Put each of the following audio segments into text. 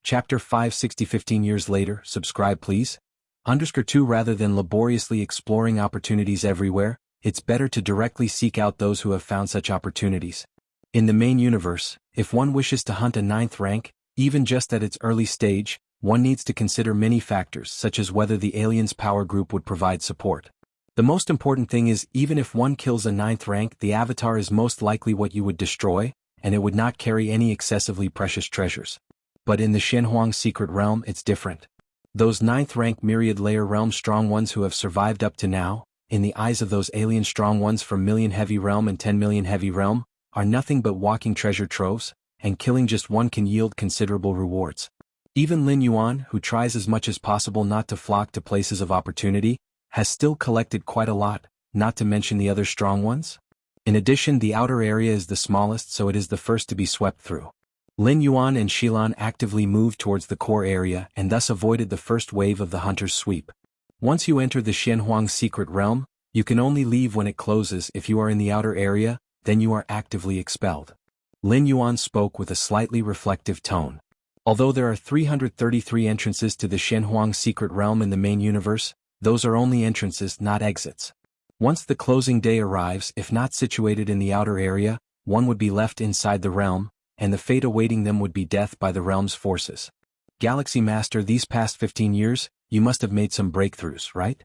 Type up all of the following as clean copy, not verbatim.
Chapter 560 15 years later, subscribe please. _2 Rather than laboriously exploring opportunities everywhere, it's better to directly seek out those who have found such opportunities. In the main universe, if one wishes to hunt a 9th rank, even just at its early stage, one needs to consider many factors such as whether the alien's power group would provide support. The most important thing is even if one kills a 9th rank, the avatar is most likely what you would destroy, and it would not carry any excessively precious treasures. But in the Xianxia secret realm it's different. Those 9th rank myriad layer realm strong ones who have survived up to now, in the eyes of those alien strong ones from million heavy realm and 10 million heavy realm, are nothing but walking treasure troves, and killing just one can yield considerable rewards. Even Lin Yuan, who tries as much as possible not to flock to places of opportunity, has still collected quite a lot, not to mention the other strong ones. In addition, the outer area is the smallest, so it is the first to be swept through. Lin Yuan and Xilan actively moved towards the core area and thus avoided the first wave of the hunter's sweep. Once you enter the Xianxia secret realm, you can only leave when it closes. If you are in the outer area, then you are actively expelled. Lin Yuan spoke with a slightly reflective tone. Although there are 333 entrances to the Xianxia secret realm in the main universe, those are only entrances, not exits. Once the closing day arrives, if not situated in the outer area, one would be left inside the realm, and the fate awaiting them would be death by the realm's forces. Galaxy Master, these past 15 years, you must have made some breakthroughs, right?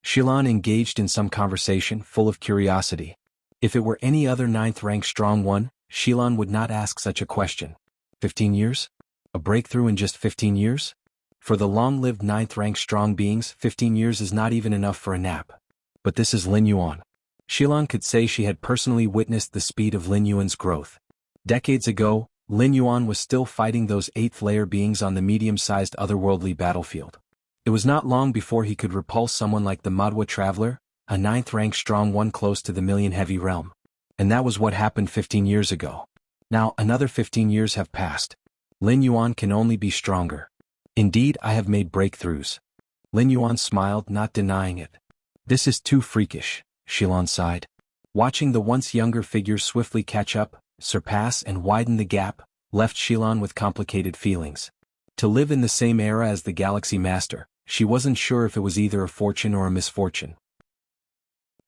Xilan engaged in some conversation, full of curiosity. If it were any other 9th rank strong one, Xilan would not ask such a question. 15 years? A breakthrough in just 15 years? For the long-lived 9th rank strong beings, 15 years is not even enough for a nap. But this is Lin Yuan. Xilan could say she had personally witnessed the speed of Lin Yuan's growth. Decades ago, Lin Yuan was still fighting those 8th layer beings on the medium-sized otherworldly battlefield. It was not long before he could repulse someone like the Madwa Traveler, a 9th rank strong one close to the million heavy realm. And that was what happened 15 years ago. Now another 15 years have passed. Lin Yuan can only be stronger. Indeed, I have made breakthroughs. Lin Yuan smiled, not denying it. This is too freakish, Xilan sighed. Watching the once younger figure swiftly catch up, surpass and widen the gap, left Xilan with complicated feelings. To live in the same era as the Galaxy Master, she wasn't sure if it was either a fortune or a misfortune.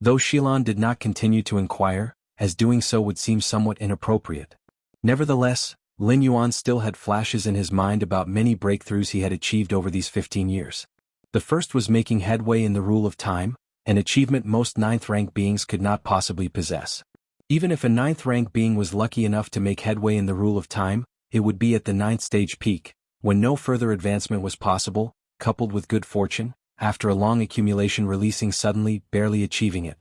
Though Xilan did not continue to inquire, as doing so would seem somewhat inappropriate. Nevertheless, Lin Yuan still had flashes in his mind about many breakthroughs he had achieved over these 15 years. The first was making headway in the rule of time, an achievement most 9th rank beings could not possibly possess. Even if a 9th rank being was lucky enough to make headway in the rule of time, it would be at the 9th stage peak, when no further advancement was possible, coupled with good fortune, after a long accumulation releasing suddenly, barely achieving it.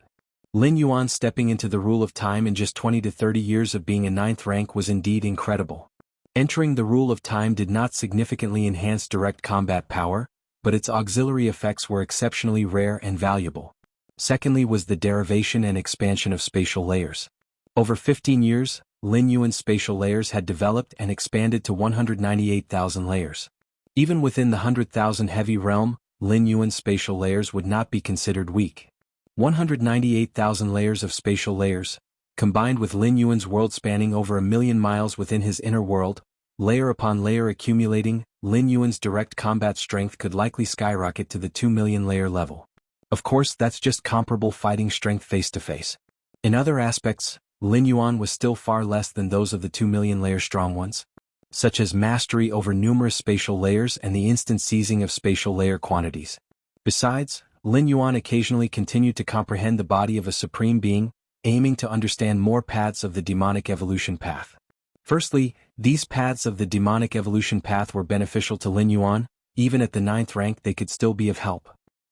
Lin Yuan stepping into the rule of time in just 20 to 30 years of being a 9th rank was indeed incredible. Entering the rule of time did not significantly enhance direct combat power, but its auxiliary effects were exceptionally rare and valuable. Secondly was the derivation and expansion of spatial layers. Over 15 years, Lin Yuan's spatial layers had developed and expanded to 198,000 layers. Even within the 100,000 heavy realm, Lin Yuan's spatial layers would not be considered weak. 198,000 layers of spatial layers, combined with Lin Yuan's world spanning over 1,000,000 miles within his inner world, layer upon layer accumulating, Lin Yuan's direct combat strength could likely skyrocket to the 2 million layer level. Of course, that's just comparable fighting strength face to face. In other aspects, Lin Yuan was still far less than those of the 2 million layer strong ones, such as mastery over numerous spatial layers and the instant seizing of spatial layer quantities. Besides, Lin Yuan occasionally continued to comprehend the body of a supreme being, aiming to understand more paths of the demonic evolution path. Firstly, these paths of the demonic evolution path were beneficial to Lin Yuan, even at the 9th rank they could still be of help.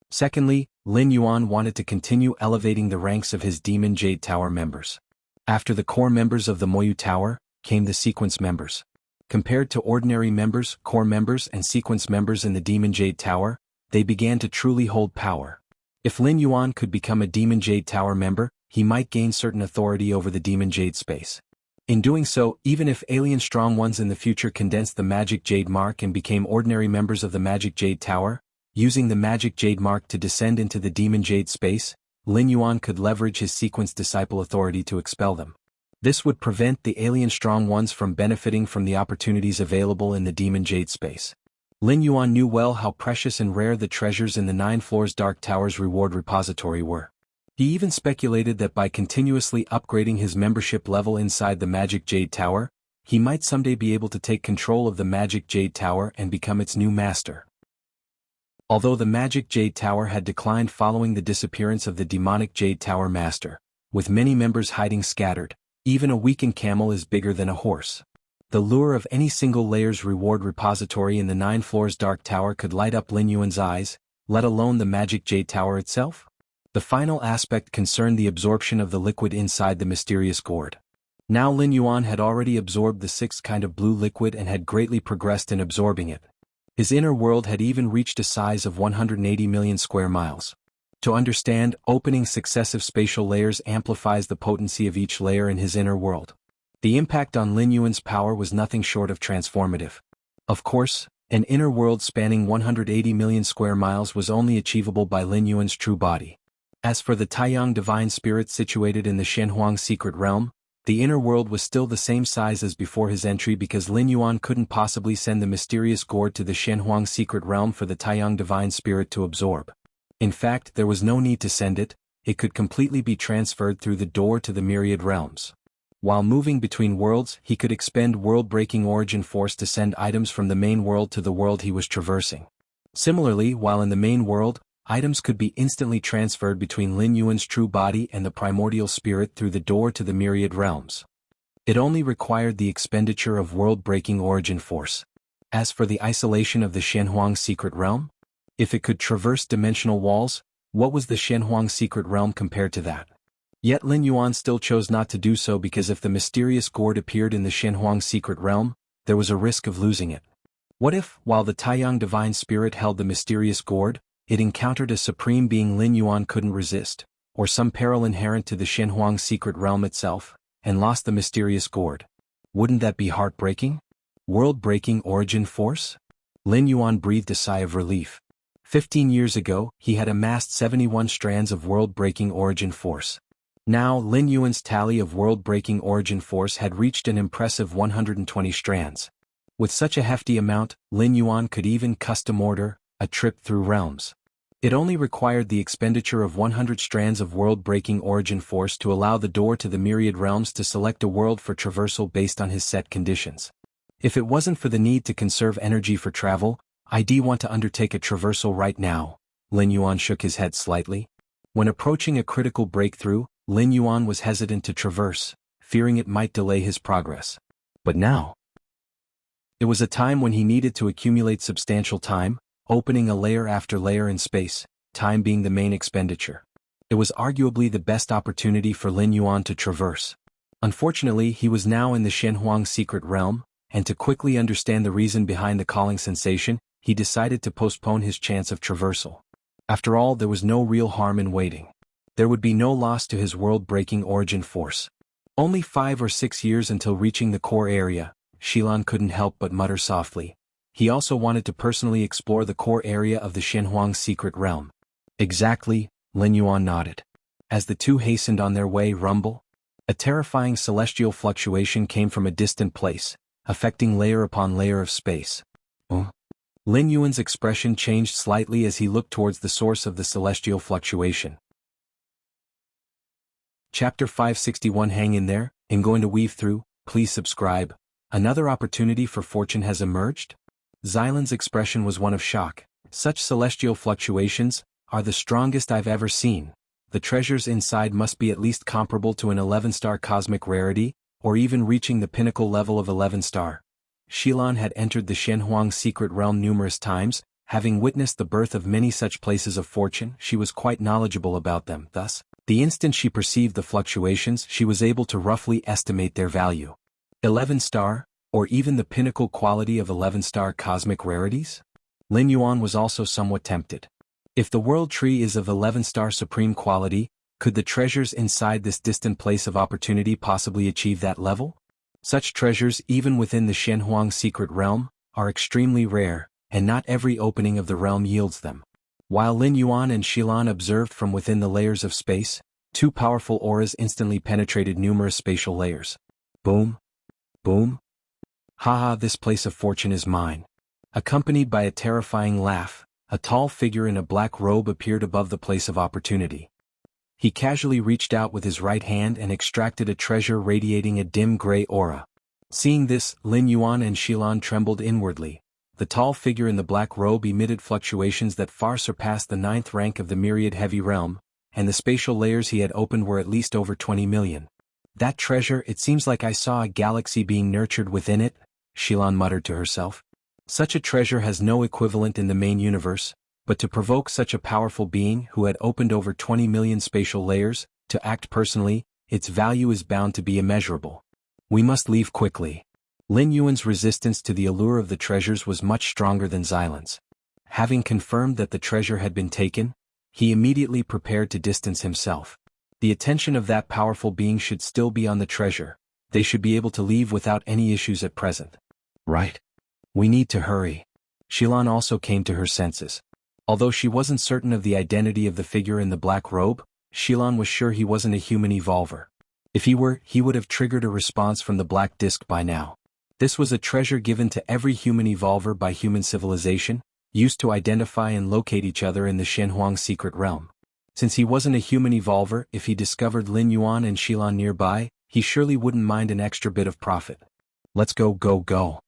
Secondly, Lin Yuan wanted to continue elevating the ranks of his Demon Jade Tower members. After the core members of the Moyu Tower, came the sequence members. Compared to ordinary members, core members and sequence members in the Demon Jade Tower, they began to truly hold power. If Lin Yuan could become a Demon Jade Tower member, he might gain certain authority over the Demon Jade space. In doing so, even if alien strong ones in the future condensed the Magic Jade Mark and became ordinary members of the Magic Jade Tower, using the Magic Jade Mark to descend into the Demon Jade space, Lin Yuan could leverage his sequence disciple authority to expel them. This would prevent the alien strong ones from benefiting from the opportunities available in the demon jade space. Lin Yuan knew well how precious and rare the treasures in the 9 Floors Dark Tower's reward repository were. He even speculated that by continuously upgrading his membership level inside the Magic Jade Tower, he might someday be able to take control of the Magic Jade Tower and become its new master. Although the Magic Jade Tower had declined following the disappearance of the demonic Jade Tower master, with many members hiding scattered, even a weakened camel is bigger than a horse. The lure of any single layer's reward repository in the 9 Floors Dark Tower could light up Lin Yuan's eyes, let alone the Magic Jade Tower itself. The final aspect concerned the absorption of the liquid inside the mysterious gourd. Now Lin Yuan had already absorbed the 6th kind of blue liquid and had greatly progressed in absorbing it. His inner world had even reached a size of 180 million square miles. To understand, opening successive spatial layers amplifies the potency of each layer in his inner world. The impact on Lin Yuan's power was nothing short of transformative. Of course, an inner world spanning 180 million square miles was only achievable by Lin Yuan's true body. As for the Taiyang divine spirit situated in the Shenhuang secret realm, the inner world was still the same size as before his entry because Lin Yuan couldn't possibly send the mysterious gourd to the Shenhuang secret realm for the Taiyang divine spirit to absorb. In fact, there was no need to send it could completely be transferred through the door to the myriad realms. While moving between worlds, he could expend world-breaking origin force to send items from the main world to the world he was traversing. Similarly, while in the main world, items could be instantly transferred between Lin Yuan's true body and the primordial spirit through the door to the myriad realms. It only required the expenditure of world-breaking origin force. As for the isolation of the Shenhuang secret realm, if it could traverse dimensional walls, what was the Shenhuang secret realm compared to that? Yet Lin Yuan still chose not to do so because if the mysterious gourd appeared in the Shenhuang secret realm, there was a risk of losing it. What if, while the Taiyang divine spirit held the mysterious gourd, it encountered a supreme being Lin Yuan couldn't resist, or some peril inherent to the Shenhuang secret realm itself, and lost the mysterious gourd? Wouldn't that be heartbreaking? World-breaking origin force? Lin Yuan breathed a sigh of relief. 15 years ago, he had amassed 71 strands of world-breaking origin force. Now, Lin Yuan's tally of world-breaking origin force had reached an impressive 120 strands. With such a hefty amount, Lin Yuan could even custom order a trip through realms. It only required the expenditure of 100 strands of world-breaking origin force to allow the door to the myriad realms to select a world for traversal based on his set conditions. If it wasn't for the need to conserve energy for travel, I'd want to undertake a traversal right now. Lin Yuan shook his head slightly. When approaching a critical breakthrough, Lin Yuan was hesitant to traverse, fearing it might delay his progress. But now, it was a time when he needed to accumulate substantial time, opening a layer after layer in space, time being the main expenditure. It was arguably the best opportunity for Lin Yuan to traverse. Unfortunately, he was now in the Shenhuang secret realm, and to quickly understand the reason behind the calling sensation, he decided to postpone his chance of traversal. After all, there was no real harm in waiting. There would be no loss to his world-breaking origin force. Only 5 or 6 years until reaching the core area, Xilan couldn't help but mutter softly. He also wanted to personally explore the core area of the Shenhuang secret realm. Exactly, Lin Yuan nodded. As the two hastened on their way, rumble. A terrifying celestial fluctuation came from a distant place, affecting layer upon layer of space. Lin Yuan's expression changed slightly as he looked towards the source of the celestial fluctuation. Chapter 561. Hang in there, I'm going to weave through, please subscribe. Another opportunity for fortune has emerged? Xilan's expression was one of shock. Such celestial fluctuations are the strongest I've ever seen. The treasures inside must be at least comparable to an 11-star cosmic rarity, or even reaching the pinnacle level of 11-star. Xilan had entered the Shenhuang secret realm numerous times, having witnessed the birth of many such places of fortune. She was quite knowledgeable about them. Thus, the instant she perceived the fluctuations, she was able to roughly estimate their value. 11-star, or even the pinnacle quality of 11-star cosmic rarities? Lin Yuan was also somewhat tempted. If the world tree is of 11-star supreme quality, could the treasures inside this distant place of opportunity possibly achieve that level? Such treasures, even within the Shenhuang secret realm, are extremely rare, and not every opening of the realm yields them. While Lin Yuan and Xilan observed from within the layers of space, Two powerful auras instantly penetrated numerous spatial layers. Boom. Boom. Haha, this place of fortune is mine. Accompanied by a terrifying laugh, a tall figure in a black robe appeared above the place of opportunity. He casually reached out with his right hand and extracted a treasure radiating a dim gray aura. Seeing this, Lin Yuan and Xilan trembled inwardly. The tall figure in the black robe emitted fluctuations that far surpassed the 9th rank of the myriad heavy realm, and the spatial layers he had opened were at least over 20 million. That treasure, it seems like I saw a galaxy being nurtured within it, Xilan muttered to herself. Such a treasure has no equivalent in the main universe, but to provoke such a powerful being who had opened over 20 million spatial layers, to act personally, its value is bound to be immeasurable. We must leave quickly. Lin Yuan's resistance to the allure of the treasures was much stronger than Xilan's. Having confirmed that the treasure had been taken, he immediately prepared to distance himself. The attention of that powerful being should still be on the treasure. They should be able to leave without any issues at present. Right? We need to hurry. Xilan also came to her senses. Although she wasn't certain of the identity of the figure in the black robe, Xilan was sure he wasn't a human evolver. If he were, he would have triggered a response from the black disk by now. This was a treasure given to every human evolver by human civilization, used to identify and locate each other in the Shenhuang secret realm. Since he wasn't a human evolver, if he discovered Lin Yuan and Xilan nearby, he surely wouldn't mind an extra bit of profit. Let's go, go, go.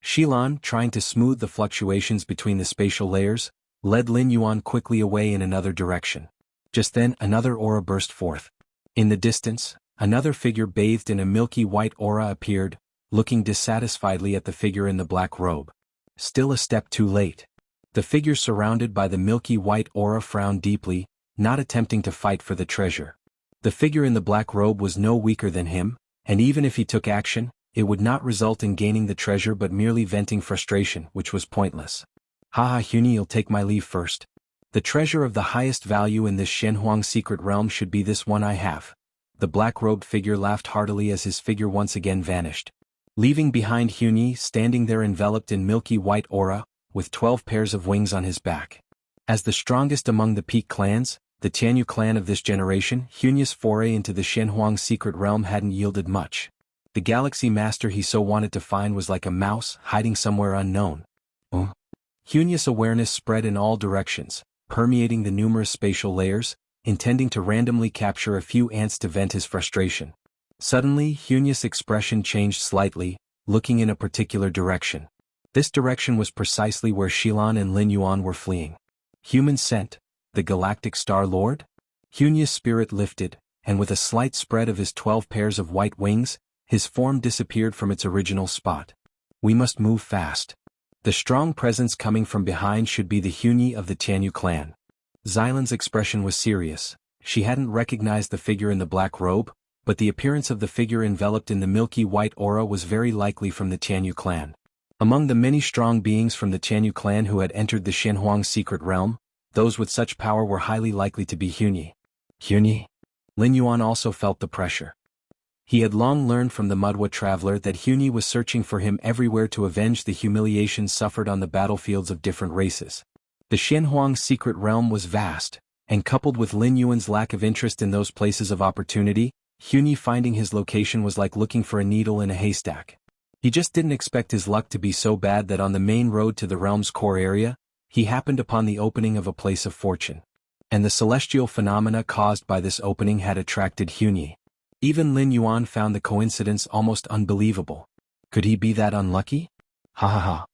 Xilan, trying to smooth the fluctuations between the spatial layers, led Lin Yuan quickly away in another direction. Just then, another aura burst forth. In the distance, another figure bathed in a milky white aura appeared, looking dissatisfiedly at the figure in the black robe. Still a step too late. The figure surrounded by the milky white aura frowned deeply, not attempting to fight for the treasure. The figure in the black robe was no weaker than him, and even if he took action, it would not result in gaining the treasure but merely venting frustration, which was pointless. Haha, Huni, you'll take my leave first. The treasure of the highest value in this Shenhuang secret realm should be this one I have. The black-robed figure laughed heartily as his figure once again vanished. Leaving behind Huni standing there enveloped in milky white aura, with 12 pairs of wings on his back. As the strongest among the Peak clans, the Tianyu clan of this generation, Huni's foray into the Shenhuang secret realm hadn't yielded much. The galaxy master he so wanted to find was like a mouse hiding somewhere unknown. Huni's awareness spread in all directions, permeating the numerous spatial layers, intending to randomly capture a few ants to vent his frustration. Suddenly, Huni's expression changed slightly, looking in a particular direction. This direction was precisely where Xilan and Lin Yuan were fleeing. Human scent, the Galactic Star Lord? Huni's spirit lifted, and with a slight spread of his 12 pairs of white wings, his form disappeared from its original spot. We must move fast. The strong presence coming from behind should be the Huni of the Tianyu clan. Xilan's expression was serious. She hadn't recognized the figure in the black robe, but the appearance of the figure enveloped in the milky white aura was very likely from the Tianyu clan. Among the many strong beings from the Tianyu clan who had entered the Shenhuang secret realm, those with such power were highly likely to be Huni. Huni? Lin Yuan also felt the pressure. He had long learned from the Mudwa traveler that Huni was searching for him everywhere to avenge the humiliations suffered on the battlefields of different races. The Shenhuang secret realm was vast, and coupled with Lin Yuan's lack of interest in those places of opportunity, Huni finding his location was like looking for a needle in a haystack. He just didn't expect his luck to be so bad that on the main road to the realm's core area, he happened upon the opening of a place of fortune. And the celestial phenomena caused by this opening had attracted Huni. Even Lin Yuan found the coincidence almost unbelievable. Could he be that unlucky? Ha ha ha.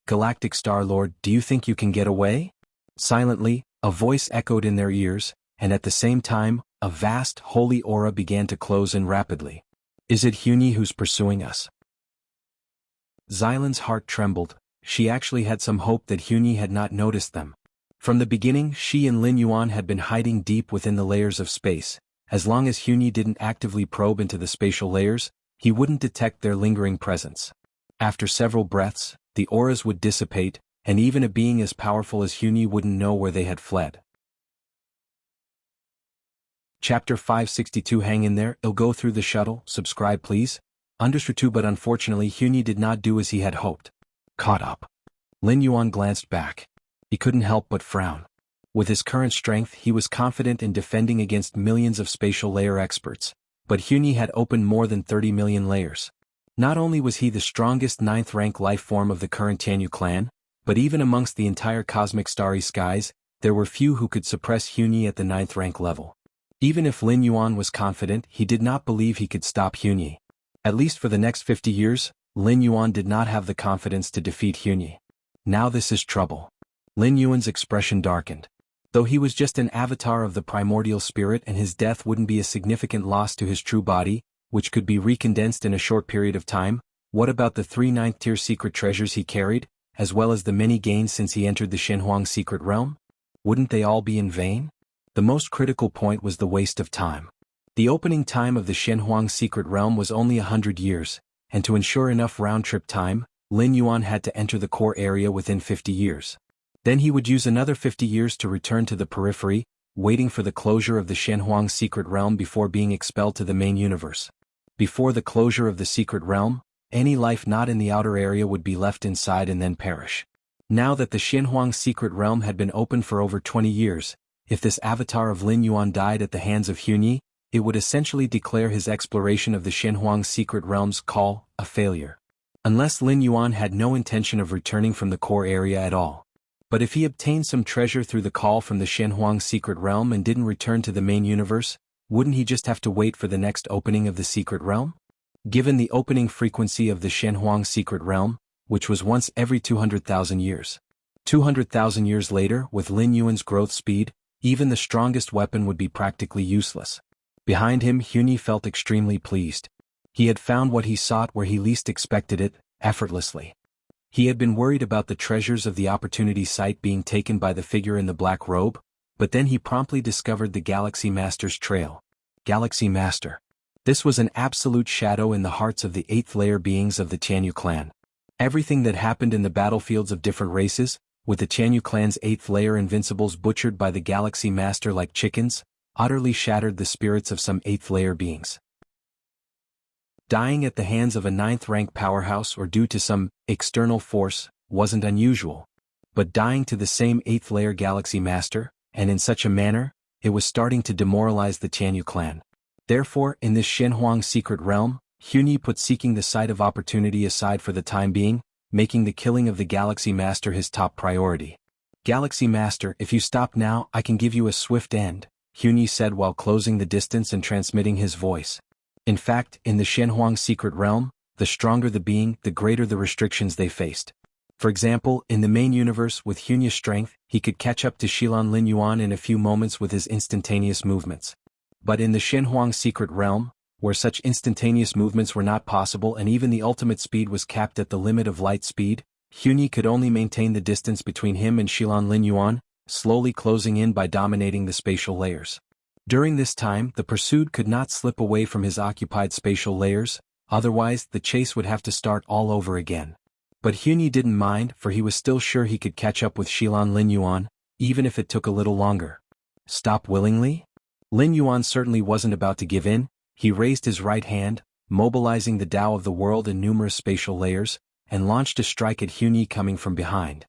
Galactic Star Lord, do you think you can get away? Silently, a voice echoed in their ears, and at the same time, a vast, holy aura began to close in rapidly. Is it Huni who's pursuing us? Xilan's heart trembled. She actually had some hope that Huni had not noticed them. From the beginning, she and Lin Yuan had been hiding deep within the layers of space. As long as Huni didn't actively probe into the spatial layers, he wouldn't detect their lingering presence. After several breaths, the auras would dissipate, and even a being as powerful as Huni wouldn't know where they had fled. Chapter 562. Hang in there, it'll go through the shuttle, subscribe please. Understood, but unfortunately Huni did not do as he had hoped. Caught up. Lin Yuan glanced back. He couldn't help but frown. With his current strength, he was confident in defending against millions of spatial layer experts, but Xianxia had opened more than 30 million layers. Not only was he the strongest 9th rank life form of the current Jianghu clan, but even amongst the entire cosmic starry skies, there were few who could suppress Xianxia at the 9th rank level. Even if Lin Yuan was confident, he did not believe he could stop Xianxia. At least for the next 50 years, Lin Yuan did not have the confidence to defeat Xianxia. Now this is trouble. Lin Yuan's expression darkened. Though he was just an avatar of the primordial spirit and his death wouldn't be a significant loss to his true body, which could be recondensed in a short period of time, what about the 3 9th-tier secret treasures he carried, as well as the many gains since he entered the Shenhuang secret realm? Wouldn't they all be in vain? The most critical point was the waste of time. The opening time of the Shenhuang secret realm was only 100 years, and to ensure enough round-trip time, Lin Yuan had to enter the core area within 50 years. Then he would use another 50 years to return to the periphery, waiting for the closure of the Shenhuang secret realm before being expelled to the main universe. Before the closure of the secret realm, any life not in the outer area would be left inside and then perish. Now that the Shenhuang secret realm had been open for over 20 years, if this avatar of Lin Yuan died at the hands of Xianxia, it would essentially declare his exploration of the Shenhuang secret realm's call a failure. Unless Lin Yuan had no intention of returning from the core area at all. But if he obtained some treasure through the call from the Shenhuang secret realm and didn't return to the main universe, wouldn't he just have to wait for the next opening of the secret realm? Given the opening frequency of the Shenhuang secret realm, which was once every 200,000 years. 200,000 years later, with Lin Yuan's growth speed, even the strongest weapon would be practically useless. Behind him, Xianxia felt extremely pleased. He had found what he sought where he least expected it, effortlessly. He had been worried about the treasures of the opportunity site being taken by the figure in the black robe, but then he promptly discovered the Galaxy Master's trail. Galaxy Master. This was an absolute shadow in the hearts of the 8th layer beings of the Jianghu clan. Everything that happened in the battlefields of different races, with the Jianghu clan's 8th layer invincibles butchered by the Galaxy Master like chickens, utterly shattered the spirits of some 8th layer beings. Dying at the hands of a 9th rank powerhouse or due to some external force wasn't unusual. But dying to the same 8th layer Galaxy Master, and in such a manner, it was starting to demoralize the Jianghu clan. Therefore, in this Shenhuang secret realm, Xianxia put seeking the site of opportunity aside for the time being, making the killing of the Galaxy Master his top priority. Galaxy Master, if you stop now, I can give you a swift end, Xianxia said while closing the distance and transmitting his voice. In fact, in the Shenhuang secret realm, the stronger the being, the greater the restrictions they faced. For example, in the main universe with Xianxia's strength, he could catch up to Xilan Lin Yuan in a few moments with his instantaneous movements. But in the Shenhuang secret realm, where such instantaneous movements were not possible and even the ultimate speed was capped at the limit of light speed, Xianxia could only maintain the distance between him and Xilan Lin Yuan, slowly closing in by dominating the spatial layers. During this time, the pursued could not slip away from his occupied spatial layers, otherwise the chase would have to start all over again. But Xianxia didn't mind, for he was still sure he could catch up with Xilan Lin Yuan, even if it took a little longer. Stop willingly? Lin Yuan certainly wasn't about to give in. He raised his right hand, mobilizing the Tao of the world in numerous spatial layers, and launched a strike at Xianxia coming from behind.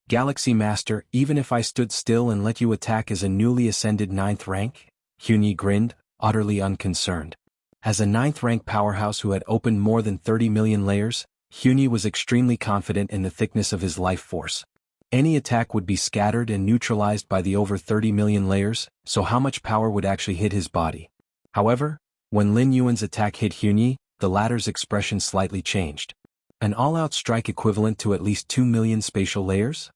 Galaxy Master, even if I stood still and let you attack as a newly ascended 9th rank? Xianxia grinned, utterly unconcerned. As a 9th rank powerhouse who had opened more than 30 million layers, Xianxia was extremely confident in the thickness of his life force. Any attack would be scattered and neutralized by the over 30 million layers, so how much power would actually hit his body? However, when Lin Yuan's attack hit Xianxia, the latter's expression slightly changed. An all-out strike equivalent to at least 2 million spatial layers?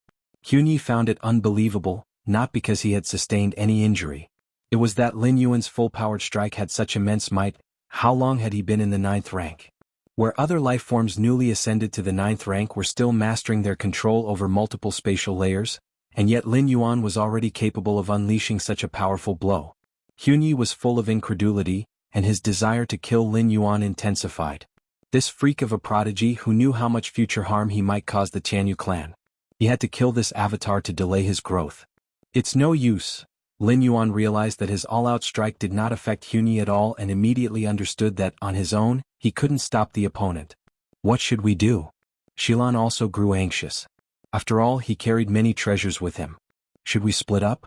Xianxia found it unbelievable, not because he had sustained any injury. It was that Lin Yuan's full-powered strike had such immense might. How long had he been in the 9th rank? Where other life forms newly ascended to the 9th rank were still mastering their control over multiple spatial layers, and yet Lin Yuan was already capable of unleashing such a powerful blow. Xianxia was full of incredulity, and his desire to kill Lin Yuan intensified. This freak of a prodigy who knew how much future harm he might cause the Jianghu clan. He had to kill this avatar to delay his growth. It's no use. Lin Yuan realized that his all-out strike did not affect Xianxia at all and immediately understood that, on his own, he couldn't stop the opponent. What should we do? Xilan also grew anxious. After all, he carried many treasures with him. Should we split up?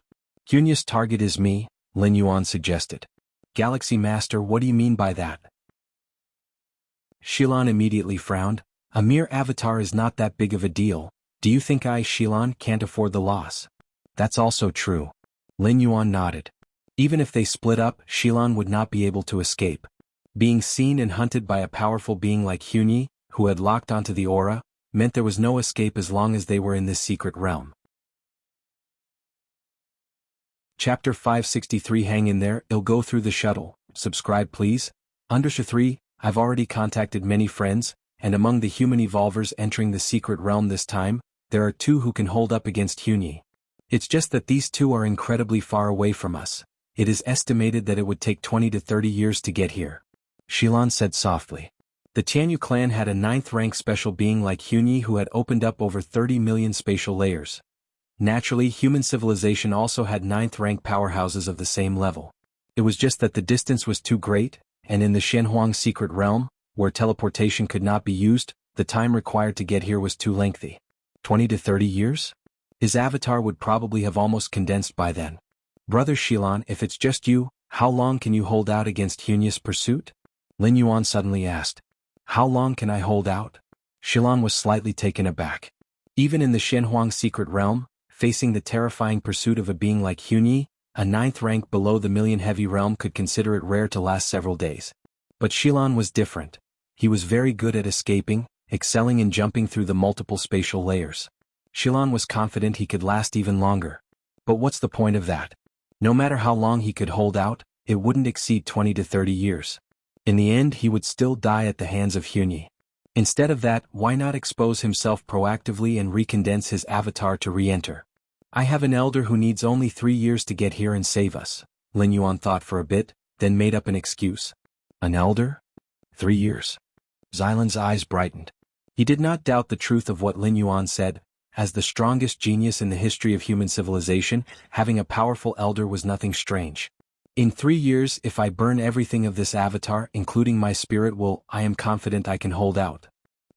Hunya's target is me, Lin Yuan suggested. Galaxy Master, what do you mean by that? Xilan immediately frowned. A mere avatar is not that big of a deal. Do you think I, Xilan, can't afford the loss? That's also true. Lin Yuan nodded. Even if they split up, Xilan would not be able to escape. Being seen and hunted by a powerful being like Hunya, who had locked onto the aura, meant there was no escape as long as they were in this secret realm. Chapter 563. Hang in there, it'll go through the shuttle. Subscribe please. Underscore 3, I've already contacted many friends, and among the human evolvers entering the secret realm this time, there are 2 who can hold up against Hunya. It's just that these 2 are incredibly far away from us. It is estimated that it would take 20 to 30 years to get here. Xilan said softly. The Tianyu clan had a 9th rank special being like Hunya who had opened up over 30 million spatial layers. Naturally, human civilization also had 9th rank powerhouses of the same level. It was just that the distance was too great, and in the Shenhuang secret realm, where teleportation could not be used, the time required to get here was too lengthy. 20 to 30 years? His avatar would probably have almost condensed by then. Brother Xilan, if it's just you, how long can you hold out against Hunya's pursuit? Lin Yuan suddenly asked. How long can I hold out? Xilan was slightly taken aback. Even in the Shenhuang secret realm, facing the terrifying pursuit of a being like Hunya, a 9th rank below the million heavy realm could consider it rare to last several days. But Xilan was different. He was very good at escaping, excelling in jumping through the multiple spatial layers. Xilan was confident he could last even longer. But what's the point of that? No matter how long he could hold out, it wouldn't exceed 20 to 30 years. In the end he would still die at the hands of Hunya. Instead of that, why not expose himself proactively and recondense his avatar to re-enter? I have an elder who needs only 3 years to get here and save us. Lin Yuan thought for a bit, then made up an excuse. An elder? 3 years. Xilan's eyes brightened. He did not doubt the truth of what Lin Yuan said. As the strongest genius in the history of human civilization, having a powerful elder was nothing strange. In 3 years, if I burn everything of this avatar, including my spirit will, I am confident I can hold out.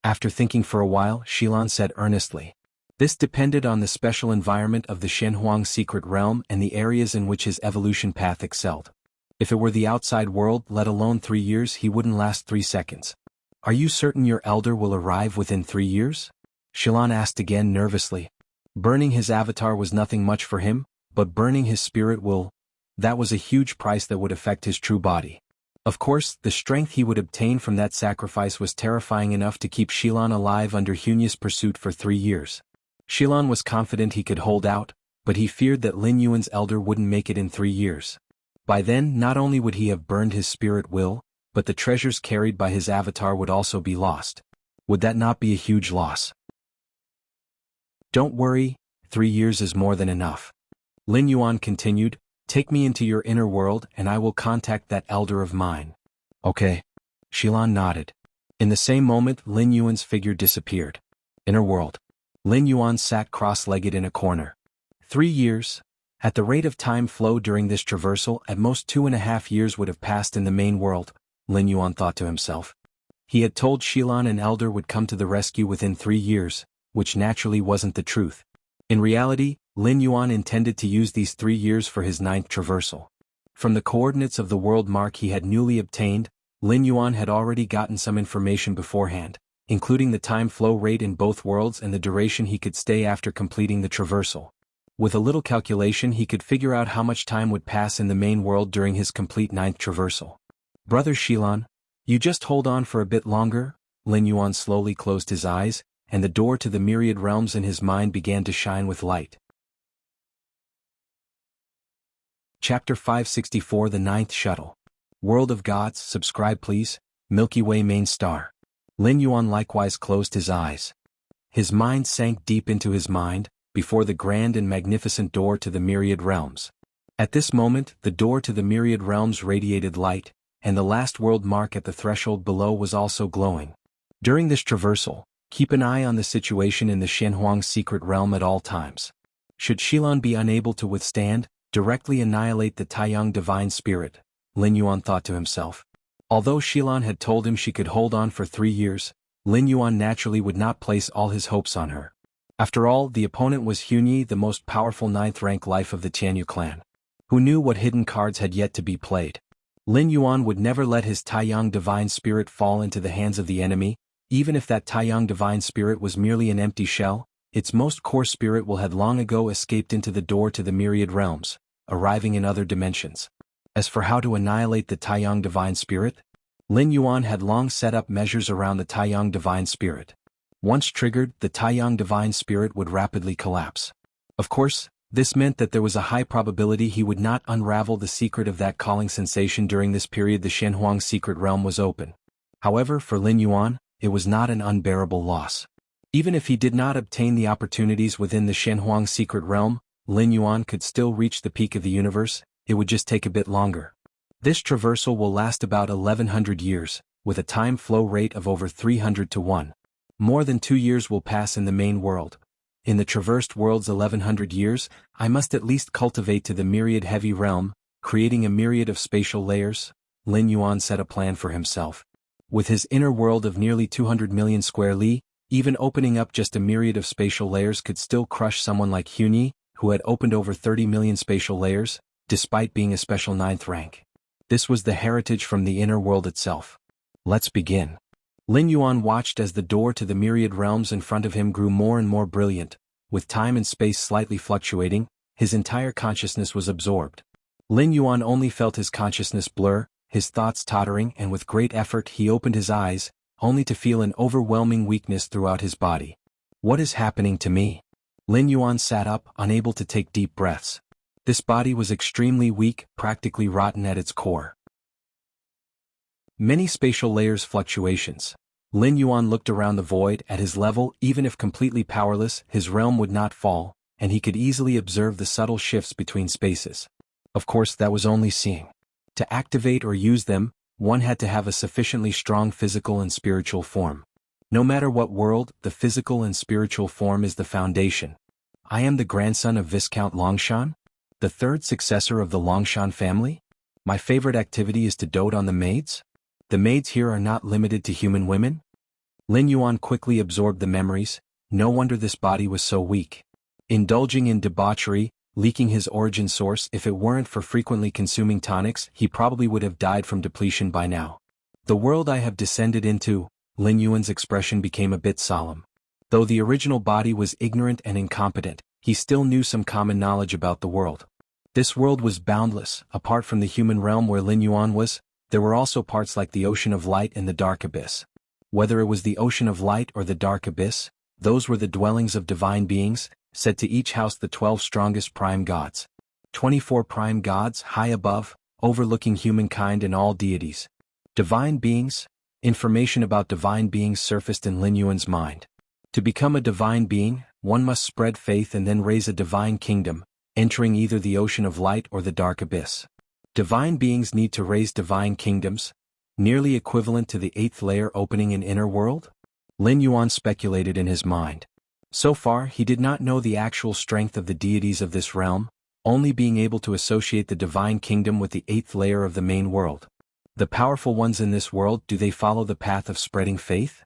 After thinking for a while, Xilan said earnestly. This depended on the special environment of the Shenhuang secret realm and the areas in which his evolution path excelled. If it were the outside world, let alone 3 years, he wouldn't last 3 seconds. Are you certain your elder will arrive within 3 years? Xilan asked again nervously. Burning his avatar was nothing much for him, but burning his spirit will, that was a huge price that would affect his true body. Of course, the strength he would obtain from that sacrifice was terrifying enough to keep Xilan alive under Hunya's pursuit for 3 years. Xilan was confident he could hold out, but he feared that Lin Yuan's elder wouldn't make it in 3 years. By then, not only would he have burned his spirit will, but the treasures carried by his avatar would also be lost. Would that not be a huge loss? Don't worry, 3 years is more than enough. Lin Yuan continued, take me into your inner world and I will contact that elder of mine. Okay. Xilan nodded. In the same moment, Lin Yuan's figure disappeared. Inner world. Lin Yuan sat cross-legged in a corner. 3 years. At the rate of time flow during this traversal, at most 2.5 years would have passed in the main world, Lin Yuan thought to himself. He had told Xilan an elder would come to the rescue within 3 years, which naturally wasn't the truth. In reality, Lin Yuan intended to use these 3 years for his 9th traversal. From the coordinates of the world mark he had newly obtained, Lin Yuan had already gotten some information beforehand, including the time flow rate in both worlds and the duration he could stay after completing the traversal. With a little calculation he could figure out how much time would pass in the main world during his complete 9th traversal. Brother Xilan, you just hold on for a bit longer. Lin Yuan slowly closed his eyes, and the door to the myriad realms in his mind began to shine with light. Chapter 564. The 9th Shuttle. World of Gods, subscribe please. Milky Way main star. Lin Yuan likewise closed his eyes. His mind sank deep into his mind, before the grand and magnificent door to the myriad realms. At this moment, the door to the myriad realms radiated light, and the last world mark at the threshold below was also glowing. During this traversal, keep an eye on the situation in the Shenhuang secret realm at all times. Should Xilan be unable to withstand, directly annihilate the Taiyang divine spirit, Lin Yuan thought to himself. Although Xilan had told him she could hold on for 3 years, Lin Yuan naturally would not place all his hopes on her. After all, the opponent was Hunyi, the most powerful ninth-rank life of the Tianyu clan. Who knew what hidden cards had yet to be played? Lin Yuan would never let his Taiyang divine spirit fall into the hands of the enemy, even if that Taiyang divine spirit was merely an empty shell. Its most core spirit will had long ago escaped into the door to the myriad realms, arriving in other dimensions. As for how to annihilate the Taiyang divine spirit, Lin Yuan had long set up measures around the Taiyang divine spirit. Once triggered, the Taiyang divine spirit would rapidly collapse. Of course, this meant that there was a high probability he would not unravel the secret of that calling sensation during this period the Shenhuang secret realm was open. However, for Lin Yuan, it was not an unbearable loss. Even if he did not obtain the opportunities within the Shenhuang secret realm, Lin Yuan could still reach the peak of the universe. It would just take a bit longer. This traversal will last about 1100 years, with a time flow rate of over 300 to 1. More than 2 years will pass in the main world. In the traversed world's 1100 years, I must at least cultivate to the myriad heavy realm, creating a myriad of spatial layers. Lin Yuan set a plan for himself. With his inner world of nearly 200 million square li, even opening up just a myriad of spatial layers could still crush someone like Hunyi, who had opened over 30 million spatial layers, despite being a special 9th rank. This was the heritage from the inner world itself. Let's begin. Lin Yuan watched as the door to the myriad realms in front of him grew more and more brilliant. With time and space slightly fluctuating, his entire consciousness was absorbed. Lin Yuan only felt his consciousness blur, his thoughts tottering, and with great effort he opened his eyes, only to feel an overwhelming weakness throughout his body. What is happening to me? Lin Yuan sat up, unable to take deep breaths. This body was extremely weak, practically rotten at its core. Many spatial layers fluctuations. Lin Yuan looked around the void. At his level, even if completely powerless, his realm would not fall, and he could easily observe the subtle shifts between spaces. Of course, that was only seeing. To activate or use them, one had to have a sufficiently strong physical and spiritual form. No matter what world, the physical and spiritual form is the foundation. I am the grandson of Viscount Longshan, the third successor of the Longshan family. My favorite activity is to dote on the maids. The maids here are not limited to human women. Lin Yuan quickly absorbed the memories. No wonder this body was so weak. Indulging in debauchery, leaking his origin source. If it weren't for frequently consuming tonics, he probably would have died from depletion by now. The world I have descended into. Lin Yuan's expression became a bit solemn. Though the original body was ignorant and incompetent, he still knew some common knowledge about the world. This world was boundless. Apart from the human realm where Lin Yuan was, there were also parts like the ocean of light and the dark abyss. Whether it was the ocean of light or the dark abyss, those were the dwellings of divine beings, said to each house the 12 strongest prime gods. 24 prime gods, high above, overlooking humankind and all deities. Divine beings? Information about divine beings surfaced in Lin Yuan's mind. To become a divine being, one must spread faith and then raise a divine kingdom, entering either the ocean of light or the dark abyss. Divine beings need to raise divine kingdoms, nearly equivalent to the 8th layer opening in inner world? Lin Yuan speculated in his mind. So far, he did not know the actual strength of the deities of this realm, only being able to associate the divine kingdom with the 8th layer of the main world. The powerful ones in this world, do they follow the path of spreading faith?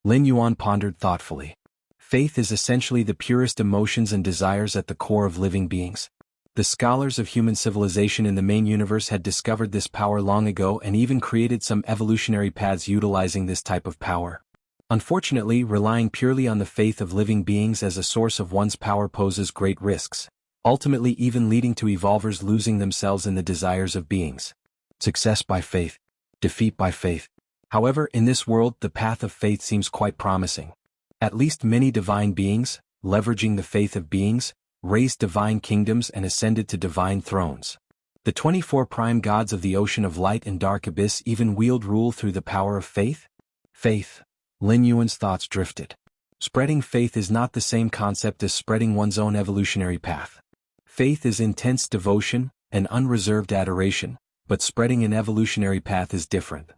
Lin Yuan pondered thoughtfully. Faith is essentially the purest emotions and desires at the core of living beings. The scholars of human civilization in the main universe had discovered this power long ago and even created some evolutionary paths utilizing this type of power. Unfortunately, relying purely on the faith of living beings as a source of one's power poses great risks, ultimately even leading to evolvers losing themselves in the desires of beings. Success by faith, defeat by faith. However, in this world, the path of faith seems quite promising. At least many divine beings, leveraging the faith of beings, raised divine kingdoms and ascended to divine thrones. The 24 prime gods of the ocean of light and dark abyss even wield rule through the power of faith? Faith. Lin Yuan's thoughts drifted. Spreading faith is not the same concept as spreading one's own evolutionary path. Faith is intense devotion, an unreserved adoration, but spreading an evolutionary path is different.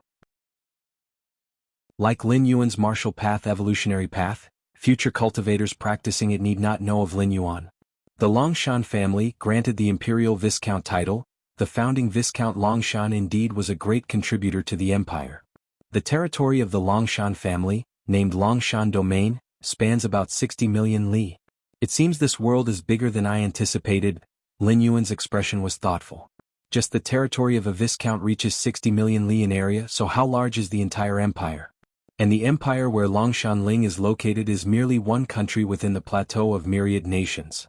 Like Lin Yuan's martial path evolutionary path, future cultivators practicing it need not know of Lin Yuan. The Longshan family, granted the imperial viscount title, the founding Viscount Longshan indeed was a great contributor to the empire. The territory of the Longshan family, named Longshan Domain, spans about 60 million li. It seems this world is bigger than I anticipated. Lin Yuan's expression was thoughtful. Just the territory of a viscount reaches 60 million li in area, so how large is the entire empire? And the empire where Longshan Ling is located is merely one country within the plateau of myriad nations.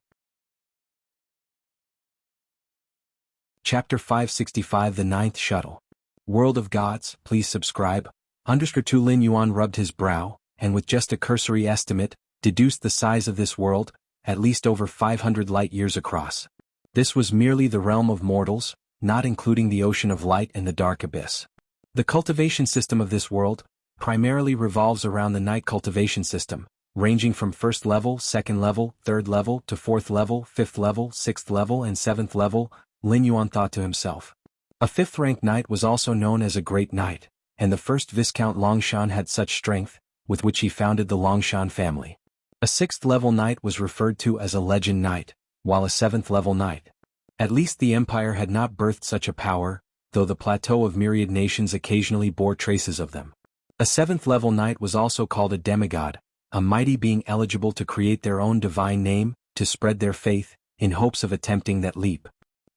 Chapter 565 The Ninth Shuttle. World of Gods, please subscribe. _2 Lin Yuan rubbed his brow, and with just a cursory estimate, deduced the size of this world, at least over 500 light-years across. This was merely the realm of mortals, not including the ocean of light and the dark abyss. The cultivation system of this world primarily revolves around the night cultivation system, ranging from first level, second level, third level, to fourth level, fifth level, sixth level, and seventh level. Lin Yuan thought to himself. A fifth-rank knight was also known as a great knight, and the first Viscount Longshan had such strength, with which he founded the Longshan family. A sixth-level knight was referred to as a legend knight, while a seventh-level knight. At least the empire had not birthed such a power, though the plateau of myriad nations occasionally bore traces of them. A seventh-level knight was also called a demigod, a mighty being eligible to create their own divine name, to spread their faith, in hopes of attempting that leap.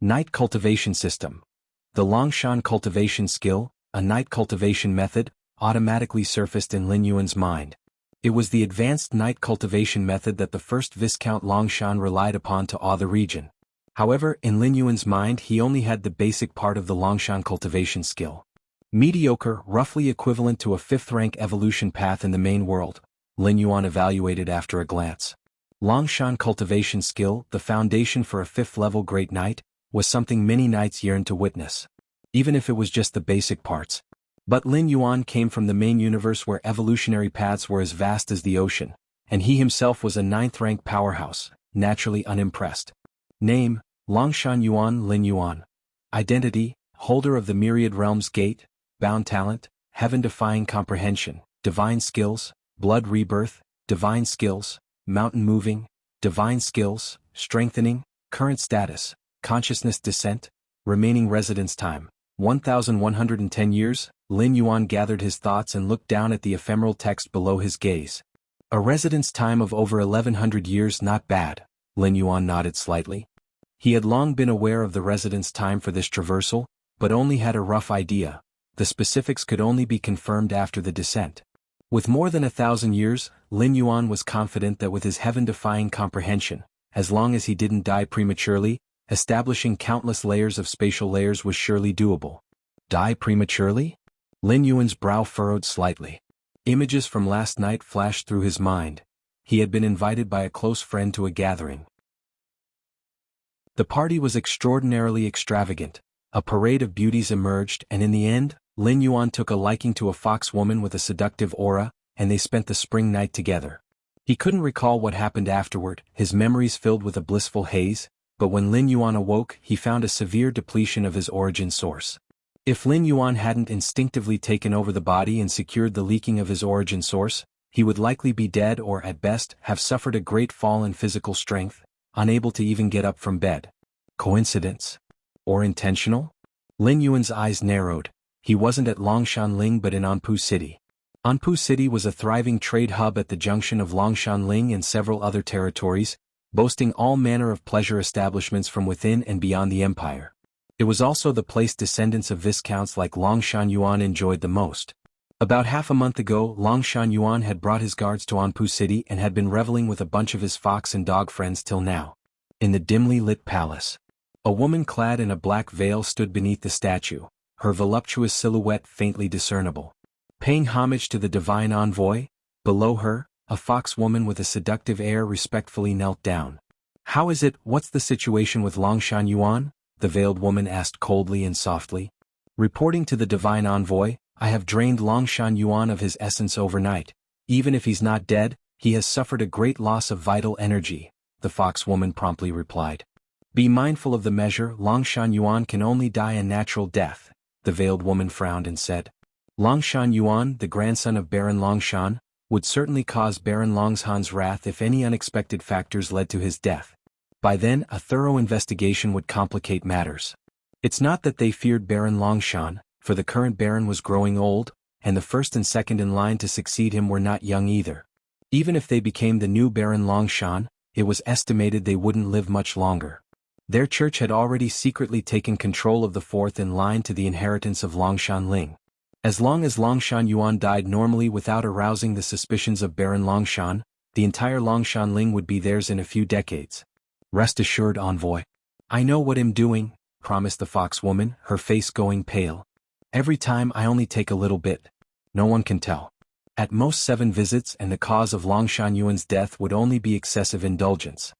Night Cultivation System. The Longshan cultivation skill, a night cultivation method, automatically surfaced in Lin Yuan's mind. It was the advanced night cultivation method that the first Viscount Longshan relied upon to awe the region. However, in Lin Yuan's mind he only had the basic part of the Longshan cultivation skill. Mediocre, roughly equivalent to a fifth-rank evolution path in the main world, Lin Yuan evaluated after a glance. Longshan cultivation skill, the foundation for a fifth-level great knight, was something many knights yearned to witness. Even if it was just the basic parts. But Lin Yuan came from the main universe where evolutionary paths were as vast as the ocean, and he himself was a ninth-rank powerhouse, naturally unimpressed. Name, Longshan Yuan Lin Yuan. Identity, holder of the Myriad Realms Gate, bound talent, heaven-defying comprehension, divine skills, blood rebirth, divine skills, mountain moving, divine skills, strengthening, current status, consciousness descent, remaining residence time, 1,110 years. Lin Yuan gathered his thoughts and looked down at the ephemeral text below his gaze. A residence time of over 1,100 years, not bad. Lin Yuan nodded slightly. He had long been aware of the residence time for this traversal, but only had a rough idea. The specifics could only be confirmed after the descent. With more than 1,000 years, Lin Yuan was confident that with his heaven-defying comprehension, as long as he didn't die prematurely, establishing countless layers of spatial layers was surely doable. Die prematurely? Lin Yuan's brow furrowed slightly. Images from last night flashed through his mind. He had been invited by a close friend to a gathering. The party was extraordinarily extravagant. A parade of beauties emerged, and in the end, Lin Yuan took a liking to a fox woman with a seductive aura, and they spent the spring night together. He couldn't recall what happened afterward, his memories filled with a blissful haze, but when Lin Yuan awoke he found a severe depletion of his origin source. If Lin Yuan hadn't instinctively taken over the body and secured the leaking of his origin source, he would likely be dead or at best have suffered a great fall in physical strength, unable to even get up from bed. Coincidence? Or intentional? Lin Yuan's eyes narrowed. He wasn't at Longshan Ling but in Anpu City. Anpu City was a thriving trade hub at the junction of Longshan Ling and several other territories, boasting all manner of pleasure establishments from within and beyond the empire. It was also the place descendants of viscounts like Longshan Yuan enjoyed the most. About half a month ago, Longshan Yuan had brought his guards to Anpu City and had been reveling with a bunch of his fox and dog friends till now. In the dimly lit palace, a woman clad in a black veil stood beneath the statue, her voluptuous silhouette faintly discernible. Paying homage to the divine envoy, below her, a fox woman with a seductive air respectfully knelt down. How is it, what's the situation with Longshan Yuan? The veiled woman asked coldly and softly. Reporting to the divine envoy, I have drained Longshan Yuan of his essence overnight. Even if he's not dead, he has suffered a great loss of vital energy, the fox woman promptly replied. Be mindful of the measure, Longshan Yuan can only die a natural death, the veiled woman frowned and said. Longshan Yuan, the grandson of Baron Longshan, would certainly cause Baron Longshan's wrath if any unexpected factors led to his death. By then, a thorough investigation would complicate matters. It's not that they feared Baron Longshan, for the current Baron was growing old, and the first and second in line to succeed him were not young either. Even if they became the new Baron Longshan, it was estimated they wouldn't live much longer. Their church had already secretly taken control of the fourth in line to the inheritance of Longshan Ling. As long as Longshan Yuan died normally without arousing the suspicions of Baron Longshan, the entire Longshan Ling would be theirs in a few decades. Rest assured, envoy. I know what I'm doing, promised the fox woman, her face going pale. Every time I only take a little bit. No one can tell. At most 7 visits, and the cause of Longshan Yuan's death would only be excessive indulgence.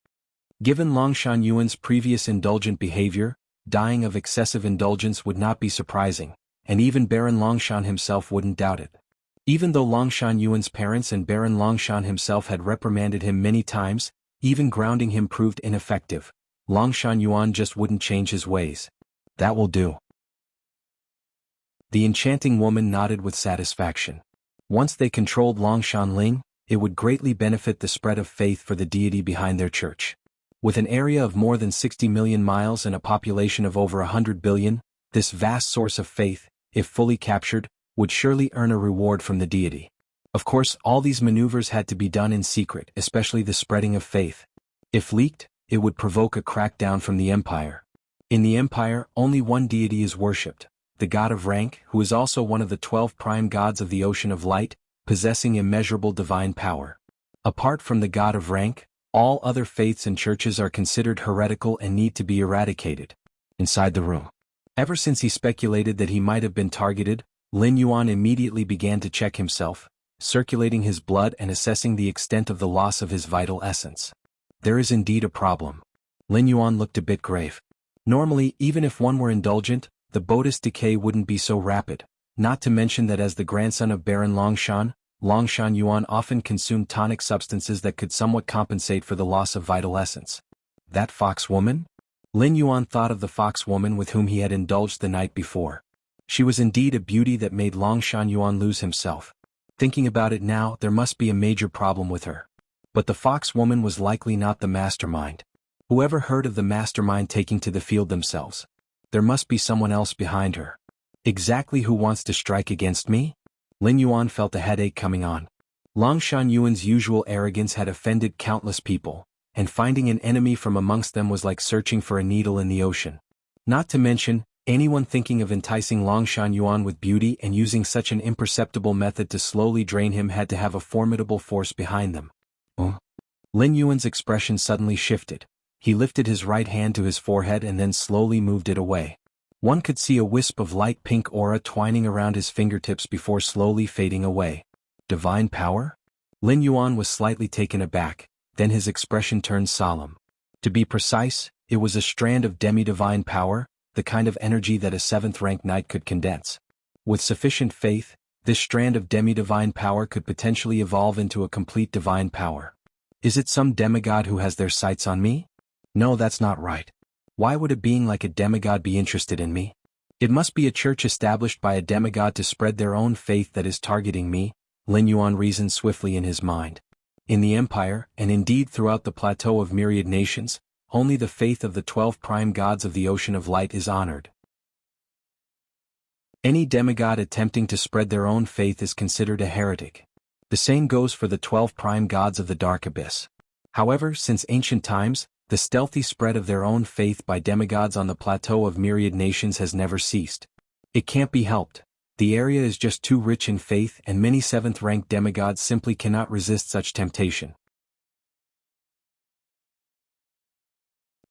Given Longshan Yuan's previous indulgent behavior, dying of excessive indulgence would not be surprising, and even Baron Longshan himself wouldn't doubt it. Even though Longshan Yuan's parents and Baron Longshan himself had reprimanded him many times, even grounding him proved ineffective, Longshan Yuan just wouldn't change his ways. That will do. The enchanting woman nodded with satisfaction. Once they controlled Longshan Ling, it would greatly benefit the spread of faith for the deity behind their church. With an area of more than 60 million miles and a population of over 100 billion, this vast source of faith, if fully captured, would surely earn a reward from the deity. Of course, all these maneuvers had to be done in secret, especially the spreading of faith. If leaked, it would provoke a crackdown from the empire. In the empire, only one deity is worshipped, the god of rank, who is also one of the 12 prime gods of the ocean of light, possessing immeasurable divine power. Apart from the god of rank, all other faiths and churches are considered heretical and need to be eradicated. Inside the room. Ever since he speculated that he might have been targeted, Lin Yuan immediately began to check himself, circulating his blood and assessing the extent of the loss of his vital essence. There is indeed a problem. Lin Yuan looked a bit grave. Normally, even if one were indulgent, the bodhi's decay wouldn't be so rapid, not to mention that as the grandson of Baron Longshan, Longshan Yuan often consumed tonic substances that could somewhat compensate for the loss of vital essence. That fox woman? Lin Yuan thought of the fox woman with whom he had indulged the night before. She was indeed a beauty that made Longshan Yuan lose himself. Thinking about it now, there must be a major problem with her. But the fox woman was likely not the mastermind. Whoever heard of the mastermind taking to the field themselves? There must be someone else behind her. Exactly who wants to strike against me? Lin Yuan felt a headache coming on. Longshan Yuan's usual arrogance had offended countless people, and finding an enemy from amongst them was like searching for a needle in the ocean. Not to mention, anyone thinking of enticing Longshan Yuan with beauty and using such an imperceptible method to slowly drain him had to have a formidable force behind them. Lin Yuan's expression suddenly shifted. He lifted his right hand to his forehead and then slowly moved it away. One could see a wisp of light pink aura twining around his fingertips before slowly fading away. Divine power? Lin Yuan was slightly taken aback, then his expression turned solemn. To be precise, it was a strand of demi-divine power, the kind of energy that a 7th-rank knight could condense. With sufficient faith, this strand of demi-divine power could potentially evolve into a complete divine power. Is it some demigod who has their sights on me? No, that's not right. Why would a being like a demigod be interested in me? It must be a church established by a demigod to spread their own faith that is targeting me, Lin Yuan reasoned swiftly in his mind. In the empire, and indeed throughout the plateau of myriad nations, only the faith of the 12 prime gods of the ocean of light is honored. Any demigod attempting to spread their own faith is considered a heretic. The same goes for the 12 prime gods of the dark abyss. However, since ancient times, the stealthy spread of their own faith by demigods on the plateau of myriad nations has never ceased. It can't be helped. The area is just too rich in faith and many 7th-rank demigods simply cannot resist such temptation.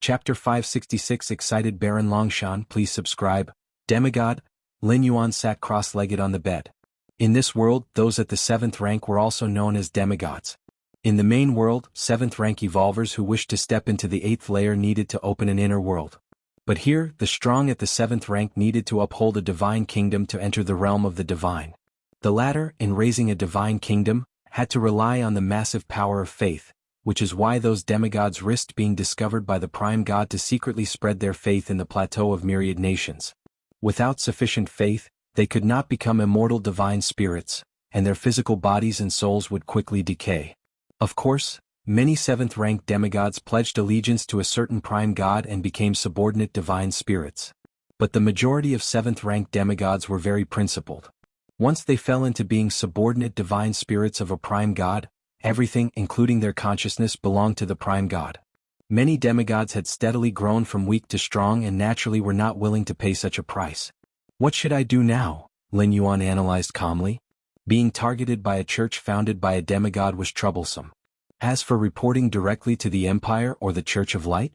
Chapter 566 Excited Baron Longshan, please subscribe. Demigod? Lin Yuan sat cross-legged on the bed. In this world, those at the 7th rank were also known as demigods. In the main world, 7th-rank evolvers who wished to step into the 8th layer needed to open an inner world. But here, the strong at the 7th rank needed to uphold a divine kingdom to enter the realm of the divine. The latter, in raising a divine kingdom, had to rely on the massive power of faith, which is why those demigods risked being discovered by the prime god to secretly spread their faith in the plateau of myriad nations. Without sufficient faith, they could not become immortal divine spirits, and their physical bodies and souls would quickly decay. Of course, many 7th-rank demigods pledged allegiance to a certain prime god and became subordinate divine spirits. But the majority of 7th-rank demigods were very principled. Once they fell into being subordinate divine spirits of a prime god, Everything, including their consciousness, belonged to the prime god. Many demigods had steadily grown from weak to strong and naturally were not willing to pay such a price. What should I do now? Lin Yuan analyzed calmly. Being targeted by a church founded by a demigod was troublesome. As for reporting directly to the Empire or the Church of Light,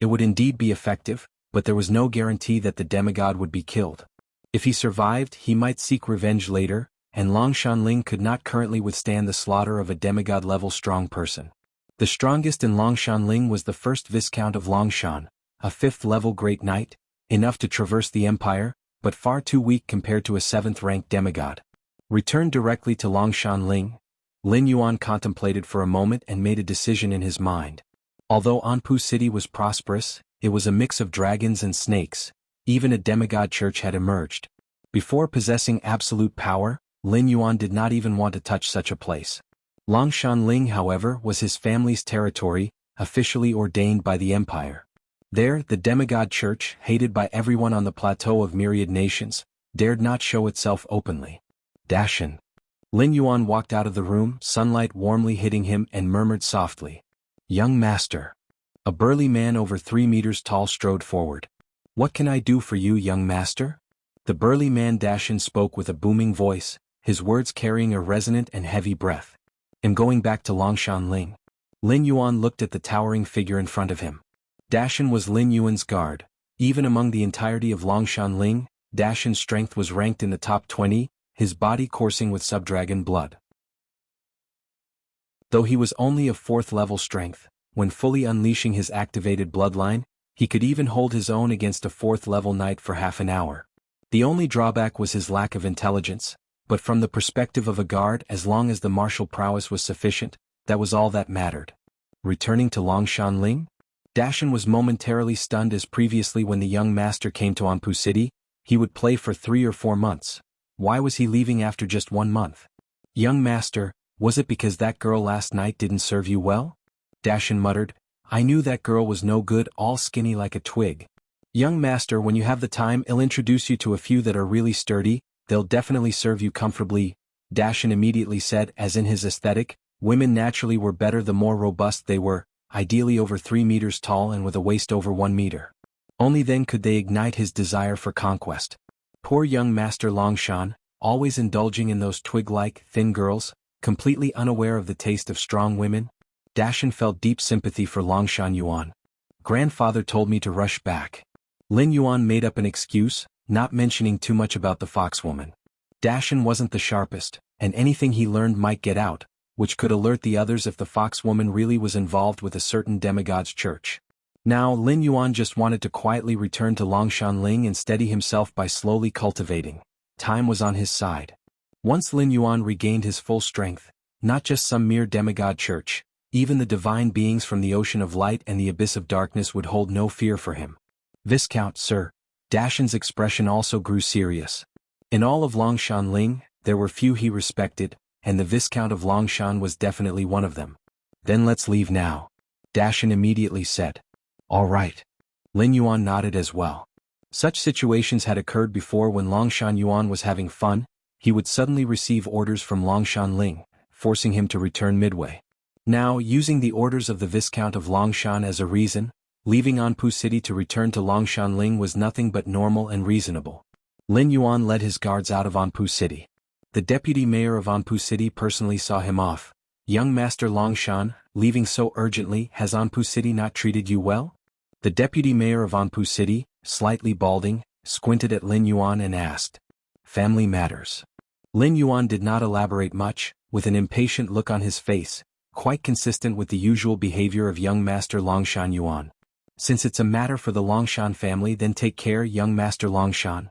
it would indeed be effective, but there was no guarantee that the demigod would be killed. If he survived, he might seek revenge later, and Longshanling could not currently withstand the slaughter of a demigod-level strong person. The strongest in Longshanling was the first Viscount of Longshan, a 5th-level Great Knight, enough to traverse the Empire, but far too weak compared to a 7th-ranked demigod. Returned directly to Longshanling, Lin Yuan contemplated for a moment and made a decision in his mind. Although Anpu City was prosperous, it was a mix of dragons and snakes. Even a demigod church had emerged. Before possessing absolute power, Lin Yuan did not even want to touch such a place. Longshanling, however, was his family's territory, officially ordained by the Empire. There, the demigod church, hated by everyone on the plateau of myriad nations, dared not show itself openly. Dashin. Lin Yuan walked out of the room, sunlight warmly hitting him, and murmured softly, "Young master." A burly man over 3 meters tall strode forward. "What can I do for you, young master?" The burly man Dashin spoke with a booming voice, his words carrying a resonant and heavy breath. "I'm going back to Longshanling." Lin Yuan looked at the towering figure in front of him. Dashin was Lin Yuan's guard. Even among the entirety of Longshanling, Dashin's strength was ranked in the top 20, his body coursing with subdragon blood. Though he was only of 4th-level strength, when fully unleashing his activated bloodline, he could even hold his own against a 4th-level knight for half an hour. The only drawback was his lack of intelligence, but from the perspective of a guard, as long as the martial prowess was sufficient, that was all that mattered. Returning to Longshanling? Dashin was momentarily stunned, as previously when the young master came to Anpu City, he would play for 3 or 4 months. Why was he leaving after just 1 month? "Young master, was it because that girl last night didn't serve you well?" Dashin muttered. "I knew that girl was no good, all skinny like a twig." "Young master, when you have the time, I'll introduce you to a few that are really sturdy, they'll definitely serve you comfortably," Dashin immediately said, as in his aesthetic, women naturally were better the more robust they were, ideally over 3 meters tall and with a waist over 1 meter. Only then could they ignite his desire for conquest. Poor young Master Longshan, always indulging in those twig-like, thin girls, completely unaware of the taste of strong women. Dashin felt deep sympathy for Longshan Yuan. "Grandfather told me to rush back." Lin Yuan made up an excuse, not mentioning too much about the foxwoman. Dashin wasn't the sharpest, and anything he learned might get out, which could alert the others if the foxwoman really was involved with a certain demigod's church. Now Lin Yuan just wanted to quietly return to Longshanling and steady himself by slowly cultivating. Time was on his side. Once Lin Yuan regained his full strength, not just some mere demigod church, even the divine beings from the ocean of light and the abyss of darkness would hold no fear for him. "Viscount, sir." Dashin's expression also grew serious. In all of Longshanling, there were few he respected, and the Viscount of Longshan was definitely one of them. "Then let's leave now," Dashin immediately said. "All right." Lin Yuan nodded as well. Such situations had occurred before. When Longshan Yuan was having fun, he would suddenly receive orders from Longshanling, forcing him to return midway. Now, using the orders of the Viscount of Longshan as a reason, leaving Anpu City to return to Longshanling was nothing but normal and reasonable. Lin Yuan led his guards out of Anpu City. The deputy mayor of Anpu City personally saw him off. "Young Master Longshan, leaving so urgently, has Anpu City not treated you well?" The deputy mayor of Anpu City, slightly balding, squinted at Lin Yuan and asked. "Family matters." Lin Yuan did not elaborate much, with an impatient look on his face, quite consistent with the usual behavior of young Master Longshan Yuan. "Since it's a matter for the Longshan family, then take care, young Master Longshan.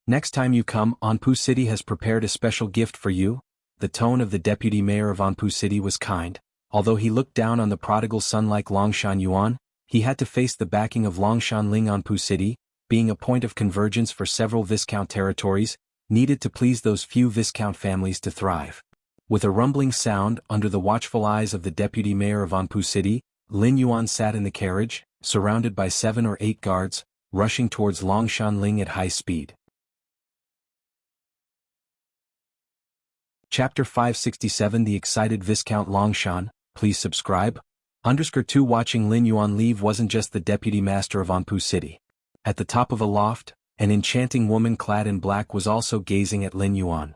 Next time you come, Anpu City has prepared a special gift for you." The tone of the deputy mayor of Anpu City was kind. Although he looked down on the prodigal son like Longshan Yuan, he had to face the backing of Longshanling. Anpu City, being a point of convergence for several Viscount territories, needed to please those few Viscount families to thrive. With a rumbling sound under the watchful eyes of the deputy mayor of Anpu City, Lin Yuan sat in the carriage, surrounded by 7 or 8 guards, rushing towards Longshanling at high speed. Chapter 567 The Excited Viscount Longshan, please subscribe. _2 Watching Lin Yuan leave wasn't just the deputy master of Anpu City. At the top of a loft, an enchanting woman clad in black was also gazing at Lin Yuan.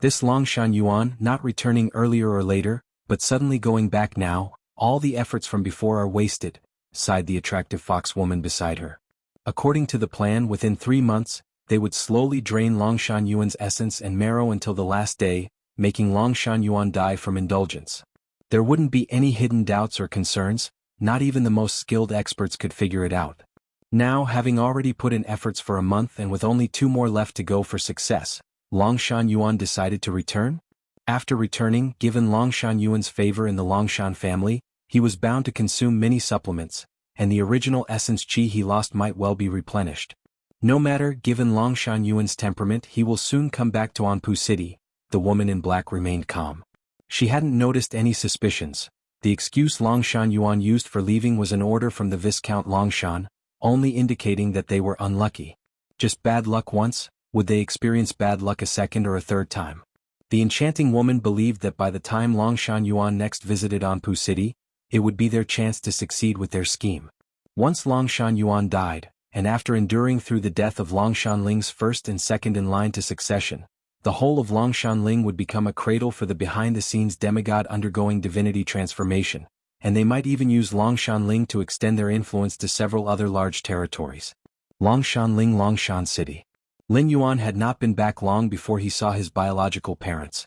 This Longshan Yuan not returning earlier or later, but suddenly going back now, all the efforts from before are wasted, sighed the attractive fox woman beside her. According to the plan, within 3 months, they would slowly drain Longshan Yuan's essence and marrow until the last day, making Longshan Yuan die from indulgence. There wouldn't be any hidden doubts or concerns, not even the most skilled experts could figure it out. Now, having already put in efforts for a month and with only 2 more left to go for success, Longshan Yuan decided to return? After returning, given Longshan Yuan's favor in the Longshan family, he was bound to consume many supplements, and the original essence qi he lost might well be replenished. No matter, given Longshan Yuan's temperament, he will soon come back to Anpu City. The woman in black remained calm. She hadn't noticed any suspicions. The excuse Longshan Yuan used for leaving was an order from the Viscount Longshan, only indicating that they were unlucky. Just bad luck once, would they experience bad luck a second or a third time? The enchanting woman believed that by the time Longshan Yuan next visited Anpu City, it would be their chance to succeed with their scheme. Once Longshan Yuan died, and after enduring through the death of Longshan Ling's first and second in line to succession, the whole of Longshan Ling would become a cradle for the behind-the-scenes demigod undergoing divinity transformation, and they might even use Longshan Ling to extend their influence to several other large territories. Longshan Ling, Longshan City. Lin Yuan had not been back long before he saw his biological parents.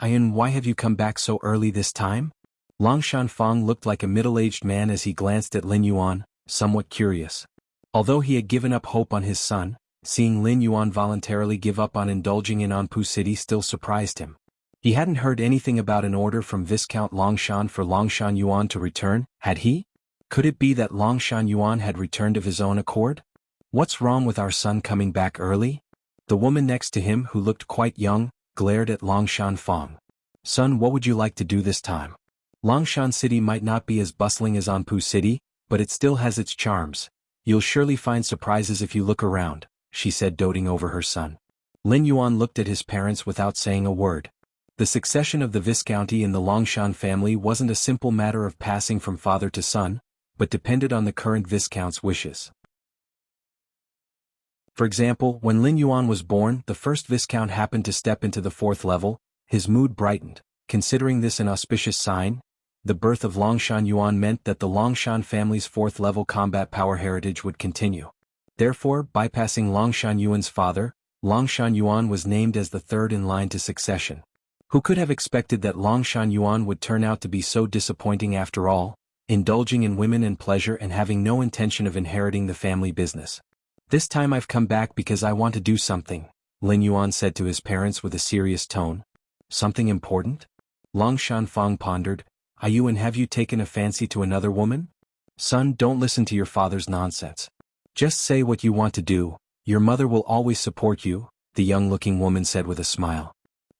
"Ayan, why have you come back so early this time?" Longshan Fong looked like a middle-aged man as he glanced at Lin Yuan, somewhat curious. Although he had given up hope on his son, seeing Lin Yuan voluntarily give up on indulging in Anpu City still surprised him. He hadn't heard anything about an order from Viscount Longshan for Longshan Yuan to return, had he? Could it be that Longshan Yuan had returned of his own accord? "What's wrong with our son coming back early?" The woman next to him, who looked quite young, glared at Longshan Fong. "Son, what would you like to do this time? Longshan City might not be as bustling as Anpu City, but it still has its charms. You'll surely find surprises if you look around," she said, doting over her son. Lin Yuan looked at his parents without saying a word. The succession of the Viscounty in the Longshan family wasn't a simple matter of passing from father to son, but depended on the current Viscount's wishes. For example, when Lin Yuan was born, the first Viscount happened to step into the 4th level. His mood brightened. Considering this an auspicious sign, the birth of Longshan Yuan meant that the Longshan family's 4th level combat power heritage would continue. Therefore, bypassing Longshan Yuan's father, Longshan Yuan was named as the 3rd in line to succession. Who could have expected that Longshan Yuan would turn out to be so disappointing after all, indulging in women and pleasure and having no intention of inheriting the family business? "This time I've come back because I want to do something," Lin Yuan said to his parents with a serious tone. "Something important?" Longshan Fong pondered. "Are you, and have you taken a fancy to another woman?" "Son, don't listen to your father's nonsense. Just say what you want to do. Your mother will always support you," the young-looking woman said with a smile.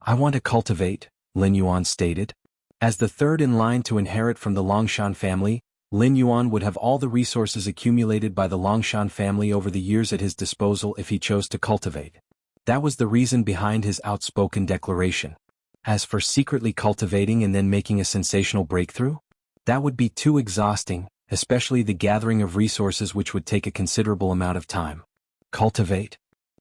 "I want to cultivate," Lin Yuan stated. As the 3rd in line to inherit from the Longshan family, Lin Yuan would have all the resources accumulated by the Longshan family over the years at his disposal if he chose to cultivate. That was the reason behind his outspoken declaration. As for secretly cultivating and then making a sensational breakthrough, that would be too exhausting, especially the gathering of resources, which would take a considerable amount of time. Cultivate?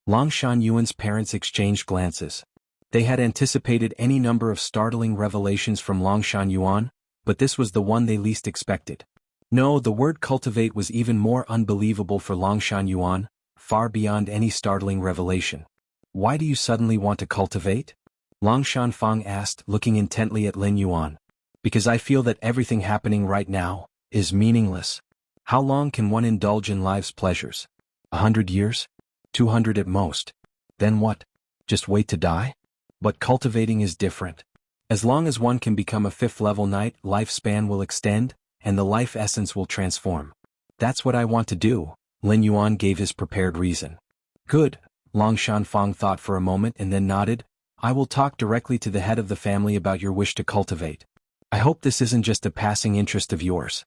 Longshan Yuan's parents exchanged glances. They had anticipated any number of startling revelations from Longshan Yuan, but this was the one they least expected. No, the word cultivate was even more unbelievable for Longshan Yuan, far beyond any startling revelation. "Why do you suddenly want to cultivate?" Longshan Fong asked, looking intently at Lin Yuan. "Because I feel that everything happening right now is meaningless. How long can one indulge in life's pleasures? 100 years? 200 at most. Then what? Just wait to die? But cultivating is different. As long as one can become a 5th level knight, lifespan will extend, and the life essence will transform. That's what I want to do," Lin Yuan gave his prepared reason. "Good," Longshan Fong thought for a moment and then nodded. "I will talk directly to the head of the family about your wish to cultivate. I hope this isn't just a passing interest of yours."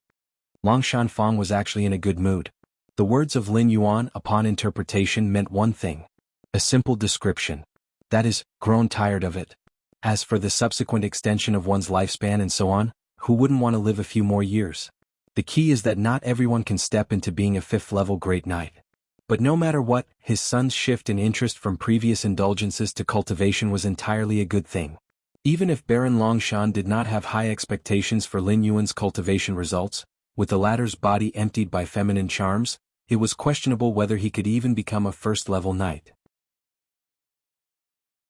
Longshan Fong was actually in a good mood. The words of Lin Yuan, upon interpretation, meant one thing. A simple description. That is, grown tired of it. As for the subsequent extension of one's lifespan and so on, who wouldn't want to live a few more years? The key is that not everyone can step into being a 5th-level Great Knight. But no matter what, his son's shift in interest from previous indulgences to cultivation was entirely a good thing. Even if Baron Longshan did not have high expectations for Lin Yuan's cultivation results, with the latter's body emptied by feminine charms, it was questionable whether he could even become a 1st-level knight.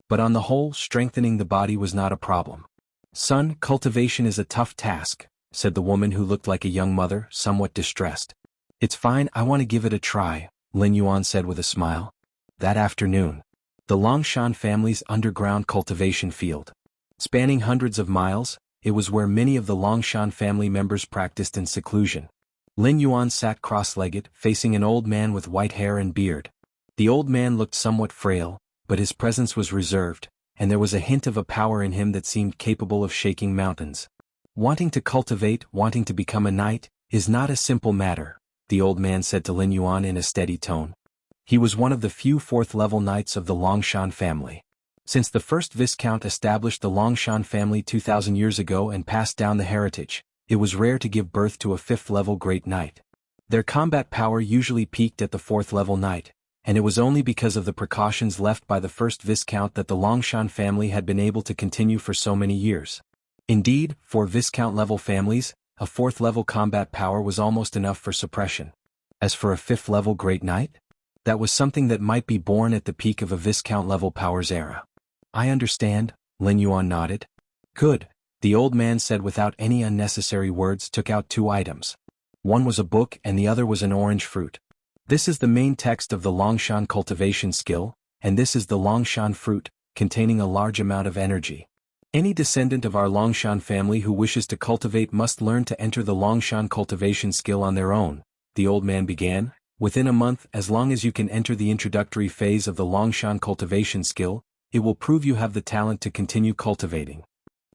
But on the whole, strengthening the body was not a problem. "Son, cultivation is a tough task," said the woman who looked like a young mother, somewhat distressed. "It's fine, I want to give it a try," Lin Yuan said with a smile. That afternoon, the Longshan family's underground cultivation field. Spanning hundreds of miles, it was where many of the Longshan family members practiced in seclusion. Lin Yuan sat cross-legged, facing an old man with white hair and beard. The old man looked somewhat frail, but his presence was reserved, and there was a hint of a power in him that seemed capable of shaking mountains. "Wanting to cultivate, wanting to become a knight, is not a simple matter," the old man said to Lin Yuan in a steady tone. He was one of the few 4th-level knights of the Longshan family. Since the first Viscount established the Longshan family 2,000 years ago and passed down the heritage, it was rare to give birth to a 5th-level Great Knight. Their combat power usually peaked at the 4th-level knight, and it was only because of the precautions left by the first Viscount that the Longshan family had been able to continue for so many years. Indeed, for Viscount-level families, a 4th-level combat power was almost enough for suppression. As for a 5th-level Great Knight, that was something that might be born at the peak of a Viscount-level powers era. "I understand," Lin Yuan nodded. "Good," the old man said without any unnecessary words, took out 2 items. One was a book and the other was an orange fruit. "This is the main text of the Longshan cultivation skill, and this is the Longshan fruit, containing a large amount of energy. Any descendant of our Longshan family who wishes to cultivate must learn to enter the Longshan cultivation skill on their own," the old man began. "Within a month, as long as you can enter the introductory phase of the Longshan cultivation skill, it will prove you have the talent to continue cultivating."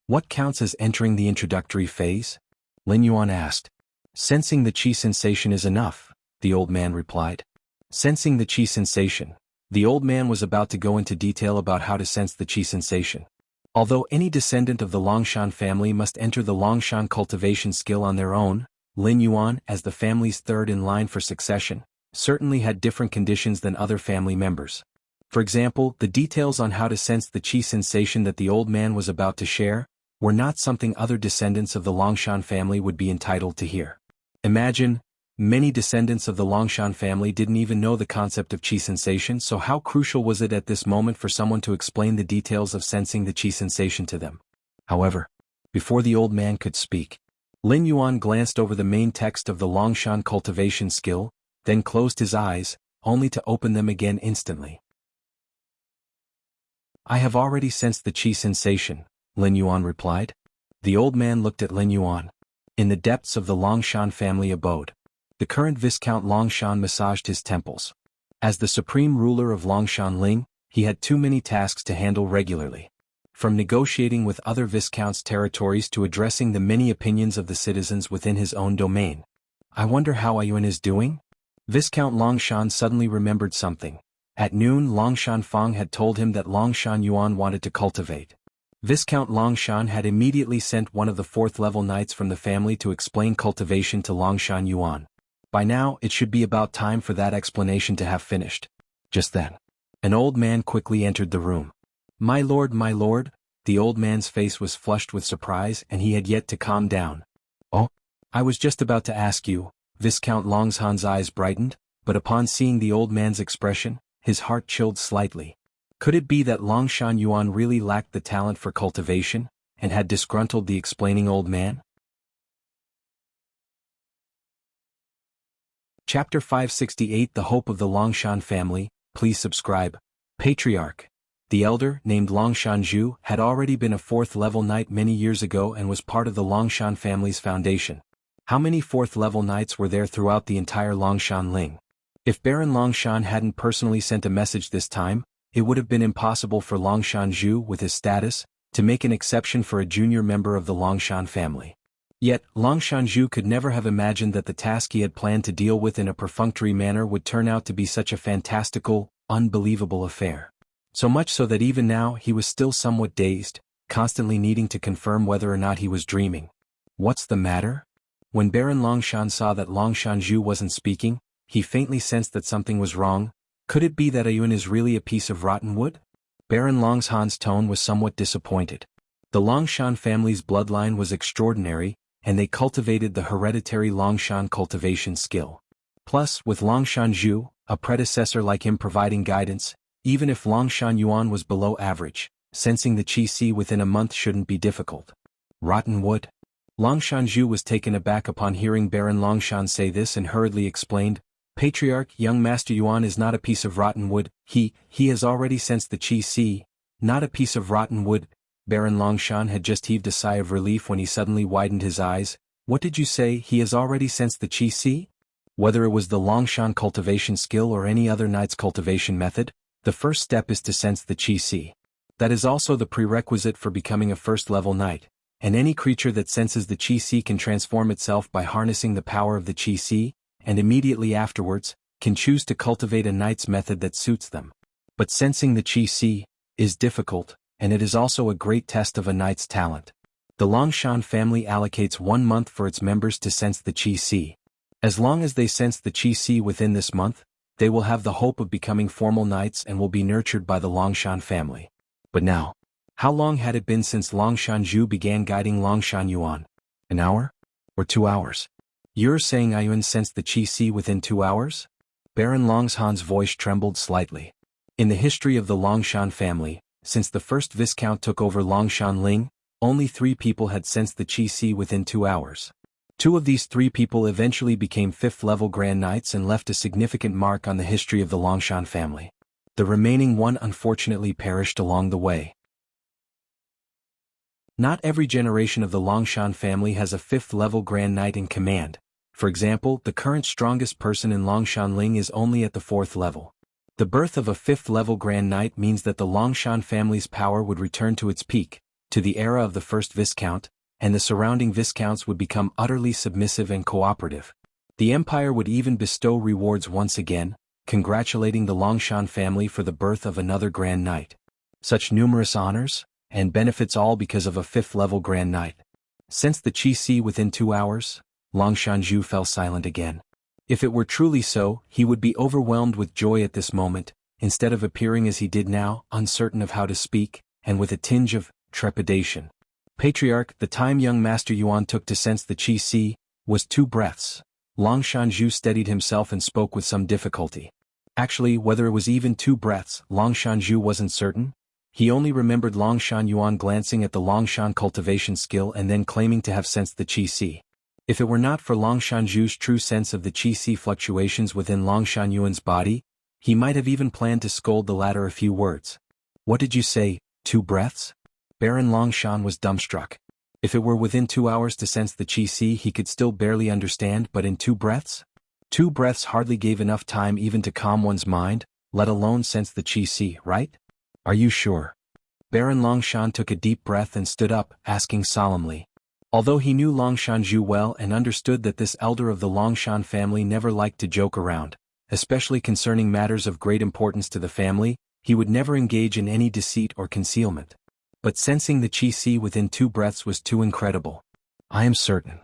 "What counts as entering the introductory phase?" Lin Yuan asked. "Sensing the qi sensation is enough," the old man replied. Sensing the qi sensation. The old man was about to go into detail about how to sense the qi sensation. Although any descendant of the Longshan family must enter the Longshan cultivation skill on their own, Lin Yuan, as the family's third in line for succession, certainly had different conditions than other family members. For example, the details on how to sense the qi sensation that the old man was about to share were not something other descendants of the Longshan family would be entitled to hear. Imagine, many descendants of the Longshan family didn't even know the concept of qi sensation, so how crucial was it at this moment for someone to explain the details of sensing the qi sensation to them? However, before the old man could speak, Lin Yuan glanced over the main text of the Longshan cultivation skill, then closed his eyes, only to open them again instantly. "I have already sensed the qi sensation," Lin Yuan replied. The old man looked at Lin Yuan. In the depths of the Longshan family abode, the current Viscount Longshan massaged his temples. As the supreme ruler of Longshan Ling, he had too many tasks to handle regularly. From negotiating with other Viscounts' territories to addressing the many opinions of the citizens within his own domain. "I wonder how Ayuan is doing?" Viscount Longshan suddenly remembered something. At noon, Longshan Fang had told him that Longshan Yuan wanted to cultivate. Viscount Longshan had immediately sent one of the 4th-level knights from the family to explain cultivation to Longshan Yuan. By now, it should be about time for that explanation to have finished. Just then, an old man quickly entered the room. My lord," the old man's face was flushed with surprise and he had yet to calm down. "Oh, I was just about to ask you," Viscount Longshan's eyes brightened, but upon seeing the old man's expression, his heart chilled slightly. Could it be that Longshan Yuan really lacked the talent for cultivation, and had disgruntled the explaining old man? Chapter 568 The Hope of the Longshan Family. Please subscribe. Patriarch. The elder, named Longshan Zhu, had already been a 4th-level knight many years ago and was part of the Longshan family's foundation. How many 4th-level knights were there throughout the entire Longshan Ling? If Baron Longshan hadn't personally sent a message this time, it would have been impossible for Longshan Zhu, with his status, to make an exception for a junior member of the Longshan family. Yet, Longshan Zhu could never have imagined that the task he had planned to deal with in a perfunctory manner would turn out to be such a fantastical, unbelievable affair. So much so that even now he was still somewhat dazed, constantly needing to confirm whether or not he was dreaming. What's the matter? When Baron Longshan saw that Longshan Zhu wasn't speaking, he faintly sensed that something was wrong. Could it be that Ayun is really a piece of rotten wood? Baron Longshan's tone was somewhat disappointed. The Longshan family's bloodline was extraordinary, and they cultivated the hereditary Longshan cultivation skill. Plus, with Longshan Zhu, a predecessor like him providing guidance, even if Longshan Yuan was below average, sensing the Qi within a month shouldn't be difficult. Rotten wood? Longshan Zhu was taken aback upon hearing Baron Longshan say this and hurriedly explained, Patriarch, young Master Yuan is not a piece of rotten wood, he has already sensed the Qi, not a piece of rotten wood. Baron Longshan had just heaved a sigh of relief when he suddenly widened his eyes. What did you say, he has already sensed the Qi? Whether it was the Longshan cultivation skill or any other knight's cultivation method, the first step is to sense the Qi. That is also the prerequisite for becoming a first-level knight, and any creature that senses the Qi can transform itself by harnessing the power of the Qi, and immediately afterwards, can choose to cultivate a knight's method that suits them. But sensing the Qi is difficult, and it is also a great test of a knight's talent. The Longshan family allocates 1 month for its members to sense the Qi. As long as they sense the Qi within this month, they will have the hope of becoming formal knights and will be nurtured by the Longshan family. But now, how long had it been since Longshan Zhu began guiding Longshan Yuan? An hour? Or 2 hours? You're saying Ayun sensed the Qi within 2 hours? Baron Longshan's voice trembled slightly. In the history of the Longshan family, since the first Viscount took over Longshan Ling, only 3 people had sensed the Qi within 2 hours. 2 of these 3 people eventually became 5th-level Grand Knights and left a significant mark on the history of the Longshan family. The remaining 1 unfortunately perished along the way. Not every generation of the Longshan family has a 5th-level Grand Knight in command. For example, the current strongest person in Longshan Ling is only at the 4th level. The birth of a 5th-level Grand Knight means that the Longshan family's power would return to its peak, to the era of the first Viscount, and the surrounding Viscounts would become utterly submissive and cooperative. The Empire would even bestow rewards once again, congratulating the Longshan family for the birth of another Grand Knight. Such numerous honors and benefits all because of a 5th-level Grand Knight. Since the Qi within 2 hours, Longshan Zhu fell silent again. If it were truly so, he would be overwhelmed with joy at this moment, instead of appearing as he did now, uncertain of how to speak, and with a tinge of trepidation. Patriarch, the time young Master Yuan took to sense the Qi was 2 breaths. Longshan Zhu steadied himself and spoke with some difficulty. Actually, whether it was even 2 breaths, Longshan Zhu wasn't certain. He only remembered Longshan Yuan glancing at the Longshan cultivation skill and then claiming to have sensed the Qi. If it were not for Longshan Zhu's true sense of the Qi fluctuations within Longshan Yuan's body, he might have even planned to scold the latter a few words. What did you say, 2 breaths? Baron Longshan was dumbstruck. If it were within 2 hours to sense the Qi he could still barely understand, but in 2 breaths? 2 breaths hardly gave enough time even to calm one's mind, let alone sense the Qi, right? Are you sure? Baron Longshan took a deep breath and stood up, asking solemnly. Although he knew Longshan Zhu well and understood that this elder of the Longshan family never liked to joke around, especially concerning matters of great importance to the family, he would never engage in any deceit or concealment. But sensing the Qi within 2 breaths was too incredible. I am certain.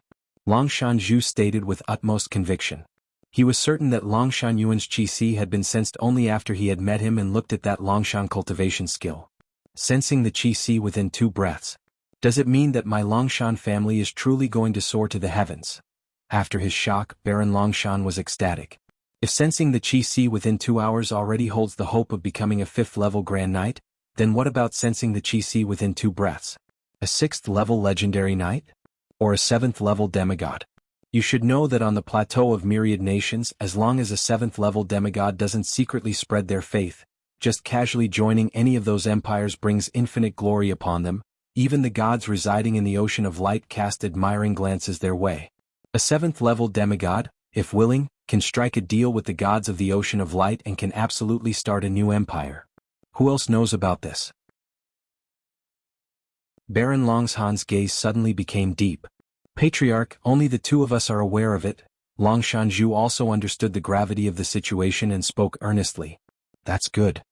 Longshan Zhu stated with utmost conviction. He was certain that Longshan Yuan's Qi had been sensed only after he had met him and looked at that Longshan cultivation skill. Sensing the Qi within 2 breaths. Does it mean that my Longshan family is truly going to soar to the heavens? After his shock, Baron Longshan was ecstatic. If sensing the Qi within 2 hours already holds the hope of becoming a 5th-level Grand Knight, then what about sensing the Qi within 2 breaths? A 6th-level Legendary Knight? Or a 7th-level Demigod? You should know that on the plateau of myriad nations, as long as a 7th-level demigod doesn't secretly spread their faith, just casually joining any of those empires brings infinite glory upon them. Even the gods residing in the ocean of light cast admiring glances their way. A 7th-level demigod, if willing, can strike a deal with the gods of the ocean of light and can absolutely start a new empire. Who else knows about this? Baron Longshan's gaze suddenly became deep. Patriarch, only the 2 of us are aware of it. Longshan Zhu also understood the gravity of the situation and spoke earnestly. That's good.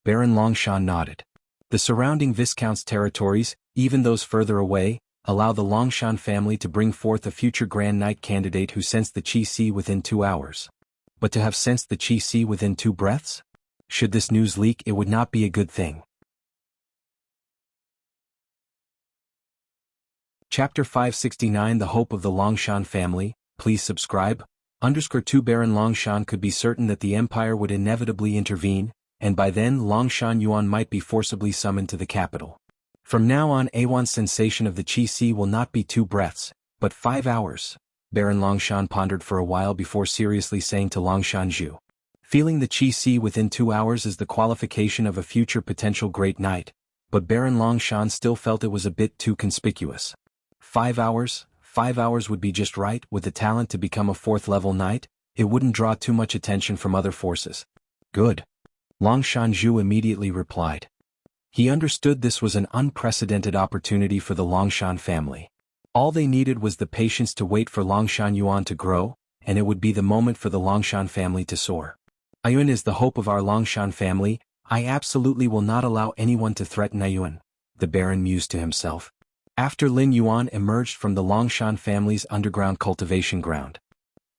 Baron Longshan nodded. The surrounding Viscount's territories, even those further away, allow the Longshan family to bring forth a future Grand Knight candidate who sensed the Qi within 2 hours. But to have sensed the Qi within 2 breaths? Should this news leak, it would not be a good thing. Chapter 569 The Hope of the Longshan Family. Please subscribe. _2 Baron Longshan could be certain that the Empire would inevitably intervene, and by then Longshan Yuan might be forcibly summoned to the capital. From now on, Awan's sensation of the Qi will not be 2 breaths, but 5 hours. Baron Longshan pondered for a while before seriously saying to Longshan Zhu. Feeling the Qi within 2 hours is the qualification of a future potential great knight, but Baron Longshan still felt it was a bit too conspicuous. 5 hours? 5 hours would be just right. With the talent to become a 4th-level knight, it wouldn't draw too much attention from other forces. Good. Longshan Zhu immediately replied. He understood this was an unprecedented opportunity for the Longshan family. All they needed was the patience to wait for Longshan Yuan to grow, and it would be the moment for the Longshan family to soar. Ayun is the hope of our Longshan family. I absolutely will not allow anyone to threaten Ayun, the Baron mused to himself. After Lin Yuan emerged from the Longshan family's underground cultivation ground,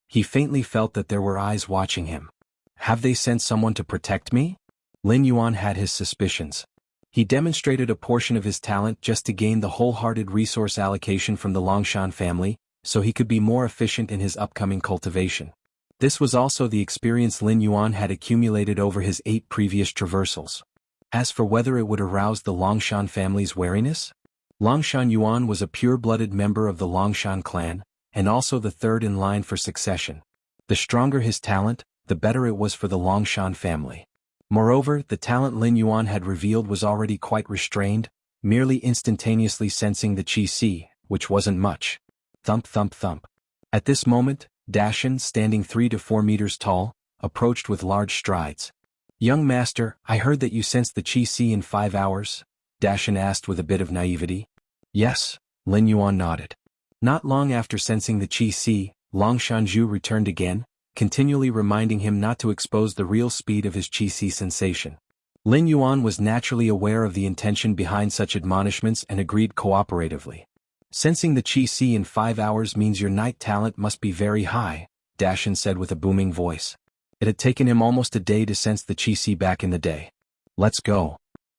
he faintly felt that there were eyes watching him. Have they sent someone to protect me? Lin Yuan had his suspicions. He demonstrated a portion of his talent just to gain the wholehearted resource allocation from the Longshan family, so he could be more efficient in his upcoming cultivation. This was also the experience Lin Yuan had accumulated over his 8 previous traversals. As for whether it would arouse the Longshan family's wariness? Longshan Yuan was a pure-blooded member of the Longshan clan, and also the 3rd in line for succession. The stronger his talent, the better it was for the Longshan family. Moreover, the talent Lin Yuan had revealed was already quite restrained, merely instantaneously sensing the Qi, which wasn't much. Thump thump thump. At this moment, Dashan, standing 3 to 4 meters tall, approached with large strides. Young master, I heard that you sensed the Qi in 5 hours? Dashan asked with a bit of naivety. Yes, Lin Yuan nodded. Not long after sensing the Qi, Longshan Zhu returned again, continually reminding him not to expose the real speed of his Qi sensation. Lin Yuan was naturally aware of the intention behind such admonishments and agreed cooperatively. Sensing the Qi in 5 hours means your knight talent must be very high, Dashan said with a booming voice. It had taken him almost a day to sense the Qi back in the day. Let's go,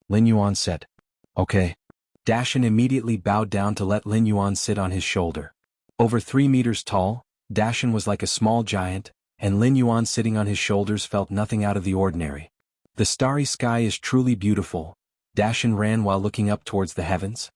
Lin Yuan said. Okay. Dashan immediately bowed down to let Lin Yuan sit on his shoulder. Over 3 meters tall, Dashan was like a small giant, and Lin Yuan sitting on his shoulders felt nothing out of the ordinary. The starry sky is truly beautiful, Dashan ran while looking up towards the heavens.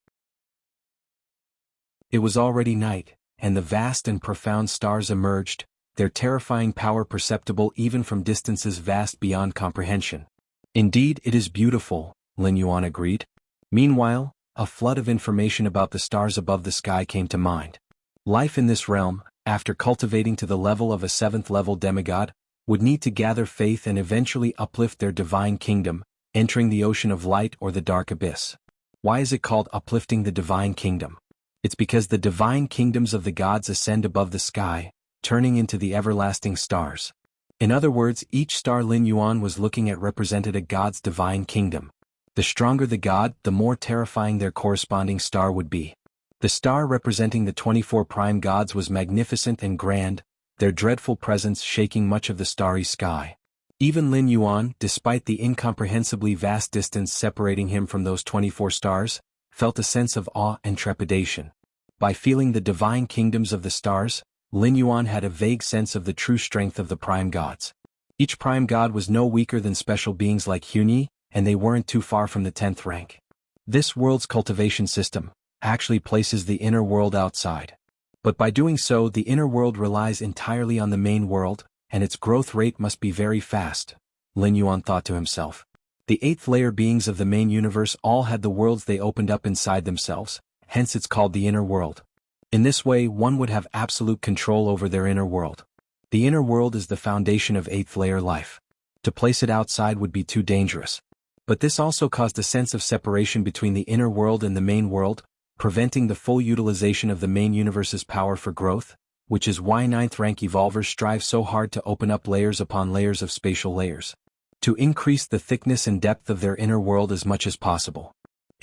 It was already night, and the vast and profound stars emerged, their terrifying power perceptible even from distances vast beyond comprehension. Indeed, it is beautiful, Lin Yuan agreed. Meanwhile, a flood of information about the stars above the sky came to mind. Life in this realm, after cultivating to the level of a 7th-level demigod, would need to gather faith and eventually uplift their divine kingdom, entering the ocean of light or the dark abyss. Why is it called uplifting the divine kingdom? It's because the divine kingdoms of the gods ascend above the sky, turning into the everlasting stars. In other words, each star Lin Yuan was looking at represented a god's divine kingdom. The stronger the god, the more terrifying their corresponding star would be. The star representing the 24 prime gods was magnificent and grand, their dreadful presence shaking much of the starry sky. Even Lin Yuan, despite the incomprehensibly vast distance separating him from those 24 stars, felt a sense of awe and trepidation. By feeling the divine kingdoms of the stars, Lin Yuan had a vague sense of the true strength of the prime gods. Each prime god was no weaker than special beings like Huni, and they weren't too far from the 10th rank. This world's cultivation system actually places the inner world outside. But by doing so, the inner world relies entirely on the main world, and its growth rate must be very fast, Lin Yuan thought to himself. The 8th layer beings of the main universe all had the worlds they opened up inside themselves, hence it's called the inner world. In this way, one would have absolute control over their inner world. The inner world is the foundation of 8th layer life. To place it outside would be too dangerous. But this also caused a sense of separation between the inner world and the main world, preventing the full utilization of the main universe's power for growth, which is why 9th rank evolvers strive so hard to open up layers upon layers of spatial layers, to increase the thickness and depth of their inner world as much as possible.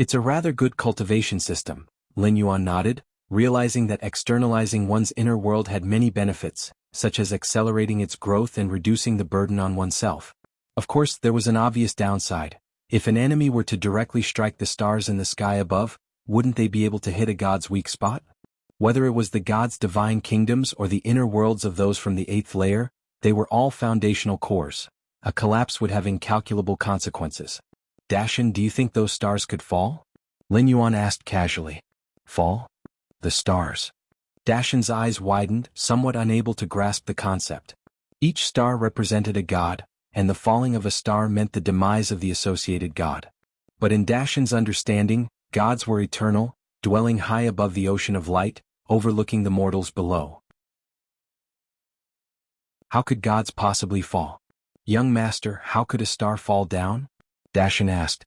It's a rather good cultivation system, Lin Yuan nodded, realizing that externalizing one's inner world had many benefits, such as accelerating its growth and reducing the burden on oneself. Of course, there was an obvious downside. If an enemy were to directly strike the stars in the sky above, wouldn't they be able to hit a god's weak spot? Whether it was the god's divine kingdoms or the inner worlds of those from the 8th layer, they were all foundational cores. A collapse would have incalculable consequences. Dashin, do you think those stars could fall? Lin Yuan asked casually. Fall? The stars. Dashin's eyes widened, somewhat unable to grasp the concept. Each star represented a god, and the falling of a star meant the demise of the associated god. But in Dashin's understanding, gods were eternal, dwelling high above the ocean of light, overlooking the mortals below. How could gods possibly fall? Young master, how could a star fall down? Dashin asked.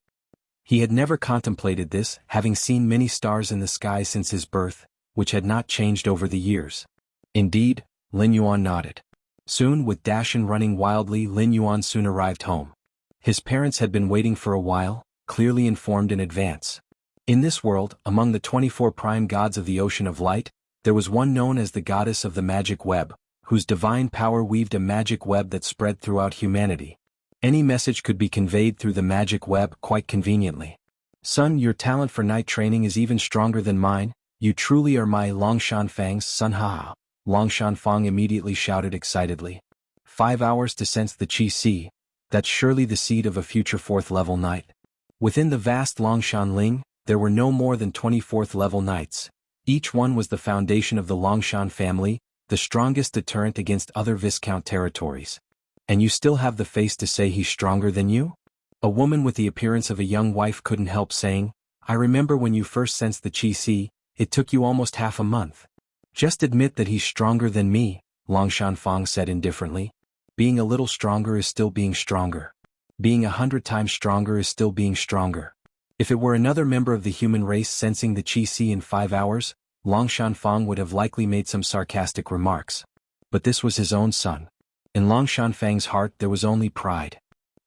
He had never contemplated this, having seen many stars in the sky since his birth, which had not changed over the years. Indeed, Lin Yuan nodded. Soon, with Dashin running wildly, Lin Yuan soon arrived home. His parents had been waiting for a while, clearly informed in advance. In this world, among the 24 prime gods of the Ocean of Light, there was one known as the goddess of the magic web, whose divine power weaved a magic web that spread throughout humanity. Any message could be conveyed through the magic web quite conveniently. Son, your talent for night training is even stronger than mine. You truly are my Longshan Fang's son. Ha! Longshan Fang immediately shouted excitedly. 5 hours to sense the Qi Si. That's surely the seed of a future 4th level knight. Within the vast Longshan Ling, there were no more than 24th level knights. Each one was the foundation of the Longshan family, the strongest deterrent against other Viscount territories. And you still have the face to say he's stronger than you? A woman with the appearance of a young wife couldn't help saying, I remember when you first sensed the Qi Si, it took you almost half a month. Just admit that he's stronger than me, Longshan Fang said indifferently. Being a little stronger is still being stronger. Being 100 times stronger is still being stronger. If it were another member of the human race sensing the Qi Si in 5 hours, Longshan Fang would have likely made some sarcastic remarks. But this was his own son. In Longshan Fang's heart there was only pride.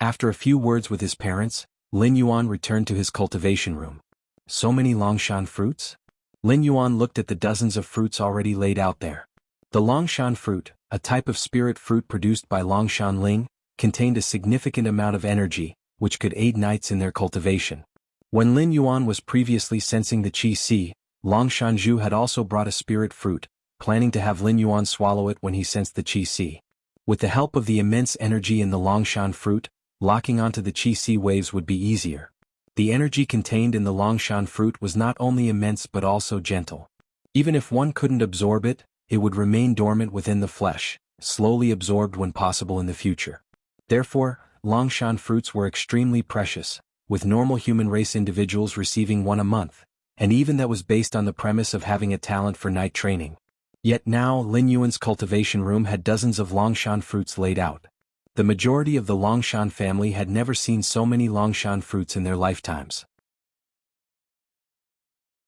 After a few words with his parents, Lin Yuan returned to his cultivation room. So many Longshan fruits? Lin Yuan looked at the dozens of fruits already laid out there. The Longshan fruit, a type of spirit fruit produced by Longshan Ling, contained a significant amount of energy, which could aid knights in their cultivation. When Lin Yuan was previously sensing the Qi Si, Longshan Zhu had also brought a spirit fruit, planning to have Lin Yuan swallow it when he sensed the Qi Si. With the help of the immense energy in the Longshan fruit, locking onto the Qi Si waves would be easier. The energy contained in the Longshan fruit was not only immense but also gentle. Even if one couldn't absorb it, it would remain dormant within the flesh, slowly absorbed when possible in the future. Therefore, Longshan fruits were extremely precious, with normal human race individuals receiving one a month, and even that was based on the premise of having a talent for night training. Yet now Lin Yuan's cultivation room had dozens of Longshan fruits laid out. The majority of the Longshan family had never seen so many Longshan fruits in their lifetimes.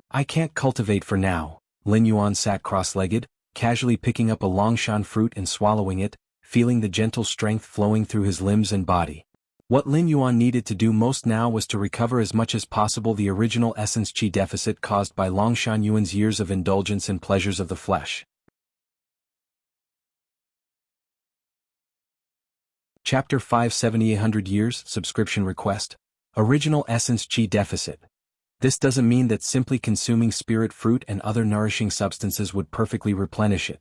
I can't cultivate for now, Lin Yuan sat cross-legged, casually picking up a Longshan fruit and swallowing it, feeling the gentle strength flowing through his limbs and body. What Lin Yuan needed to do most now was to recover as much as possible the original essence qi deficit caused by Longshan Yuan's years of indulgence and pleasures of the flesh. Chapter 57800 Years Subscription Request. Original Essence Qi Deficit. This doesn't mean that simply consuming spirit fruit and other nourishing substances would perfectly replenish it.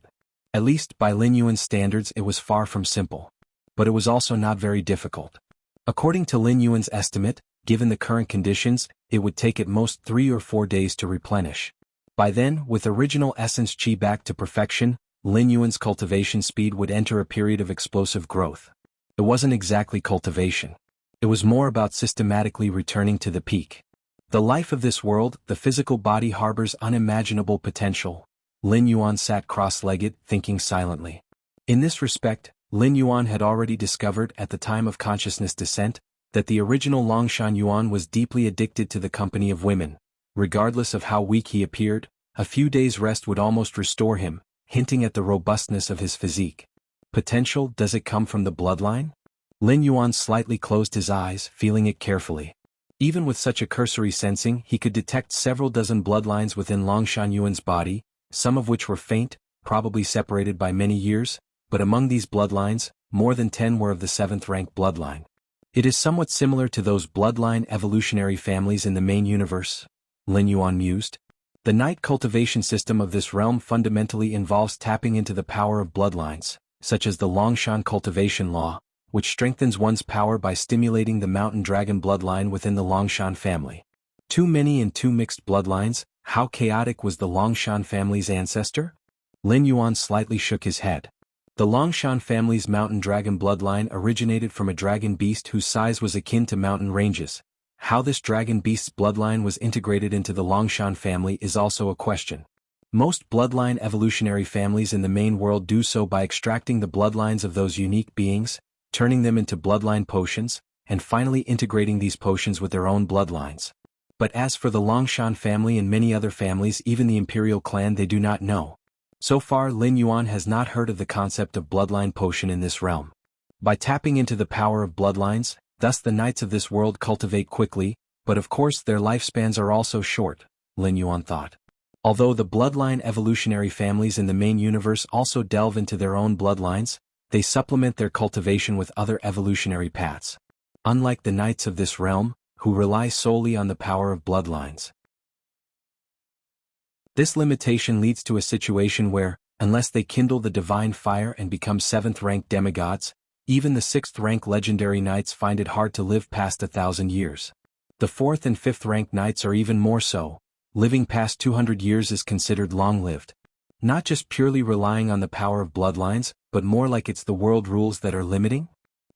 At least by Lin Yuan's standards it was far from simple. But it was also not very difficult. According to Lin Yuan's estimate, given the current conditions, it would take at most 3 or 4 days to replenish. By then, with original essence qi back to perfection, Lin Yuan's cultivation speed would enter a period of explosive growth. It wasn't exactly cultivation. It was more about systematically returning to the peak. The life of this world, the physical body harbors unimaginable potential. Lin Yuan sat cross-legged, thinking silently. In this respect, Lin Yuan had already discovered at the time of consciousness descent, that the original Longshan Yuan was deeply addicted to the company of women. Regardless of how weak he appeared, a few days' rest would almost restore him, hinting at the robustness of his physique. Potential, does it come from the bloodline? Lin Yuan slightly closed his eyes, feeling it carefully. Even with such a cursory sensing, he could detect several dozen bloodlines within Longshan Yuan's body, some of which were faint, probably separated by many years, but among these bloodlines, more than 10 were of the 7th rank bloodline. It is somewhat similar to those bloodline evolutionary families in the main universe, Lin Yuan mused. The knight cultivation system of this realm fundamentally involves tapping into the power of bloodlines, such as the Longshan cultivation law, which strengthens one's power by stimulating the mountain dragon bloodline within the Longshan family. Too many and too mixed bloodlines, how chaotic was the Longshan family's ancestor? Lin Yuan slightly shook his head. The Longshan family's mountain dragon bloodline originated from a dragon beast whose size was akin to mountain ranges. How this dragon beast's bloodline was integrated into the Longshan family is also a question. Most bloodline evolutionary families in the main world do so by extracting the bloodlines of those unique beings, turning them into bloodline potions, and finally integrating these potions with their own bloodlines. But as for the Longshan family and many other families, even the imperial clan, they do not know. So far, Lin Yuan has not heard of the concept of bloodline potion in this realm. By tapping into the power of bloodlines, thus the knights of this world cultivate quickly, but of course their lifespans are also short, Lin Yuan thought. Although the bloodline evolutionary families in the main universe also delve into their own bloodlines, they supplement their cultivation with other evolutionary paths. Unlike the knights of this realm, who rely solely on the power of bloodlines. This limitation leads to a situation where, unless they kindle the divine fire and become 7th-rank demigods, even the 6th-rank legendary knights find it hard to live past 1,000 years. The 4th and 5th-rank knights are even more so. Living past 200 years is considered long-lived. Not just purely relying on the power of bloodlines, but more like it's the world rules that are limiting?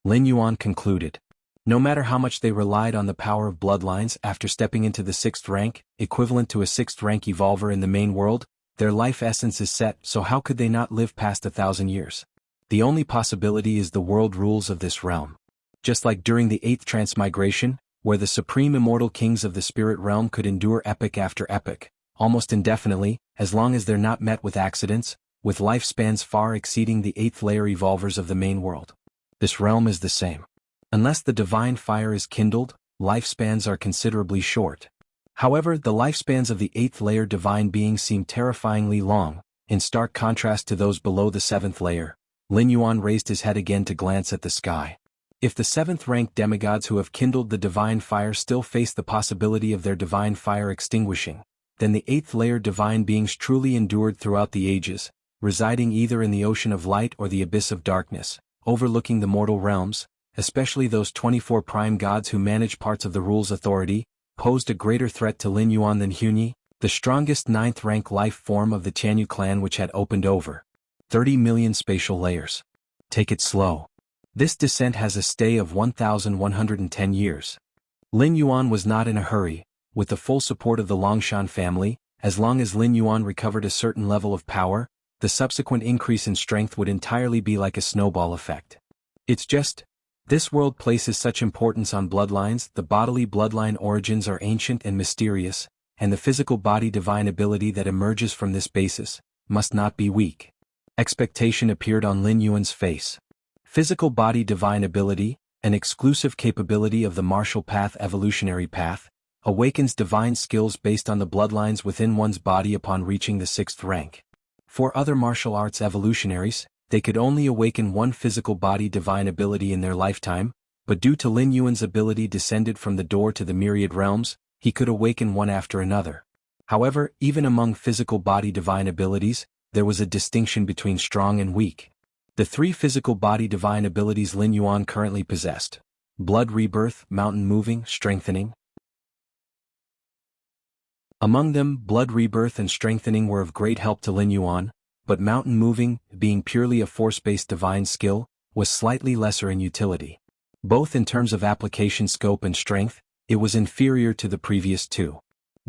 Lin Yuan concluded. No matter how much they relied on the power of bloodlines after stepping into the 6th rank, equivalent to a 6th rank evolver in the main world, their life essence is set, so how could they not live past 1,000 years? The only possibility is the world rules of this realm. Just like during the 8th transmigration, where the supreme immortal kings of the spirit realm could endure epoch after epoch, almost indefinitely, as long as they're not met with accidents, with lifespans far exceeding the 8th layer evolvers of the main world. This realm is the same. Unless the divine fire is kindled, lifespans are considerably short. However, the lifespans of the 8th layer divine beings seem terrifyingly long, in stark contrast to those below the 7th layer. Lin Yuan raised his head again to glance at the sky. If the 7th-rank demigods who have kindled the divine fire still face the possibility of their divine fire extinguishing, then the 8th layer divine beings truly endured throughout the ages, residing either in the ocean of light or the abyss of darkness, overlooking the mortal realms, especially those 24 prime gods who manage parts of the rule's authority, posed a greater threat to Lin Yuan than Hunyi, the strongest 9th-rank life form of the Jianghu clan, which had opened over 30 million spatial layers. Take it slow. This descent has a stay of 1,110 years. Lin Yuan was not in a hurry. With the full support of the Longshan family, as long as Lin Yuan recovered a certain level of power, the subsequent increase in strength would entirely be like a snowball effect. It's just, this world places such importance on bloodlines. The bodily bloodline origins are ancient and mysterious, and the physical body divine ability that emerges from this basis must not be weak. Expectation appeared on Lin Yuan's face. Physical body divine ability, an exclusive capability of the martial path evolutionary path, awakens divine skills based on the bloodlines within one's body upon reaching the 6th rank. For other martial arts evolutionaries, they could only awaken one physical body divine ability in their lifetime, but due to Lin Yuan's ability descended from the door to the myriad realms, he could awaken one after another. However, even among physical body divine abilities, there was a distinction between strong and weak. The 3 physical body divine abilities Lin Yuan currently possessed: blood rebirth, mountain moving, strengthening. Among them, blood rebirth and strengthening were of great help to Lin Yuan, but mountain moving, being purely a force-based divine skill, was slightly lesser in utility. Both in terms of application scope and strength, it was inferior to the previous 2.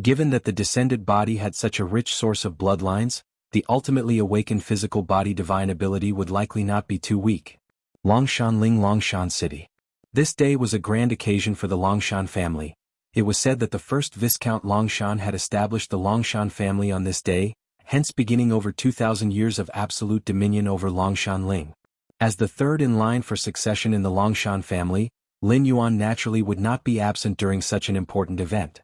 Given that the descended body had such a rich source of bloodlines, the ultimately awakened physical body divine ability would likely not be too weak. Longshanling Longshan City. This day was a grand occasion for the Longshan family. It was said that the first Viscount Longshan had established the Longshan family on this day, hence beginning over 2,000 years of absolute dominion over Longshanling. As the third in line for succession in the Longshan family, Lin Yuan naturally would not be absent during such an important event.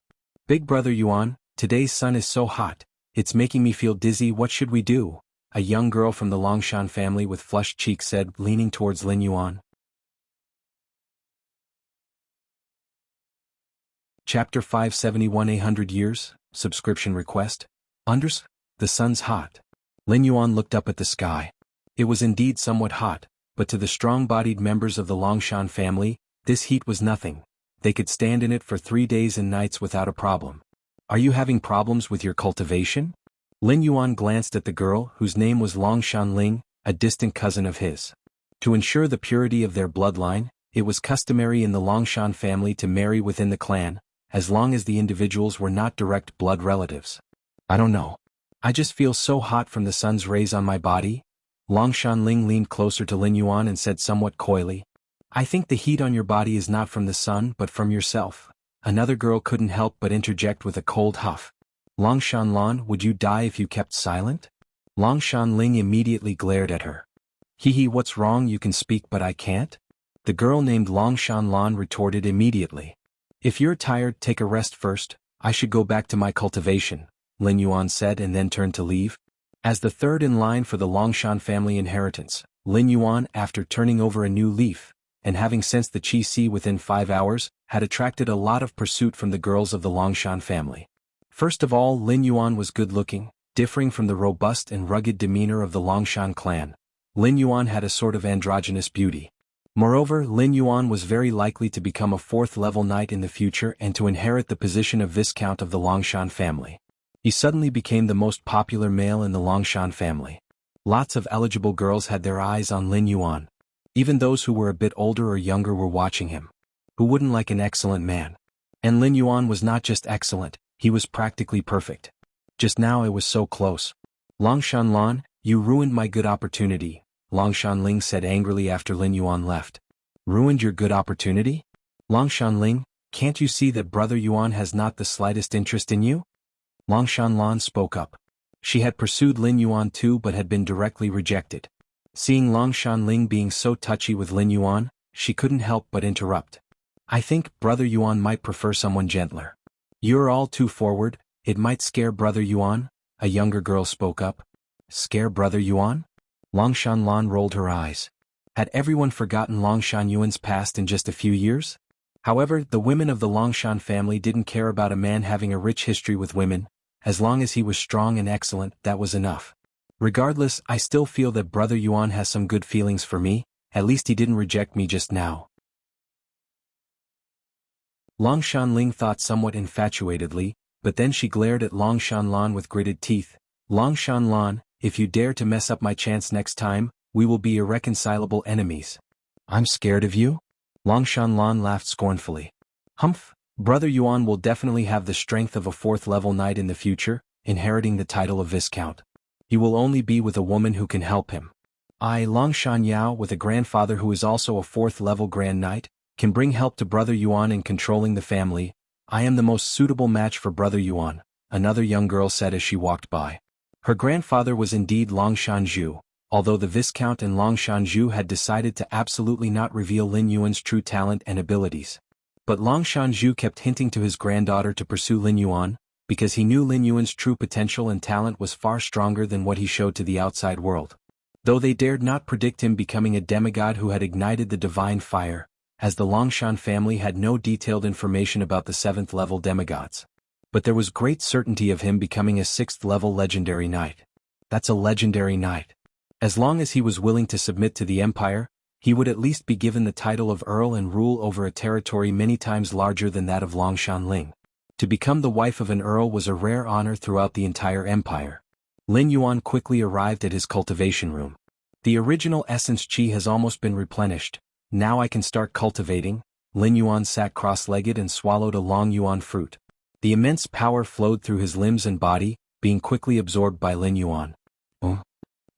Big brother Yuan, today's sun is so hot, it's making me feel dizzy. What should we do? A young girl from the Longshan family with flushed cheeks said, leaning towards Lin Yuan. Chapter 571 800 Years, Subscription Request. The sun's hot. Lin Yuan looked up at the sky. It was indeed somewhat hot, but to the strong-bodied members of the Longshan family, this heat was nothing. They could stand in it for 3 days and nights without a problem. Are you having problems with your cultivation? Lin Yuan glanced at the girl whose name was Longshan Ling, a distant cousin of his. To ensure the purity of their bloodline, it was customary in the Longshan family to marry within the clan, as long as the individuals were not direct blood relatives. I don't know. I just feel so hot from the sun's rays on my body. Longshan Ling leaned closer to Lin Yuan and said somewhat coyly. I think the heat on your body is not from the sun but from yourself. Another girl couldn't help but interject with a cold huff. Longshan Lan, would you die if you kept silent? Longshan Ling immediately glared at her. Hee, what's wrong? You can speak but I can't? The girl named Longshan Lan retorted immediately. If you're tired, take a rest first. I should go back to my cultivation, Lin Yuan said and then turned to leave. As the third in line for the Longshan family inheritance, Lin Yuan, after turning over a new leaf, and having sensed the Qi Si within 5 hours, had attracted a lot of pursuit from the girls of the Longshan family. First of all, Lin Yuan was good-looking, differing from the robust and rugged demeanor of the Longshan clan. Lin Yuan had a sort of androgynous beauty. Moreover, Lin Yuan was very likely to become a 4th-level knight in the future and to inherit the position of Viscount of the Longshan family. He suddenly became the most popular male in the Longshan family. Lots of eligible girls had their eyes on Lin Yuan. Even those who were a bit older or younger were watching him. Who wouldn't like an excellent man? And Lin Yuan was not just excellent, he was practically perfect. Just now it was so close. Longshan Lan, you ruined my good opportunity, Longshan Ling said angrily after Lin Yuan left. Ruined your good opportunity? Longshan Ling, can't you see that brother Yuan has not the slightest interest in you? Longshan Lan spoke up. She had pursued Lin Yuan too but had been directly rejected. Seeing Longshan Ling being so touchy with Lin Yuan, she couldn't help but interrupt. I think brother Yuan might prefer someone gentler. You're all too forward, it might scare brother Yuan, a younger girl spoke up. Scare brother Yuan? Longshan Lan rolled her eyes. Had everyone forgotten Longshan Yuan's past in just a few years? However, the women of the Longshan family didn't care about a man having a rich history with women. As long as he was strong and excellent, that was enough. Regardless, I still feel that brother Yuan has some good feelings for me, at least he didn't reject me just now. Longshan Ling thought somewhat infatuatedly, but then she glared at Longshan Lan with gritted teeth. Longshan Lan, if you dare to mess up my chance next time, we will be irreconcilable enemies. I'm scared of you? Longshan Lan laughed scornfully. Humph, brother Yuan will definitely have the strength of a 4th-level knight in the future, inheriting the title of Viscount. He will only be with a woman who can help him. I, Longshan Yao, with a grandfather who is also a 4th-level Grand Knight, can bring help to brother Yuan in controlling the family. I am the most suitable match for brother Yuan, another young girl said as she walked by. Her grandfather was indeed Longshan Zhu, although the Viscount and Longshan Zhu had decided to absolutely not reveal Lin Yuan's true talent and abilities. But Longshan Zhu kept hinting to his granddaughter to pursue Lin Yuan, because he knew Lin Yuan's true potential and talent was far stronger than what he showed to the outside world. Though they dared not predict him becoming a demigod who had ignited the divine fire, as the Longshan family had no detailed information about the 7th-level demigods. But there was great certainty of him becoming a 6th-level legendary knight. That's a legendary knight. As long as he was willing to submit to the Empire, he would at least be given the title of Earl and rule over a territory many times larger than that of Longshan Ling. To become the wife of an earl was a rare honor throughout the entire empire. Lin Yuan quickly arrived at his cultivation room. The original essence qi has almost been replenished. Now I can start cultivating. Lin Yuan sat cross-legged and swallowed a long yuan fruit. The immense power flowed through his limbs and body, being quickly absorbed by Lin Yuan.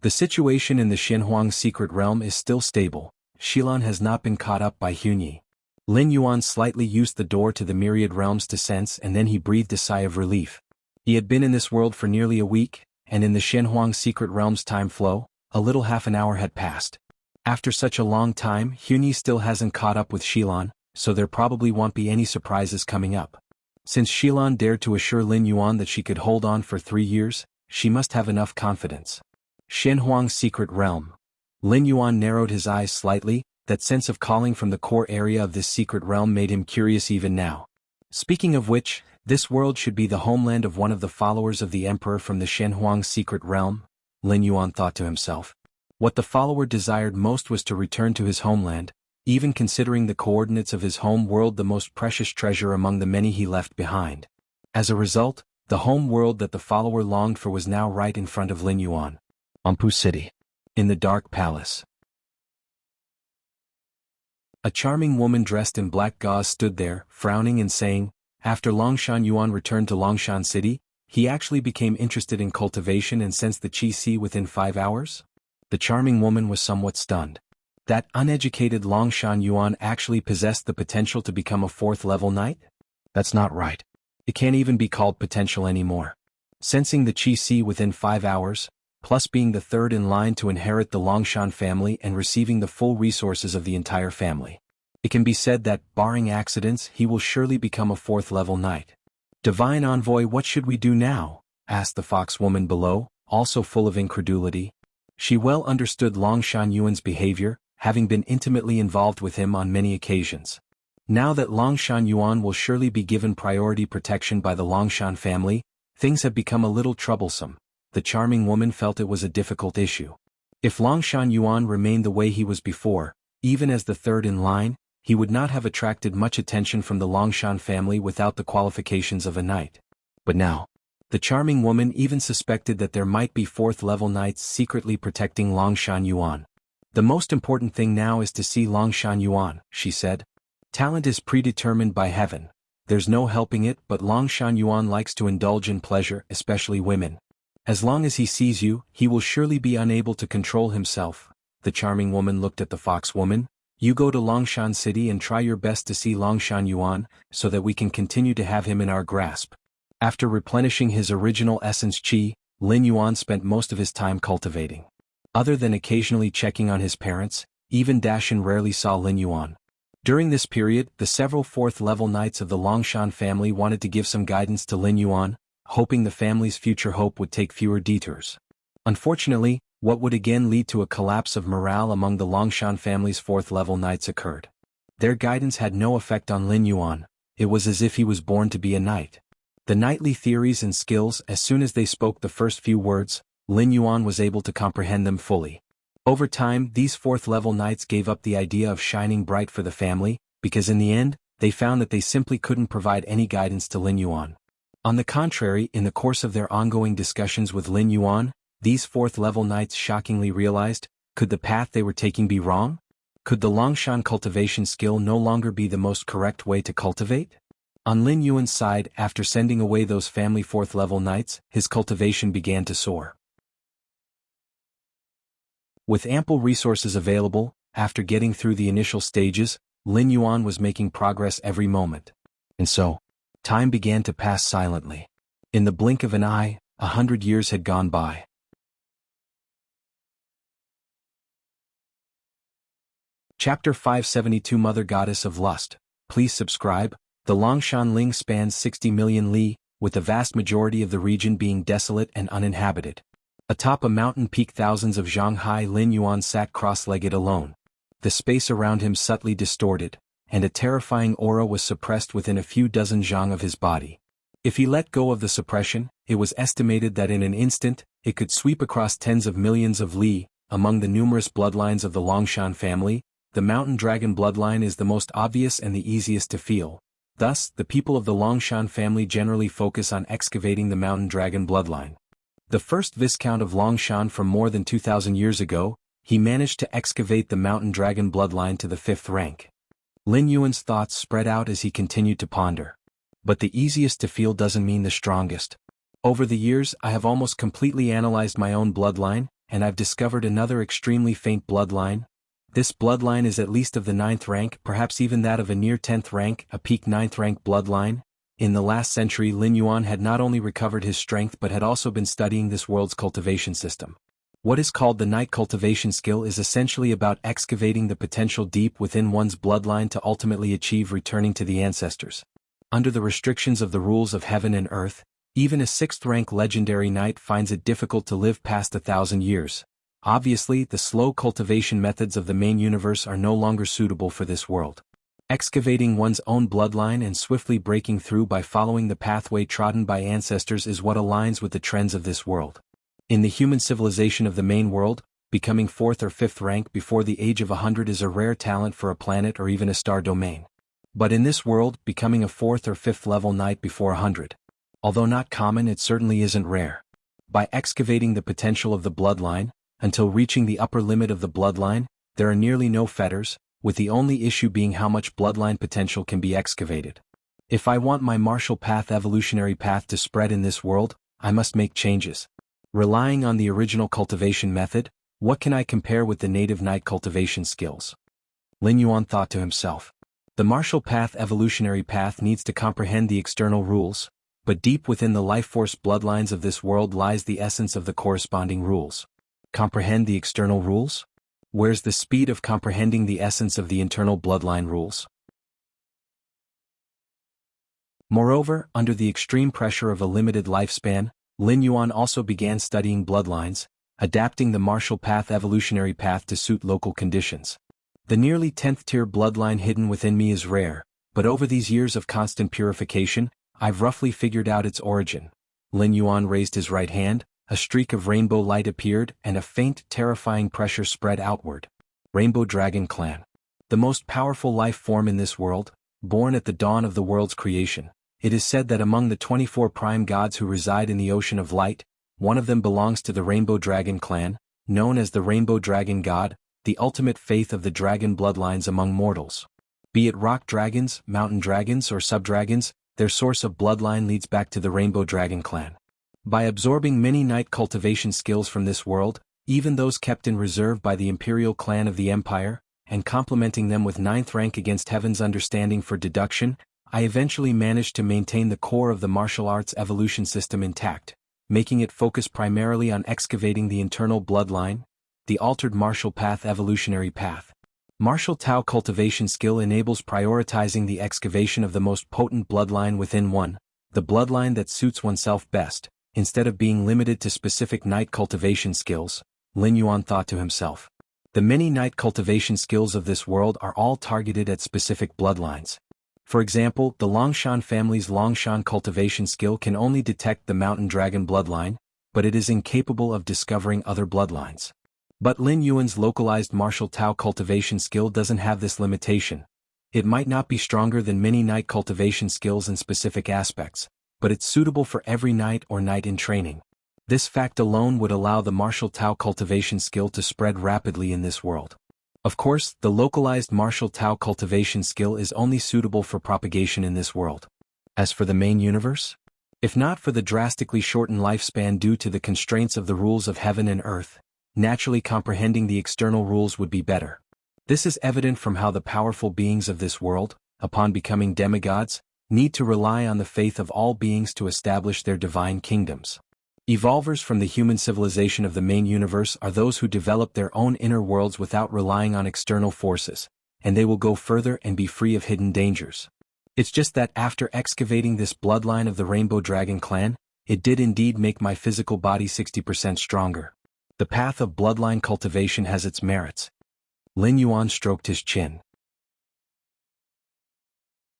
The situation in the Xinhuang secret realm is still stable. Xilan has not been caught up by Hunyi. Lin Yuan slightly used the door to the myriad realms to sense and then he breathed a sigh of relief. He had been in this world for nearly a week, and in the Xinhuang secret realm's time flow, a little half an hour had passed. After such a long time, Hunyi still hasn't caught up with Xilan, so there probably won't be any surprises coming up. Since Xilan dared to assure Lin Yuan that she could hold on for 3 years, she must have enough confidence. Shenhuang's secret realm. Lin Yuan narrowed his eyes slightly. That sense of calling from the core area of this secret realm made him curious even now. Speaking of which, this world should be the homeland of one of the followers of the emperor from the Shenhuang secret realm, Lin Yuan thought to himself. What the follower desired most was to return to his homeland, even considering the coordinates of his home world the most precious treasure among the many he left behind. As a result, the home world that the follower longed for was now right in front of Lin Yuan. Ampu City. In the Dark Palace. A charming woman dressed in black gauze stood there, frowning and saying, after Longshan Yuan returned to Longshan City, he actually became interested in cultivation and sensed the qi within 5 hours? The charming woman was somewhat stunned. That uneducated Longshan Yuan actually possessed the potential to become a 4th-level knight? That's not right. It can't even be called potential anymore. Sensing the qi within 5 hours, plus being the 3rd in line to inherit the Longshan family and receiving the full resources of the entire family. It can be said that, barring accidents, he will surely become a 4th-level knight. Divine Envoy, what should we do now? Asked the fox woman below, also full of incredulity. She well understood Longshan Yuan's behavior, having been intimately involved with him on many occasions. Now that Longshan Yuan will surely be given priority protection by the Longshan family, things have become a little troublesome. The charming woman felt it was a difficult issue. If Longshan Yuan remained the way he was before, even as the 3rd in line, he would not have attracted much attention from the Longshan family without the qualifications of a knight. But now, the charming woman even suspected that there might be 4th-level knights secretly protecting Longshan Yuan. The most important thing now is to see Longshan Yuan, she said. Talent is predetermined by heaven. There's no helping it, but Longshan Yuan likes to indulge in pleasure, especially women. As long as he sees you, he will surely be unable to control himself. The charming woman looked at the fox woman. You go to Longshan City and try your best to see Longshan Yuan, so that we can continue to have him in our grasp. After replenishing his original essence qi, Lin Yuan spent most of his time cultivating. Other than occasionally checking on his parents, even Dashin rarely saw Lin Yuan. During this period, the several 4th-level knights of the Longshan family wanted to give some guidance to Lin Yuan, hoping the family's future hope would take fewer detours. Unfortunately, what would again lead to a collapse of morale among the Longshan family's 4th-level knights occurred. Their guidance had no effect on Lin Yuan. It was as if he was born to be a knight. The knightly theories and skills, as soon as they spoke the first few words, Lin Yuan was able to comprehend them fully. Over time, these 4th-level knights gave up the idea of shining bright for the family, because in the end, they found that they simply couldn't provide any guidance to Lin Yuan. On the contrary, in the course of their ongoing discussions with Lin Yuan, these 4th-level knights shockingly realized, could the path they were taking be wrong? Could the Longshan cultivation skill no longer be the most correct way to cultivate? On Lin Yuan's side, after sending away those family 4th-level knights, his cultivation began to soar. With ample resources available, after getting through the initial stages, Lin Yuan was making progress every moment. And so, time began to pass silently. In the blink of an eye, 100 years had gone by. Chapter 572 Mother Goddess of Lust. Please subscribe. The Longshan Ling spans 60 million li, with the vast majority of the region being desolate and uninhabited. Atop a mountain peak, thousands of Jianghu Lin Yuan sat cross-legged alone. The space around him subtly distorted, and a terrifying aura was suppressed within a few dozen zhang of his body. If he let go of the suppression, it was estimated that in an instant, it could sweep across tens of millions of li. Among the numerous bloodlines of the Longshan family, the mountain dragon bloodline is the most obvious and the easiest to feel. Thus, the people of the Longshan family generally focus on excavating the mountain dragon bloodline. The first Viscount of Longshan from more than 2,000 years ago, he managed to excavate the mountain dragon bloodline to the 5th rank. Lin Yuan's thoughts spread out as he continued to ponder. But the easiest to feel doesn't mean the strongest. Over the years, I have almost completely analyzed my own bloodline, and I've discovered another extremely faint bloodline. This bloodline is at least of the 9th rank, perhaps even that of a near 10th rank, a peak 9th rank bloodline. In the last century, Lin Yuan had not only recovered his strength but had also been studying this world's cultivation system. What is called the night cultivation skill is essentially about excavating the potential deep within one's bloodline to ultimately achieve returning to the ancestors. Under the restrictions of the rules of heaven and earth, even a 6th-rank legendary knight finds it difficult to live past 1,000 years. Obviously, the slow cultivation methods of the main universe are no longer suitable for this world. Excavating one's own bloodline and swiftly breaking through by following the pathway trodden by ancestors is what aligns with the trends of this world. In the human civilization of the main world, becoming 4th or 5th rank before the age of 100 is a rare talent for a planet or even a star domain. But in this world, becoming a 4th or 5th level knight before 100. Although not common, it certainly isn't rare. By excavating the potential of the bloodline, until reaching the upper limit of the bloodline, there are nearly no fetters, with the only issue being how much bloodline potential can be excavated. If I want my martial path evolutionary path to spread in this world, I must make changes. Relying on the original cultivation method, what can I compare with the native knight cultivation skills? Lin Yuan thought to himself. The martial path evolutionary path needs to comprehend the external rules, but deep within the life force bloodlines of this world lies the essence of the corresponding rules. Comprehend the external rules? Where's the speed of comprehending the essence of the internal bloodline rules? Moreover, under the extreme pressure of a limited lifespan, Lin Yuan also began studying bloodlines, adapting the martial path evolutionary path to suit local conditions. The nearly 10th tier bloodline hidden within me is rare, but over these years of constant purification, I've roughly figured out its origin. Lin Yuan raised his right hand, a streak of rainbow light appeared and a faint, terrifying pressure spread outward. Rainbow Dragon Clan. The most powerful life form in this world, born at the dawn of the world's creation. It is said that among the 24 prime gods who reside in the Ocean of Light, one of them belongs to the Rainbow Dragon Clan, known as the Rainbow Dragon God, the ultimate faith of the dragon bloodlines among mortals. Be it rock dragons, mountain dragons or sub-dragons, their source of bloodline leads back to the Rainbow Dragon Clan. By absorbing many night cultivation skills from this world, even those kept in reserve by the Imperial Clan of the Empire, and complementing them with 9th rank against Heaven's understanding for deduction, I eventually managed to maintain the core of the martial arts evolution system intact, making it focus primarily on excavating the internal bloodline, the altered martial path evolutionary path. Martial Tao cultivation skill enables prioritizing the excavation of the most potent bloodline within one, the bloodline that suits oneself best, instead of being limited to specific night cultivation skills, Lin Yuan thought to himself. The many night cultivation skills of this world are all targeted at specific bloodlines. For example, the Longshan family's Longshan cultivation skill can only detect the mountain dragon bloodline, but it is incapable of discovering other bloodlines. But Lin Yuan's localized martial Tao cultivation skill doesn't have this limitation. It might not be stronger than many night cultivation skills in specific aspects, but it's suitable for every knight or knight in training. This fact alone would allow the martial Tao cultivation skill to spread rapidly in this world. Of course, the localized martial Tao cultivation skill is only suitable for propagation in this world. As for the main universe? If not for the drastically shortened lifespan due to the constraints of the rules of heaven and earth, naturally comprehending the external rules would be better. This is evident from how the powerful beings of this world, upon becoming demigods, need to rely on the faith of all beings to establish their divine kingdoms. Evolvers from the human civilization of the main universe are those who develop their own inner worlds without relying on external forces, and they will go further and be free of hidden dangers. It's just that after excavating this bloodline of the Rainbow Dragon Clan, it did indeed make my physical body 60% stronger. The path of bloodline cultivation has its merits. Lin Yuan stroked his chin.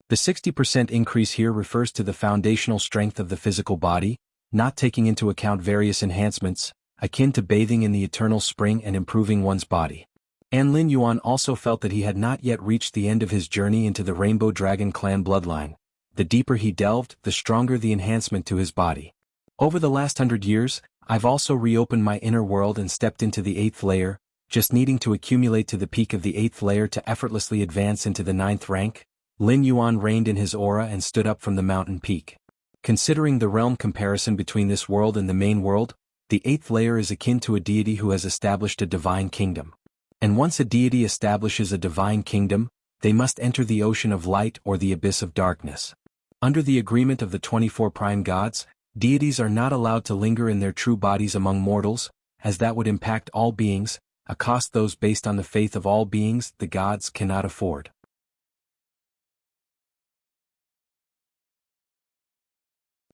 The 60% increase here refers to the foundational strength of the physical body, not taking into account various enhancements, akin to bathing in the eternal spring and improving one's body. And Lin Yuan also felt that he had not yet reached the end of his journey into the Rainbow Dragon Clan bloodline. The deeper he delved, the stronger the enhancement to his body. Over the last 100 years, I've also reopened my inner world and stepped into the 8th layer, just needing to accumulate to the peak of the 8th layer to effortlessly advance into the 9th rank. Lin Yuan reined in his aura and stood up from the mountain peak. Considering the realm comparison between this world and the main world, the 8th layer is akin to a deity who has established a divine kingdom. And once a deity establishes a divine kingdom, they must enter the ocean of light or the abyss of darkness. Under the agreement of the 24 prime gods, deities are not allowed to linger in their true bodies among mortals, as that would impact all beings, a cost those based on the faith of all beings, the gods, cannot afford.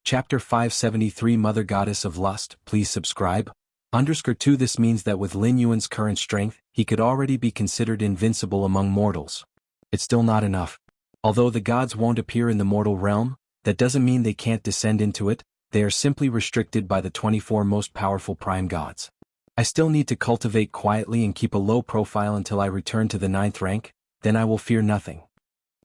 Chapter 573 Mother Goddess of Lust, please subscribe. _2 This means that with Lin Yuan's current strength, he could already be considered invincible among mortals. It's still not enough. Although the gods won't appear in the mortal realm, that doesn't mean they can't descend into it, they are simply restricted by the 24 most powerful prime gods. I still need to cultivate quietly and keep a low profile until I return to the 9th rank, then I will fear nothing.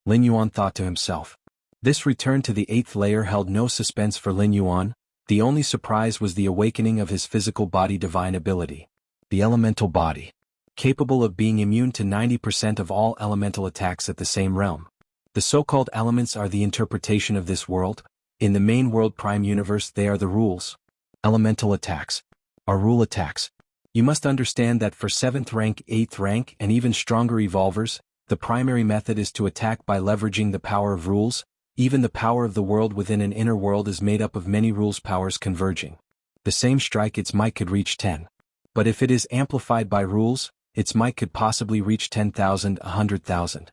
Lin Yuan thought to himself. This return to the 8th layer held no suspense for Lin Yuan, the only surprise was the awakening of his physical body divine ability. The elemental body. Capable of being immune to 90% of all elemental attacks at the same realm. The so-called elements are the interpretation of this world. In the main world prime universe they are the rules. Elemental attacks are rule attacks. You must understand that for 7th rank, 8th rank, and even stronger evolvers, the primary method is to attack by leveraging the power of rules. Even the power of the world within an inner world is made up of many rules powers converging. The same strike, its might could reach 10. But if it is amplified by rules, its might could possibly reach 10,000, 100,000.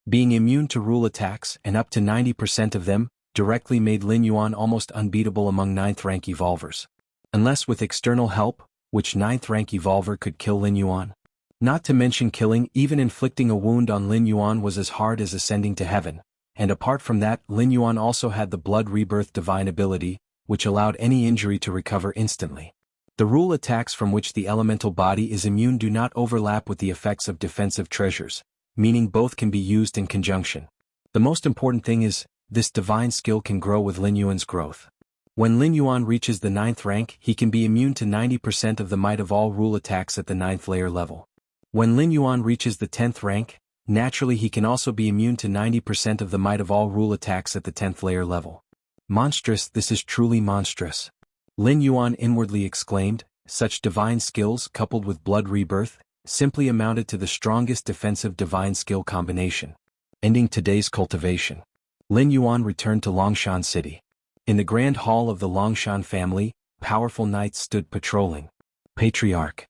Being immune to rule attacks, and up to 90% of them, directly made Lin Yuan almost unbeatable among 9th rank evolvers. Unless with external help, which 9th rank evolver could kill Lin Yuan? Not to mention killing, even inflicting a wound on Lin Yuan was as hard as ascending to heaven. And apart from that, Lin Yuan also had the blood rebirth divine ability, which allowed any injury to recover instantly. The rule attacks from which the elemental body is immune do not overlap with the effects of defensive treasures, meaning both can be used in conjunction. The most important thing is, this divine skill can grow with Lin Yuan's growth. When Lin Yuan reaches the 9th rank, he can be immune to 90% of the might of all rule attacks at the 9th layer level. When Lin Yuan reaches the 10th rank, naturally he can also be immune to 90% of the might of all rule attacks at the 10th layer level. Monstrous, this is truly monstrous. Lin Yuan inwardly exclaimed, such divine skills coupled with blood rebirth, simply amounted to the strongest defensive divine skill combination. Ending today's cultivation. Lin Yuan returned to Longshan City. In the grand hall of the Longshan family, powerful knights stood patrolling. Patriarch.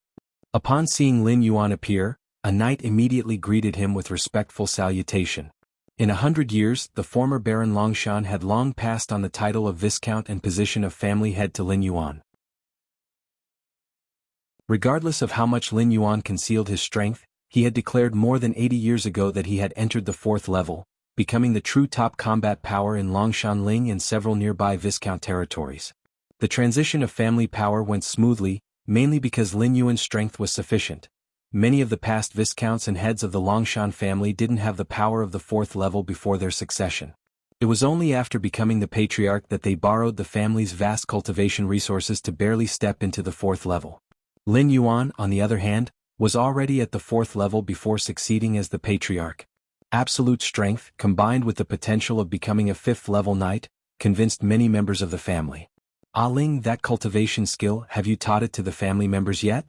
Upon seeing Lin Yuan appear, a knight immediately greeted him with respectful salutation. In 100 years, the former Baron Longshan had long passed on the title of Viscount and position of family head to Lin Yuan. Regardless of how much Lin Yuan concealed his strength, he had declared more than 80 years ago that he had entered the 4th level, becoming the true top combat power in Longshan Ling and several nearby Viscount territories. The transition of family power went smoothly, mainly because Lin Yuan's strength was sufficient. Many of the past Viscounts and heads of the Longshan family didn't have the power of the 4th level before their succession. It was only after becoming the Patriarch that they borrowed the family's vast cultivation resources to barely step into the 4th level. Lin Yuan, on the other hand, was already at the 4th level before succeeding as the Patriarch. Absolute strength, combined with the potential of becoming a 5th level knight, convinced many members of the family. Ah Ling, that cultivation skill, have you taught it to the family members yet?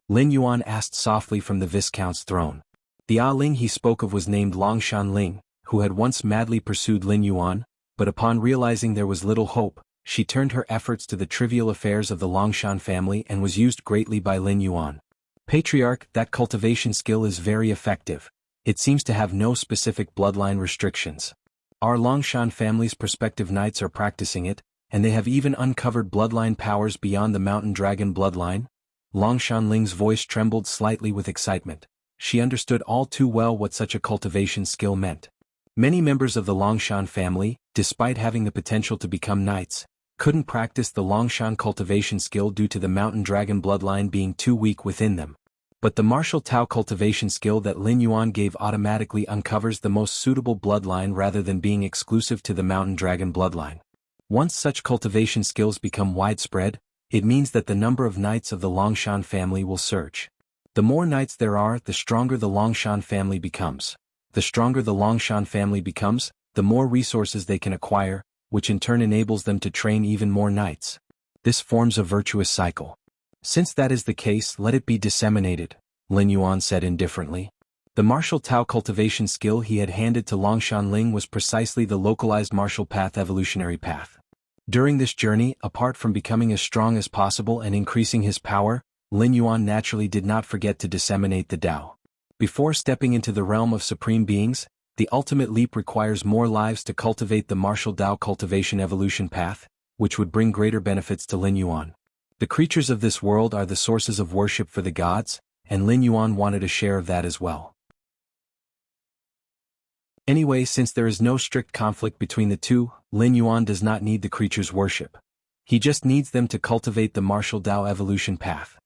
Lin Yuan asked softly from the Viscount's throne. The Ah Ling he spoke of was named Longshan Ling, who had once madly pursued Lin Yuan, but upon realizing there was little hope, she turned her efforts to the trivial affairs of the Longshan family and was used greatly by Lin Yuan. Patriarch, that cultivation skill is very effective. It seems to have no specific bloodline restrictions. Our Longshan family's prospective knights are practicing it, and they have even uncovered bloodline powers beyond the mountain dragon bloodline. Longshan Ling's voice trembled slightly with excitement. She understood all too well what such a cultivation skill meant. Many members of the Longshan family, despite having the potential to become knights, couldn't practice the Longshan cultivation skill due to the mountain dragon bloodline being too weak within them. But the martial Tao cultivation skill that Lin Yuan gave automatically uncovers the most suitable bloodline rather than being exclusive to the mountain dragon bloodline. Once such cultivation skills become widespread, it means that the number of knights of the Longshan family will surge. The more knights there are, the stronger the Longshan family becomes. The stronger the Longshan family becomes, the more resources they can acquire, which in turn enables them to train even more knights. This forms a virtuous cycle. Since that is the case, let it be disseminated, Lin Yuan said indifferently. The martial Tao cultivation skill he had handed to Longshan Ling was precisely the localized martial path evolutionary path. During this journey, apart from becoming as strong as possible and increasing his power, Lin Yuan naturally did not forget to disseminate the Tao. Before stepping into the realm of supreme beings, the ultimate leap requires more lives to cultivate the martial Tao cultivation evolution path, which would bring greater benefits to Lin Yuan. The creatures of this world are the sources of worship for the gods, and Lin Yuan wanted a share of that as well. Anyway, since there is no strict conflict between the two, Lin Yuan does not need the creatures' worship. He just needs them to cultivate the martial Tao evolution path.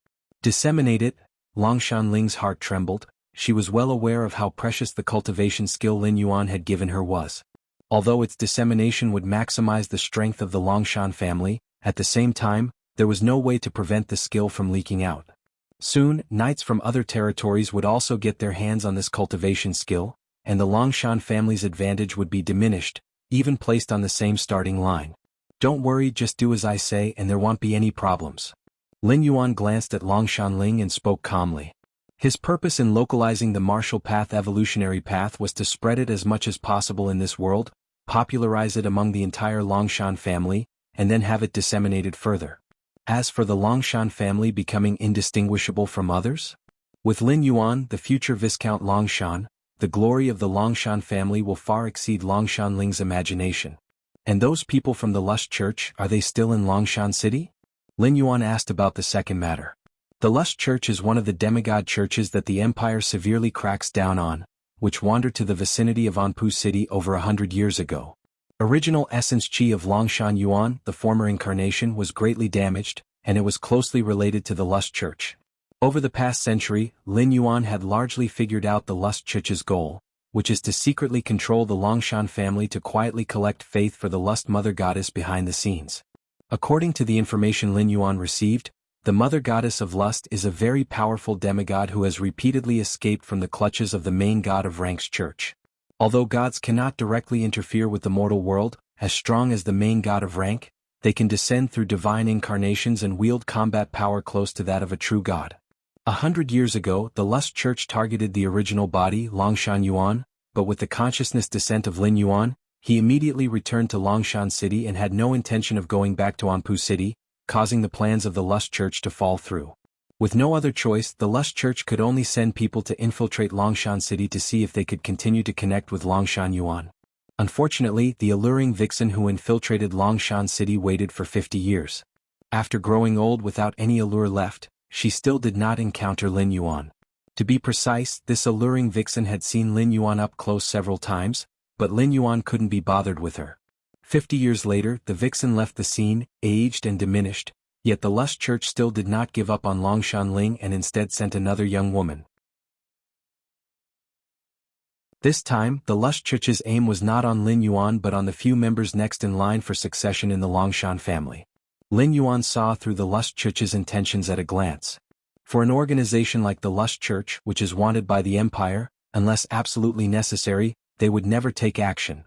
Disseminate it. Longshan Ling's heart trembled. She was well aware of how precious the cultivation skill Lin Yuan had given her was. Although its dissemination would maximize the strength of the Longshan family, at the same time, there was no way to prevent the skill from leaking out. Soon, knights from other territories would also get their hands on this cultivation skill, and the Longshan family's advantage would be diminished, even placed on the same starting line. Don't worry, just do as I say and there won't be any problems. Lin Yuan glanced at Longshan Ling and spoke calmly. His purpose in localizing the martial path evolutionary path was to spread it as much as possible in this world, popularize it among the entire Longshan family, and then have it disseminated further. As for the Longshan family becoming indistinguishable from others? With Lin Yuan, the future Viscount Longshan, the glory of the Longshan family will far exceed Longshan Ling's imagination. And those people from the Lust Church, are they still in Longshan City? Lin Yuan asked about the second matter. The Lust Church is one of the demigod churches that the Empire severely cracks down on, which wandered to the vicinity of Anpu City over 100 years ago. Original essence Qi of Longshan Yuan, the former incarnation, was greatly damaged, and it was closely related to the Lust Church. Over the past century, Lin Yuan had largely figured out the Lust Church's goal, which is to secretly control the Longshan family to quietly collect faith for the Lust Mother Goddess behind the scenes. According to the information Lin Yuan received, the Mother Goddess of Lust is a very powerful demigod who has repeatedly escaped from the clutches of the main god of Rank's church. Although gods cannot directly interfere with the mortal world, as strong as the main god of Rank, they can descend through divine incarnations and wield combat power close to that of a true god. 100 years ago, the Lust Church targeted the original body, Longshan Yuan, but with the consciousness descent of Lin Yuan, he immediately returned to Longshan City and had no intention of going back to Anpu City, causing the plans of the Lust Church to fall through. With no other choice, the Lust Church could only send people to infiltrate Longshan City to see if they could continue to connect with Longshan Yuan. Unfortunately, the alluring vixen who infiltrated Longshan City waited for 50 years. After growing old without any allure left, she still did not encounter Lin Yuan. To be precise, this alluring vixen had seen Lin Yuan up close several times, but Lin Yuan couldn't be bothered with her. 50 years later, the vixen left the scene, aged and diminished, yet the Lust Church still did not give up on Longshan Ling and instead sent another young woman. This time, the Lust Church's aim was not on Lin Yuan but on the few members next in line for succession in the Longshan family. Lin Yuan saw through the Lust Church's intentions at a glance. For an organization like the Lust Church, which is wanted by the Empire, unless absolutely necessary, they would never take action.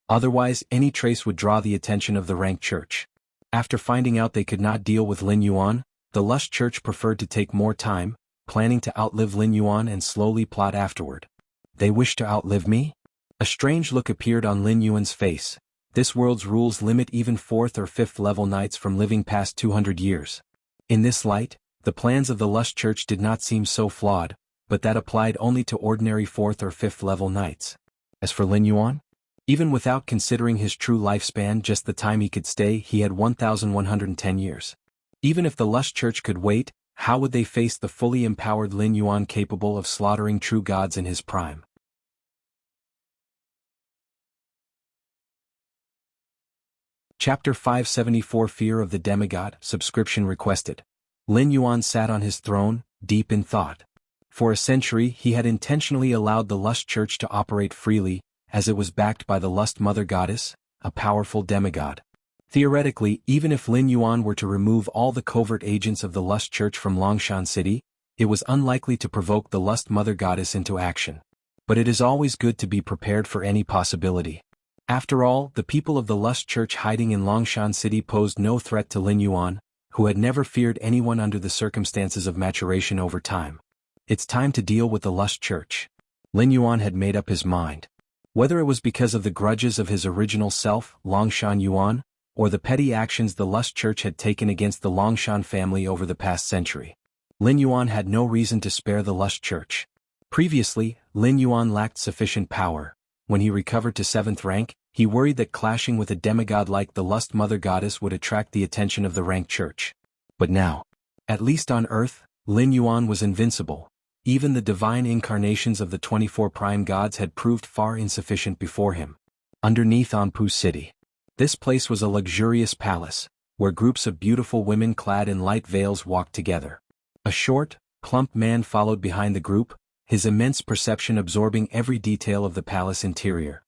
Otherwise, any trace would draw the attention of the Rank Church. After finding out they could not deal with Lin Yuan, the Lust Church preferred to take more time, planning to outlive Lin Yuan and slowly plot afterward. They wish to outlive me? A strange look appeared on Lin Yuan's face. This world's rules limit even 4th or 5th level knights from living past 200 years. In this light, the plans of the Lust Church did not seem so flawed, but that applied only to ordinary 4th or 5th level knights. As for Lin Yuan, even without considering his true lifespan, just the time he could stay, he had 1,110 years. Even if the Lust Church could wait, how would they face the fully empowered Lin Yuan capable of slaughtering true gods in his prime? Chapter 574 Fear of the Demigod, subscription requested. Lin Yuan sat on his throne, deep in thought. For a century he had intentionally allowed the Lust Church to operate freely, as it was backed by the Lust Mother Goddess, a powerful demigod. Theoretically, even if Lin Yuan were to remove all the covert agents of the Lust Church from Longshan City, it was unlikely to provoke the Lust Mother Goddess into action. But it is always good to be prepared for any possibility. After all, the people of the Lust Church hiding in Longshan City posed no threat to Lin Yuan, who had never feared anyone under the circumstances of maturation over time. It's time to deal with the Lust Church. Lin Yuan had made up his mind. Whether it was because of the grudges of his original self, Longshan Yuan, or the petty actions the Lust Church had taken against the Longshan family over the past century. Lin Yuan had no reason to spare the Lust Church. Previously, Lin Yuan lacked sufficient power. When he recovered to 7th rank, he worried that clashing with a demigod like the Lust Mother Goddess would attract the attention of the ranked church. But now, at least on Earth, Lin Yuan was invincible. Even the divine incarnations of the 24 prime gods had proved far insufficient before him. Underneath Anpu City. This place was a luxurious palace, where groups of beautiful women clad in light veils walked together. A short, plump man followed behind the group, his immense perception absorbing every detail of the palace interior.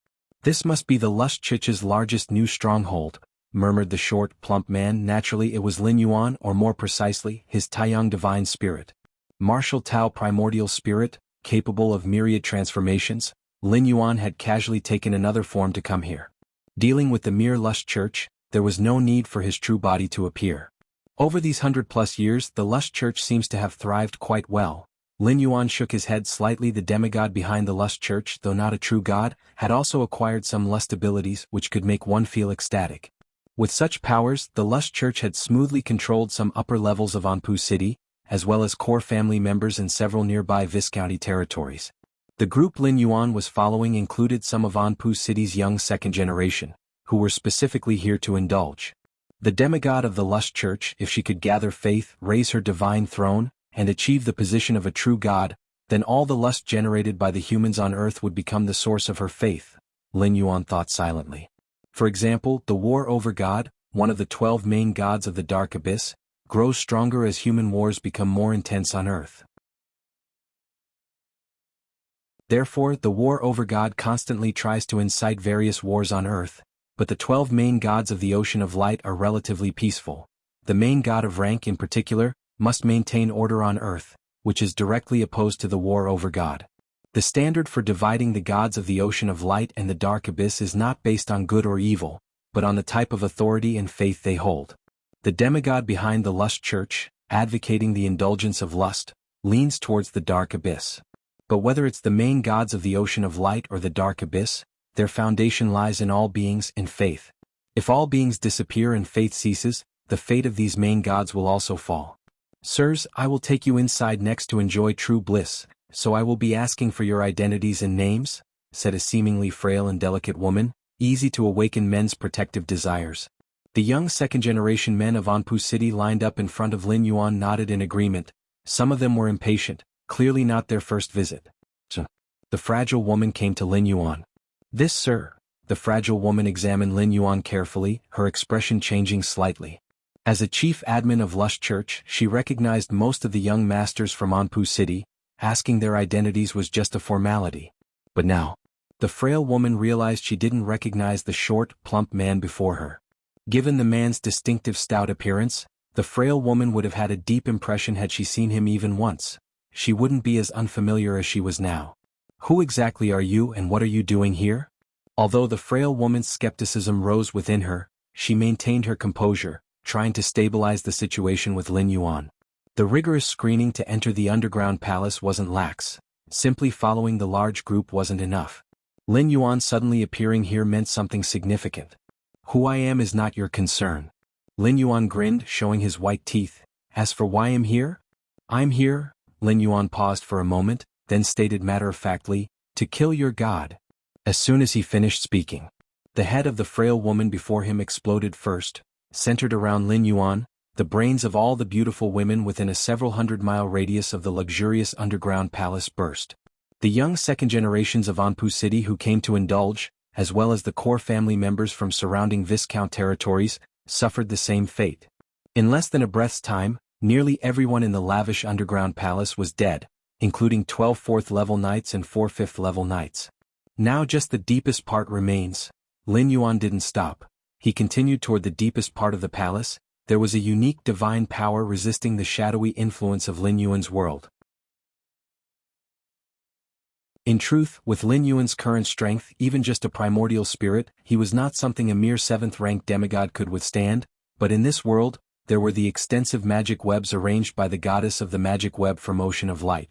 "This must be the Lust Church's largest new stronghold," murmured the short, plump man. Naturally it was Lin Yuan, or more precisely, his Taiyang divine spirit. Martial Tao primordial spirit, capable of myriad transformations, Lin Yuan had casually taken another form to come here. Dealing with the mere Lust Church, there was no need for his true body to appear. Over these 100+ years the Lust Church seems to have thrived quite well. Lin Yuan shook his head slightly. The demigod behind the Lust Church, though not a true god, had also acquired some lust abilities which could make one feel ecstatic. With such powers, the Lust Church had smoothly controlled some upper levels of Anpu City, as well as core family members in several nearby Viscounty territories. The group Lin Yuan was following included some of Anpu City's young second generation, who were specifically here to indulge. The demigod of the Lust Church, if she could gather faith, raise her divine throne, and achieve the position of a true god, then all the lust generated by the humans on Earth would become the source of her faith, Lin Yuan thought silently. For example, the war over God, one of the 12 main gods of the Dark Abyss, grows stronger as human wars become more intense on Earth. Therefore, the war over God constantly tries to incite various wars on Earth, but the 12 main gods of the Ocean of Light are relatively peaceful. The main god of rank in particular must maintain order on Earth, which is directly opposed to the war over God. The standard for dividing the gods of the Ocean of Light and the Dark Abyss is not based on good or evil, but on the type of authority and faith they hold. The demigod behind the Lust Church, advocating the indulgence of lust, leans towards the Dark Abyss. But whether it's the main gods of the Ocean of Light or the Dark Abyss, their foundation lies in all beings and faith. If all beings disappear and faith ceases, the fate of these main gods will also fall. "Sirs, I will take you inside next to enjoy true bliss, so I will be asking for your identities and names," said a seemingly frail and delicate woman, easy to awaken men's protective desires. The young second-generation men of Anpu City lined up in front of Lin Yuan nodded in agreement. Some of them were impatient, clearly not their first visit. The fragile woman came to Lin Yuan. "This, sir." The fragile woman examined Lin Yuan carefully, her expression changing slightly. As a chief admin of Lust Church, she recognized most of the young masters from Anpu City. Asking their identities was just a formality. But now, the frail woman realized she didn't recognize the short, plump man before her. Given the man's distinctive stout appearance, the frail woman would have had a deep impression had she seen him even once. She wouldn't be as unfamiliar as she was now. "Who exactly are you and what are you doing here?" Although the frail woman's skepticism rose within her, she maintained her composure, trying to stabilize the situation with Lin Yuan. The rigorous screening to enter the underground palace wasn't lax. Simply following the large group wasn't enough. Lin Yuan suddenly appearing here meant something significant. "Who I am is not your concern." Lin Yuan grinned, showing his white teeth. "As for why I'm here? I'm here," Lin Yuan paused for a moment, then stated matter-of-factly, "to kill your god." As soon as he finished speaking, the head of the frail woman before him exploded first, centered around Lin Yuan, the brains of all the beautiful women within a several hundred-mile radius of the luxurious underground palace burst. The young second generations of Anpu City who came to indulge, as well as the core family members from surrounding Viscount territories, suffered the same fate. In less than a breath's time, nearly everyone in the lavish underground palace was dead, including 12 fourth-level knights and 4 fifth-level knights. Now just the deepest part remains. Lin Yuan didn't stop. He continued toward the deepest part of the palace. There was a unique divine power resisting the shadowy influence of Lin Yuan's world. In truth, with Lin Yuan's current strength, even just a primordial spirit, he was not something a mere 7th-ranked demigod could withstand, but in this world, there were the extensive magic webs arranged by the goddess of the magic web from Ocean of Light.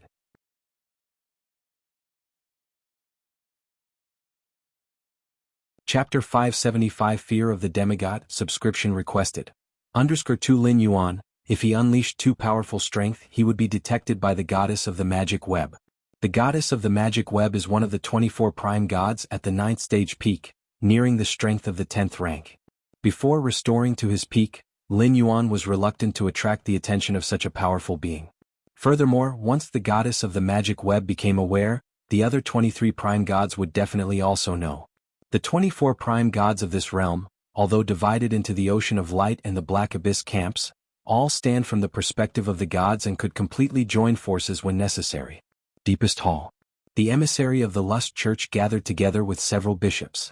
Chapter 575 Fear of the Demigod, subscription requested. _2 Lin Yuan, If he unleashed too powerful strength, he would be detected by the goddess of the magic web. The goddess of the magic web is one of the 24 prime gods at the 9th stage peak, nearing the strength of the 10th rank. Before restoring to his peak, Lin Yuan was reluctant to attract the attention of such a powerful being. Furthermore, once the goddess of the magic web became aware, the other 23 prime gods would definitely also know. The 24 prime gods of this realm, although divided into the Ocean of Light and the Black Abyss camps, all stand from the perspective of the gods and could completely join forces when necessary. Deepest Hall. The emissary of the Lust Church gathered together with several bishops.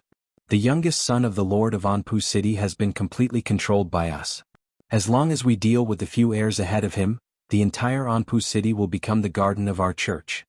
The youngest son of the Lord of Anpu City has been completely controlled by us. As long as we deal with the few heirs ahead of him, the entire Anpu City will become the garden of our church.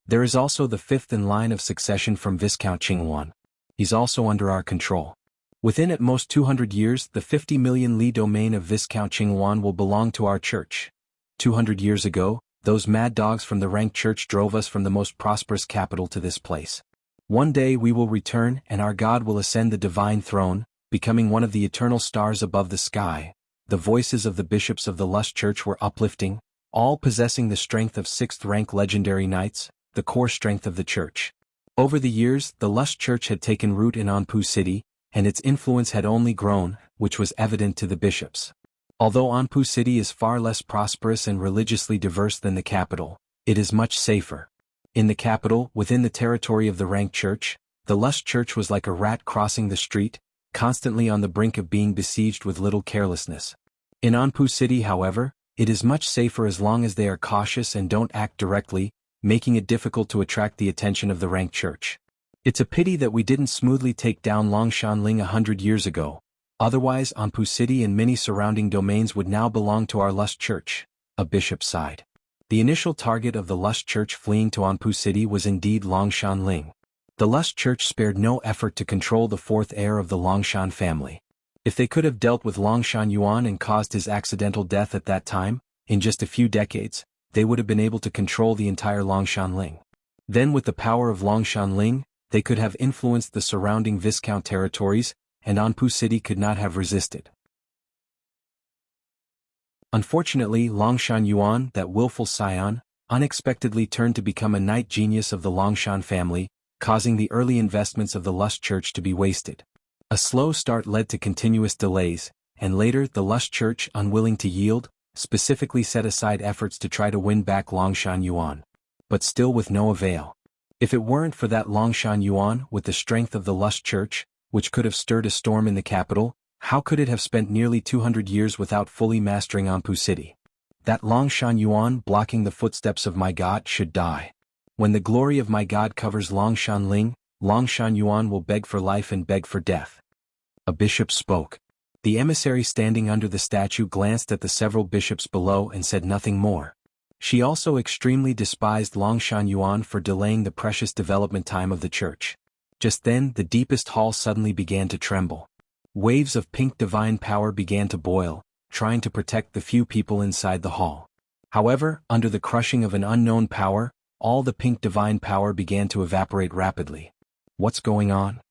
There is also the 5th in line of succession from Viscount Qinghuan. He's also under our control. Within at most 200 years, the 50 million li domain of Viscount Qinghuan will belong to our church. 200 years ago, those mad dogs from the rank church drove us from the most prosperous capital to this place. One day we will return and our God will ascend the divine throne, becoming one of the eternal stars above the sky. The voices of the bishops of the Lust Church were uplifting, all possessing the strength of 6th rank legendary knights, the core strength of the church. Over the years, the Lust Church had taken root in Anpu City, and its influence had only grown, which was evident to the bishops. Although Anpu City is far less prosperous and religiously diverse than the capital, it is much safer. In the capital, within the territory of the rank church, the Lust Church was like a rat crossing the street, constantly on the brink of being besieged with little carelessness. In Anpu City, however, it is much safer as long as they are cautious and don't act directly, making it difficult to attract the attention of the rank church. It's a pity that we didn't smoothly take down Longshanling 100 years ago. Otherwise, Anpu City and many surrounding domains would now belong to our Lust Church. A bishop sighed. The initial target of the Lust Church fleeing to Anpu City was indeed Longshanling. The Lust Church spared no effort to control the 4th heir of the Longshan family. If they could have dealt with Longshan Yuan and caused his accidental death at that time, in just a few decades, they would have been able to control the entire Longshanling. Then with the power of Longshanling, they could have influenced the surrounding Viscount territories, and Anpu City could not have resisted. Unfortunately, Longshan Yuan, that willful scion, unexpectedly turned to become a knight genius of the Longshan family, causing the early investments of the Lust Church to be wasted. A slow start led to continuous delays, and later the Lust Church, unwilling to yield, specifically set aside efforts to try to win back Longshan Yuan. But still with no avail. If it weren't for that Longshan Yuan with the strength of the Lust Church, which could have stirred a storm in the capital, how could it have spent nearly 200 years without fully mastering Anpu City? That Longshan Yuan blocking the footsteps of my God should die. When the glory of my God covers Longshanling, Longshan Yuan will beg for life and beg for death. A bishop spoke. The emissary standing under the statue glanced at the several bishops below and said nothing more. She also extremely despised Longshan Yuan for delaying the precious development time of the church. Just then, the deepest hall suddenly began to tremble. Waves of pink divine power began to boil, trying to protect the few people inside the hall. However, under the crushing of an unknown power, all the pink divine power began to evaporate rapidly. What's going on?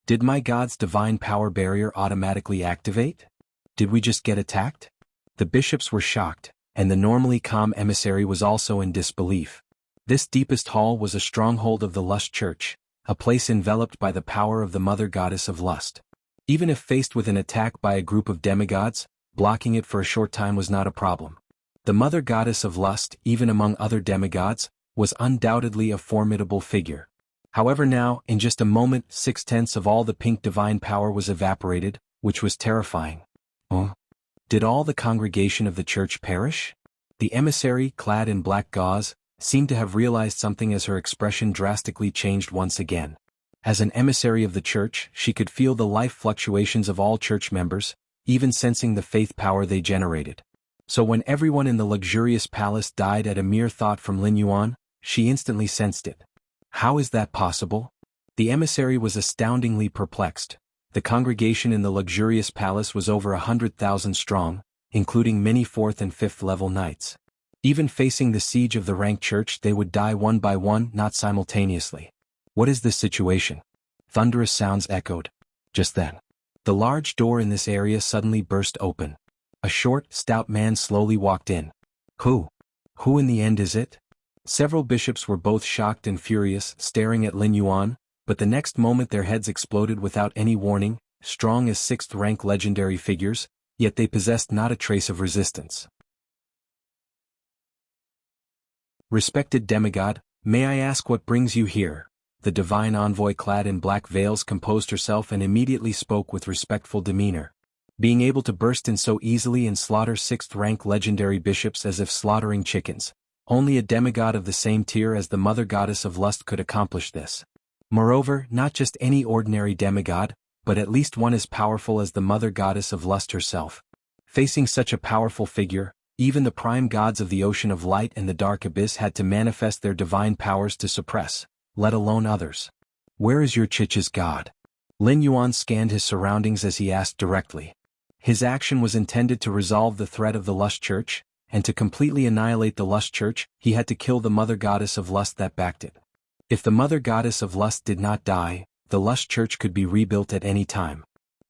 Did my God's divine power barrier automatically activate? Did we just get attacked? The bishops were shocked, and the normally calm emissary was also in disbelief. This deepest hall was a stronghold of the Lust Church, a place enveloped by the power of the Mother Goddess of Lust. Even if faced with an attack by a group of demigods, blocking it for a short time was not a problem. The Mother Goddess of Lust, even among other demigods, was undoubtedly a formidable figure. However now, in just a moment, 6/10 of all the pink divine power was evaporated, which was terrifying. Did all the congregation of the church perish? The emissary, clad in black gauze, seemed to have realized something as her expression drastically changed once again. As an emissary of the church, she could feel the life fluctuations of all church members, even sensing the faith power they generated. So when everyone in the luxurious palace died at a mere thought from Lin Yuan, she instantly sensed it. How is that possible? The emissary was astoundingly perplexed. The congregation in the luxurious palace was over 100,000 strong, including many 4th and 5th level knights. Even facing the siege of the rank church, they would die one by one, not simultaneously. What is this situation? Thunderous sounds echoed. Just then, the large door in this area suddenly burst open. A short, stout man slowly walked in. Who? Who in the end is it? Several bishops were both shocked and furious, staring at Lin Yuan, but the next moment their heads exploded without any warning, strong as sixth-rank legendary figures, yet they possessed not a trace of resistance. Respected demigod, may I ask what brings you here? The divine envoy clad in black veils composed herself and immediately spoke with respectful demeanor. Being able to burst in so easily and slaughter sixth-rank legendary bishops as if slaughtering chickens, only a demigod of the same tier as the mother goddess of lust could accomplish this. Moreover, not just any ordinary demigod, but at least one as powerful as the mother goddess of lust herself. Facing such a powerful figure, even the prime gods of the ocean of light and the dark abyss had to manifest their divine powers to suppress, let alone others. Where is your Chiche's god? Lin Yuan scanned his surroundings as he asked directly. His action was intended to resolve the threat of the Lust Church, and to completely annihilate the Lust Church, he had to kill the mother goddess of lust that backed it. If the mother goddess of lust did not die, the Lust Church could be rebuilt at any time.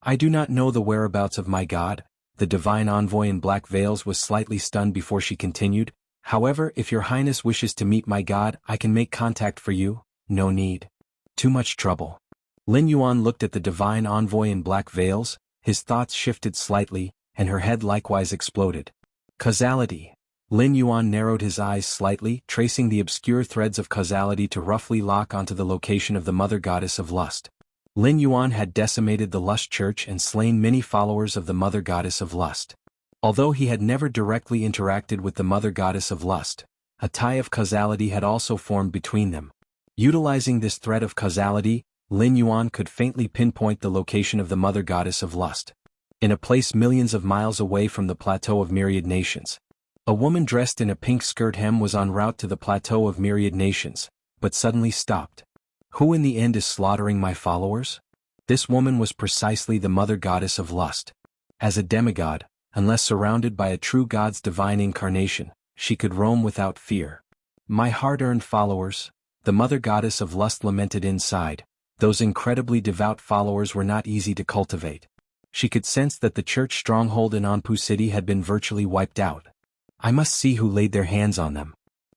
I do not know the whereabouts of my god. The divine envoy in black veils was slightly stunned before she continued. However, if your highness wishes to meet my god, I can make contact for you. No need. Too much trouble. Lin Yuan looked at the divine envoy in black veils, his thoughts shifted slightly, and her head likewise exploded. Causality. Lin Yuan narrowed his eyes slightly, tracing the obscure threads of causality to roughly lock onto the location of the mother goddess of lust. Lin Yuan had decimated the Lust Church and slain many followers of the mother goddess of lust. Although he had never directly interacted with the mother goddess of lust, a tie of causality had also formed between them. Utilizing this thread of causality, Lin Yuan could faintly pinpoint the location of the mother goddess of lust. In a place millions of miles away from the plateau of myriad nations. A woman dressed in a pink skirt hem was en route to the plateau of myriad nations, but suddenly stopped. Who in the end is slaughtering my followers? This woman was precisely the mother goddess of lust. As a demigod, unless surrounded by a true god's divine incarnation, she could roam without fear. My hard-earned followers, the mother goddess of lust lamented inside. Those incredibly devout followers were not easy to cultivate. She could sense that the church stronghold in Anpu City had been virtually wiped out. I must see who laid their hands on them.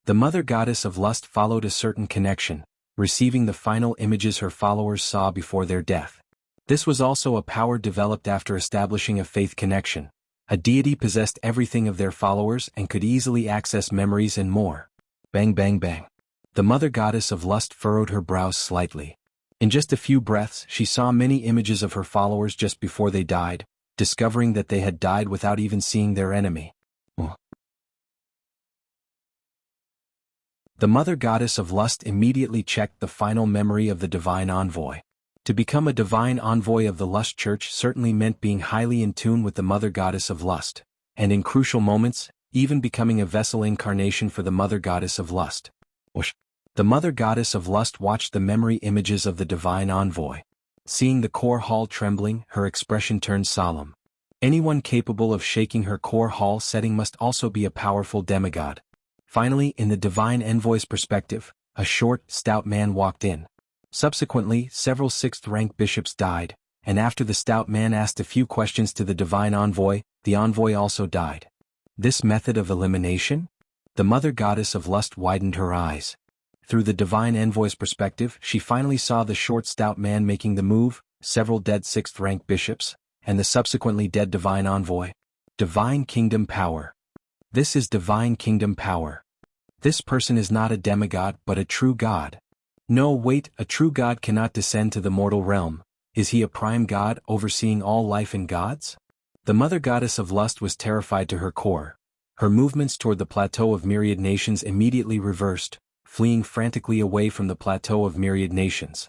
The mother goddess of lust followed a certain connection, receiving the final images her followers saw before their death. This was also a power developed after establishing a faith connection. A deity possessed everything of their followers and could easily access memories and more. Bang bang bang. The mother goddess of lust furrowed her brows slightly. In just a few breaths, she saw many images of her followers just before they died, discovering that they had died without even seeing their enemy. The mother goddess of lust immediately checked the final memory of the divine envoy. To become a divine envoy of the Lust Church certainly meant being highly in tune with the mother goddess of lust, and in crucial moments, even becoming a vessel incarnation for the mother goddess of lust. The mother goddess of lust watched the memory images of the divine envoy. Seeing the core hall trembling, her expression turned solemn. Anyone capable of shaking her core hall setting must also be a powerful demigod. Finally, in the divine envoy's perspective, a short, stout man walked in. Subsequently, several sixth-rank bishops died, and after the stout man asked a few questions to the divine envoy, the envoy also died. This method of elimination? The mother goddess of lust widened her eyes. Through the divine envoy's perspective, she finally saw the short stout man making the move, several dead sixth-rank bishops, and the subsequently dead divine envoy. Divine kingdom power. This is divine kingdom power. This person is not a demigod but a true god. No, wait, a true god cannot descend to the mortal realm. Is he a prime god overseeing all life and gods? The mother goddess of lust was terrified to her core. Her movements toward the plateau of myriad nations immediately reversed, fleeing frantically away from the plateau of myriad nations.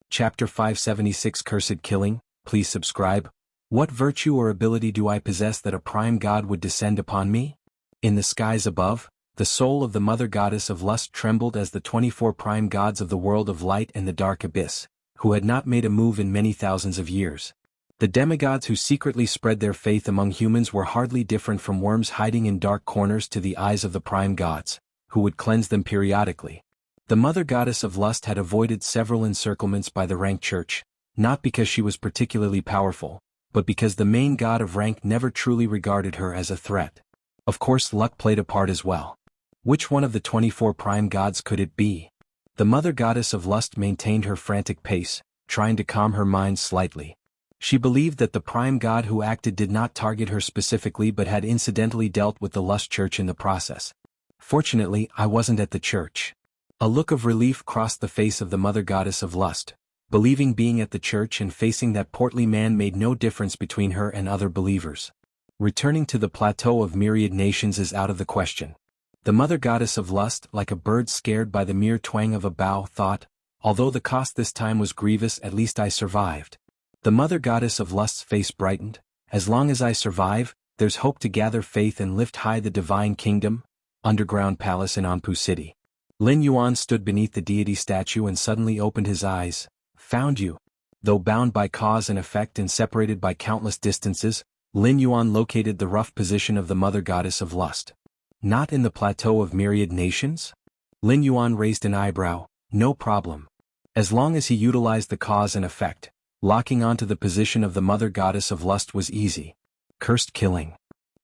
Chapter 576 Cursed Killing. Please subscribe. What virtue or ability do I possess that a prime god would descend upon me? In the skies above, the soul of the mother goddess of lust trembled as the 24 prime gods of the world of light and the dark abyss, who had not made a move in many thousands of years. The demigods who secretly spread their faith among humans were hardly different from worms hiding in dark corners to the eyes of the prime gods, who would cleanse them periodically. The mother goddess of lust had avoided several encirclements by the rank church, not because she was particularly powerful, but because the main god of rank never truly regarded her as a threat. Of course, luck played a part as well. Which one of the 24 prime gods could it be? The mother goddess of lust maintained her frantic pace, trying to calm her mind slightly. She believed that the prime god who acted did not target her specifically but had incidentally dealt with the lust church in the process. Fortunately, I wasn't at the church. A look of relief crossed the face of the mother goddess of lust, believing being at the church and facing that portly man made no difference between her and other believers. Returning to the plateau of myriad nations is out of the question. The mother goddess of lust, like a bird scared by the mere twang of a bow, thought, although the cost this time was grievous, at least I survived. The mother goddess of lust's face brightened. As long as I survive, there's hope to gather faith and lift high the divine kingdom. Underground palace in Anpu City. Lin Yuan stood beneath the deity statue and suddenly opened his eyes. Found you. Though bound by cause and effect and separated by countless distances, Lin Yuan located the rough position of the mother goddess of lust. Not in the plateau of myriad nations? Lin Yuan raised an eyebrow. No problem. As long as he utilized the cause and effect, locking onto the position of the mother goddess of lust was easy. Cursed killing.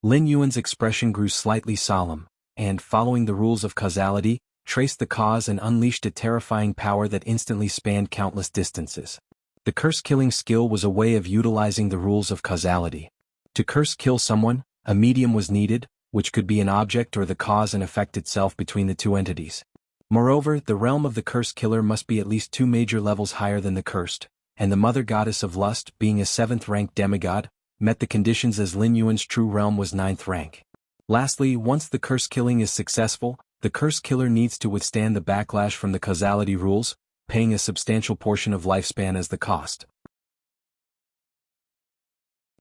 Lin Yuan's expression grew slightly solemn, and, following the rules of causality, traced the cause and unleashed a terrifying power that instantly spanned countless distances. The curse-killing skill was a way of utilizing the rules of causality. To curse-kill someone, a medium was needed, which could be an object or the cause and effect itself between the two entities. Moreover, the realm of the curse killer must be at least 2 major levels higher than the cursed, and the mother goddess of lust, being a 7th-ranked demigod, met the conditions as Lin Yuan's true realm was 9th rank. Lastly, once the curse killing is successful, the curse killer needs to withstand the backlash from the causality rules, paying a substantial portion of lifespan as the cost.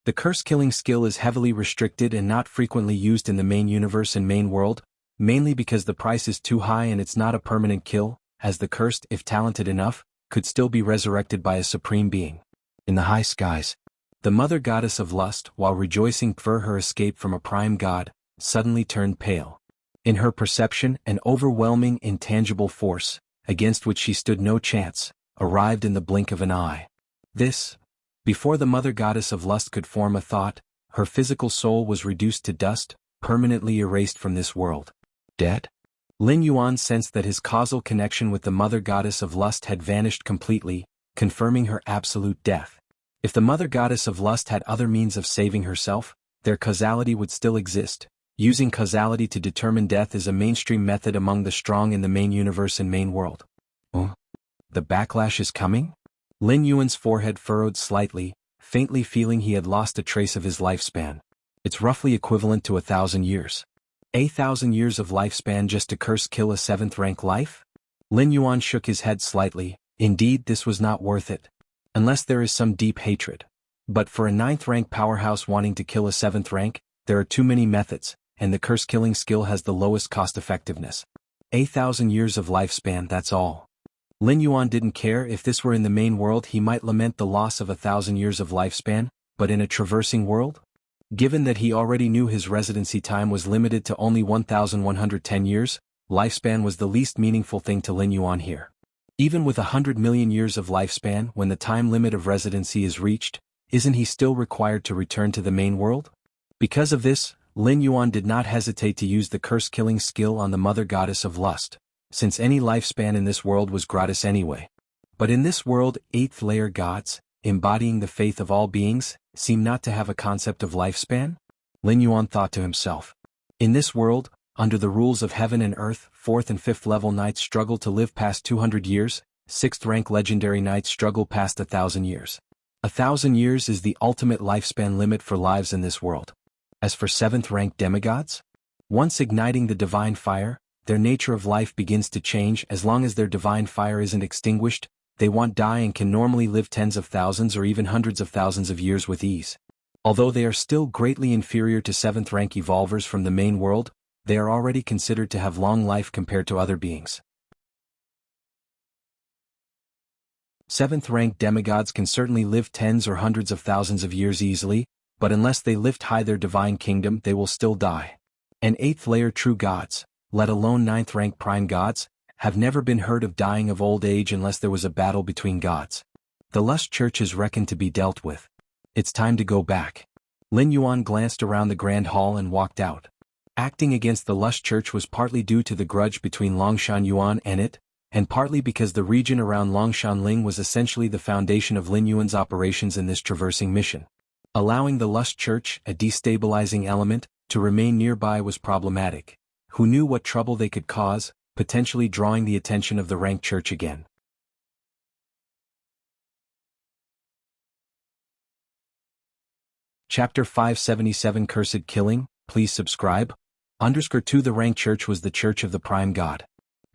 The curse-killing skill is heavily restricted and not frequently used in the main universe and main world, mainly because the price is too high and it's not a permanent kill, as the cursed, if talented enough, could still be resurrected by a supreme being. In the high skies, the mother goddess of lust, while rejoicing for her escape from a prime god, suddenly turned pale. In her perception, an overwhelming, intangible force, against which she stood no chance, arrived in the blink of an eye. Before the mother goddess of lust could form a thought, her physical soul was reduced to dust, permanently erased from this world. Dead? Lin Yuan sensed that his causal connection with the mother goddess of lust had vanished completely, confirming her absolute death. If the mother goddess of lust had other means of saving herself, their causality would still exist. Using causality to determine death is a mainstream method among the strong in the main universe and main world. Oh? The backlash is coming? Lin Yuan's forehead furrowed slightly, faintly feeling he had lost a trace of his lifespan. It's roughly equivalent to 1,000 years. 1,000 years of lifespan just to curse-kill a 7th-rank life? Lin Yuan shook his head slightly. Indeed, this was not worth it. Unless there is some deep hatred. But for a 9th-rank powerhouse wanting to kill a 7th rank, there are too many methods, and the curse-killing skill has the lowest cost-effectiveness. 1,000 years of lifespan, that's all. Lin Yuan didn't care. If this were in the main world, he might lament the loss of 1,000 years of lifespan, but in a traversing world? Given that he already knew his residency time was limited to only 1,110 years, lifespan was the least meaningful thing to Lin Yuan here. Even with 100 million years of lifespan, when the time limit of residency is reached, isn't he still required to return to the main world? Because of this, Lin Yuan did not hesitate to use the curse-killing skill on the mother goddess of lust, since any lifespan in this world was gratis anyway. But in this world, 8th-layer gods, embodying the faith of all beings, seem not to have a concept of lifespan? Lin Yuan thought to himself. In this world, under the rules of heaven and earth, 4th and 5th level knights struggle to live past 200 years, 6th rank legendary knights struggle past 1,000 years. 1,000 years is the ultimate lifespan limit for lives in this world. As for 7th rank demigods, once igniting the divine fire, their nature of life begins to change. As long as their divine fire isn't extinguished, they won't die and can normally live tens of thousands or even hundreds of thousands of years with ease. Although they are still greatly inferior to 7th rank evolvers from the main world, they are already considered to have long life compared to other beings. 7th rank demigods can certainly live tens or hundreds of thousands of years easily, but unless they lift high their divine kingdom, they will still die. And 8th layer true gods, let alone 9th rank prime gods, have never been heard of dying of old age unless there was a battle between gods. The Lust Church is reckoned to be dealt with. It's time to go back. Lin Yuan glanced around the grand hall and walked out. Acting against the Lust Church was partly due to the grudge between Longshan Yuan and it, and partly because the region around Longshan Ling was essentially the foundation of Lin Yuan's operations in this traversing mission. Allowing the Lust Church, a destabilizing element, to remain nearby was problematic. Who knew what trouble they could cause, potentially drawing the attention of the Rank Church again. Chapter 577 Cursed Killing, please subscribe. _2 The Rank Church was the Church of the Prime God.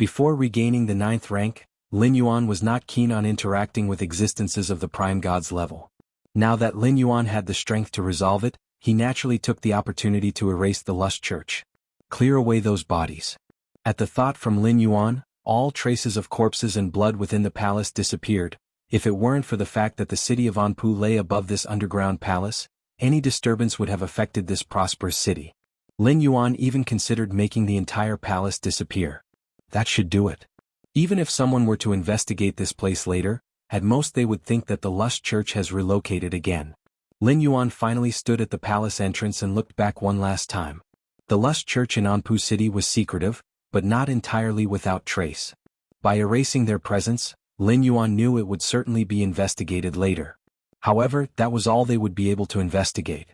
Before regaining the 9th rank, Lin Yuan was not keen on interacting with existences of the Prime God's level. Now that Lin Yuan had the strength to resolve it, he naturally took the opportunity to erase the Lust Church. Clear away those bodies. At the thought from Lin Yuan, all traces of corpses and blood within the palace disappeared. If it weren't for the fact that the city of Anpu lay above this underground palace, any disturbance would have affected this prosperous city. Lin Yuan even considered making the entire palace disappear. That should do it. Even if someone were to investigate this place later, at most they would think that the Lust Church has relocated again. Lin Yuan finally stood at the palace entrance and looked back one last time. The Lust Church in Anpu City was secretive, but not entirely without trace. By erasing their presence, Lin Yuan knew it would certainly be investigated later. However, that was all they would be able to investigate.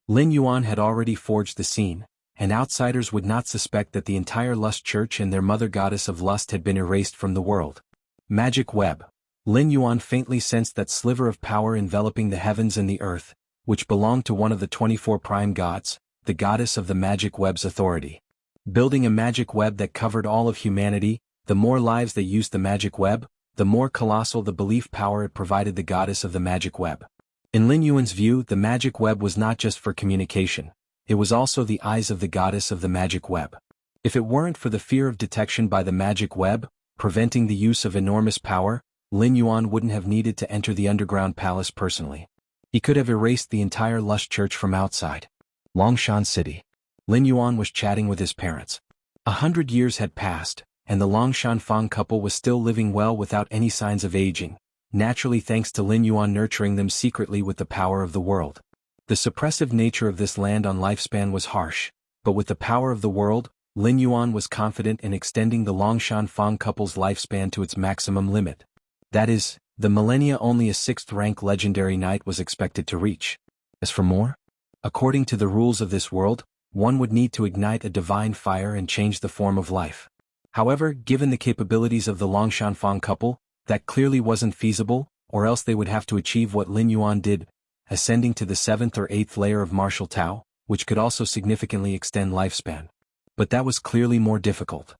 Lin Yuan had already forged the scene, and outsiders would not suspect that the entire Lust Church and their mother goddess of lust had been erased from the world. Magic web. Lin Yuan faintly sensed that sliver of power enveloping the heavens and the earth, which belonged to one of the 24 prime gods, the goddess of the magic web's authority. Building a magic web that covered all of humanity, the more lives they used the magic web, the more colossal the belief power it provided the goddess of the magic web. In Lin Yuan's view, the magic web was not just for communication, it was also the eyes of the goddess of the magic web. If it weren't for the fear of detection by the magic web, preventing the use of enormous power, Lin Yuan wouldn't have needed to enter the underground palace personally. He could have erased the entire Lust Church from outside. Longshan City. Lin Yuan was chatting with his parents. 100 years had passed, and the Longshan Fang couple was still living well without any signs of aging, naturally thanks to Lin Yuan nurturing them secretly with the power of the world. The suppressive nature of this land on lifespan was harsh, but with the power of the world, Lin Yuan was confident in extending the Longshan Fang couple's lifespan to its maximum limit. That is, the millennia only a 6th rank legendary knight was expected to reach. As for more? According to the rules of this world, one would need to ignite a divine fire and change the form of life. However, given the capabilities of the Longshan Fang couple, that clearly wasn't feasible, or else they would have to achieve what Lin Yuan did, ascending to the 7th or 8th layer of martial Tao, which could also significantly extend lifespan. But that was clearly more difficult.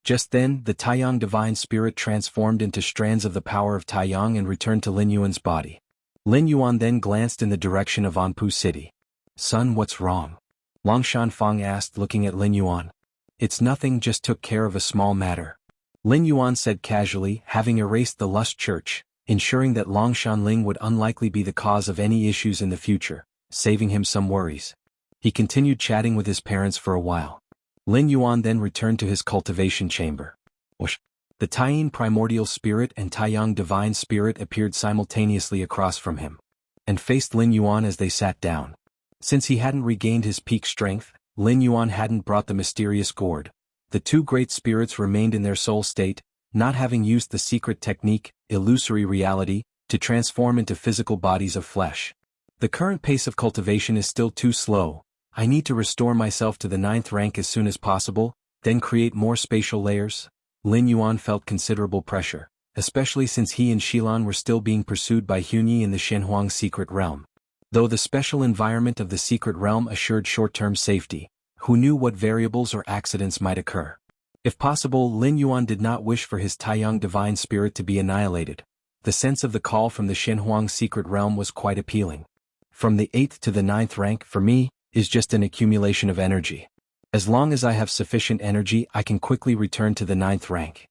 Just then, the Taiyang divine spirit transformed into strands of the power of Taiyang and returned to Lin Yuan's body. Lin Yuan then glanced in the direction of Anpu City. "Son, what's wrong?" Longshan Fang asked, looking at Lin Yuan. "It's nothing, just took care of a small matter," Lin Yuan said casually, having erased the Lust Church, ensuring that Longshan Ling would unlikely be the cause of any issues in the future, saving him some worries. He continued chatting with his parents for a while. Lin Yuan then returned to his cultivation chamber. Whoosh! The Taiyin primordial spirit and Taiyang divine spirit appeared simultaneously across from him, and faced Lin Yuan as they sat down. Since he hadn't regained his peak strength, Lin Yuan hadn't brought the mysterious gourd. The two great spirits remained in their soul state, not having used the secret technique, illusory reality, to transform into physical bodies of flesh. The current pace of cultivation is still too slow. I need to restore myself to the 9th rank as soon as possible, then create more spatial layers. Lin Yuan felt considerable pressure, especially since he and Shilan were still being pursued by Hunyi in the Shenhuang secret realm. Though the special environment of the secret realm assured short-term safety, who knew what variables or accidents might occur? If possible, Lin Yuan did not wish for his Taiyang divine spirit to be annihilated. The sense of the call from the Shenhuang secret realm was quite appealing. From the 8th to the 9th rank, for me, is just an accumulation of energy. As long as I have sufficient energy, I can quickly return to the 9th rank.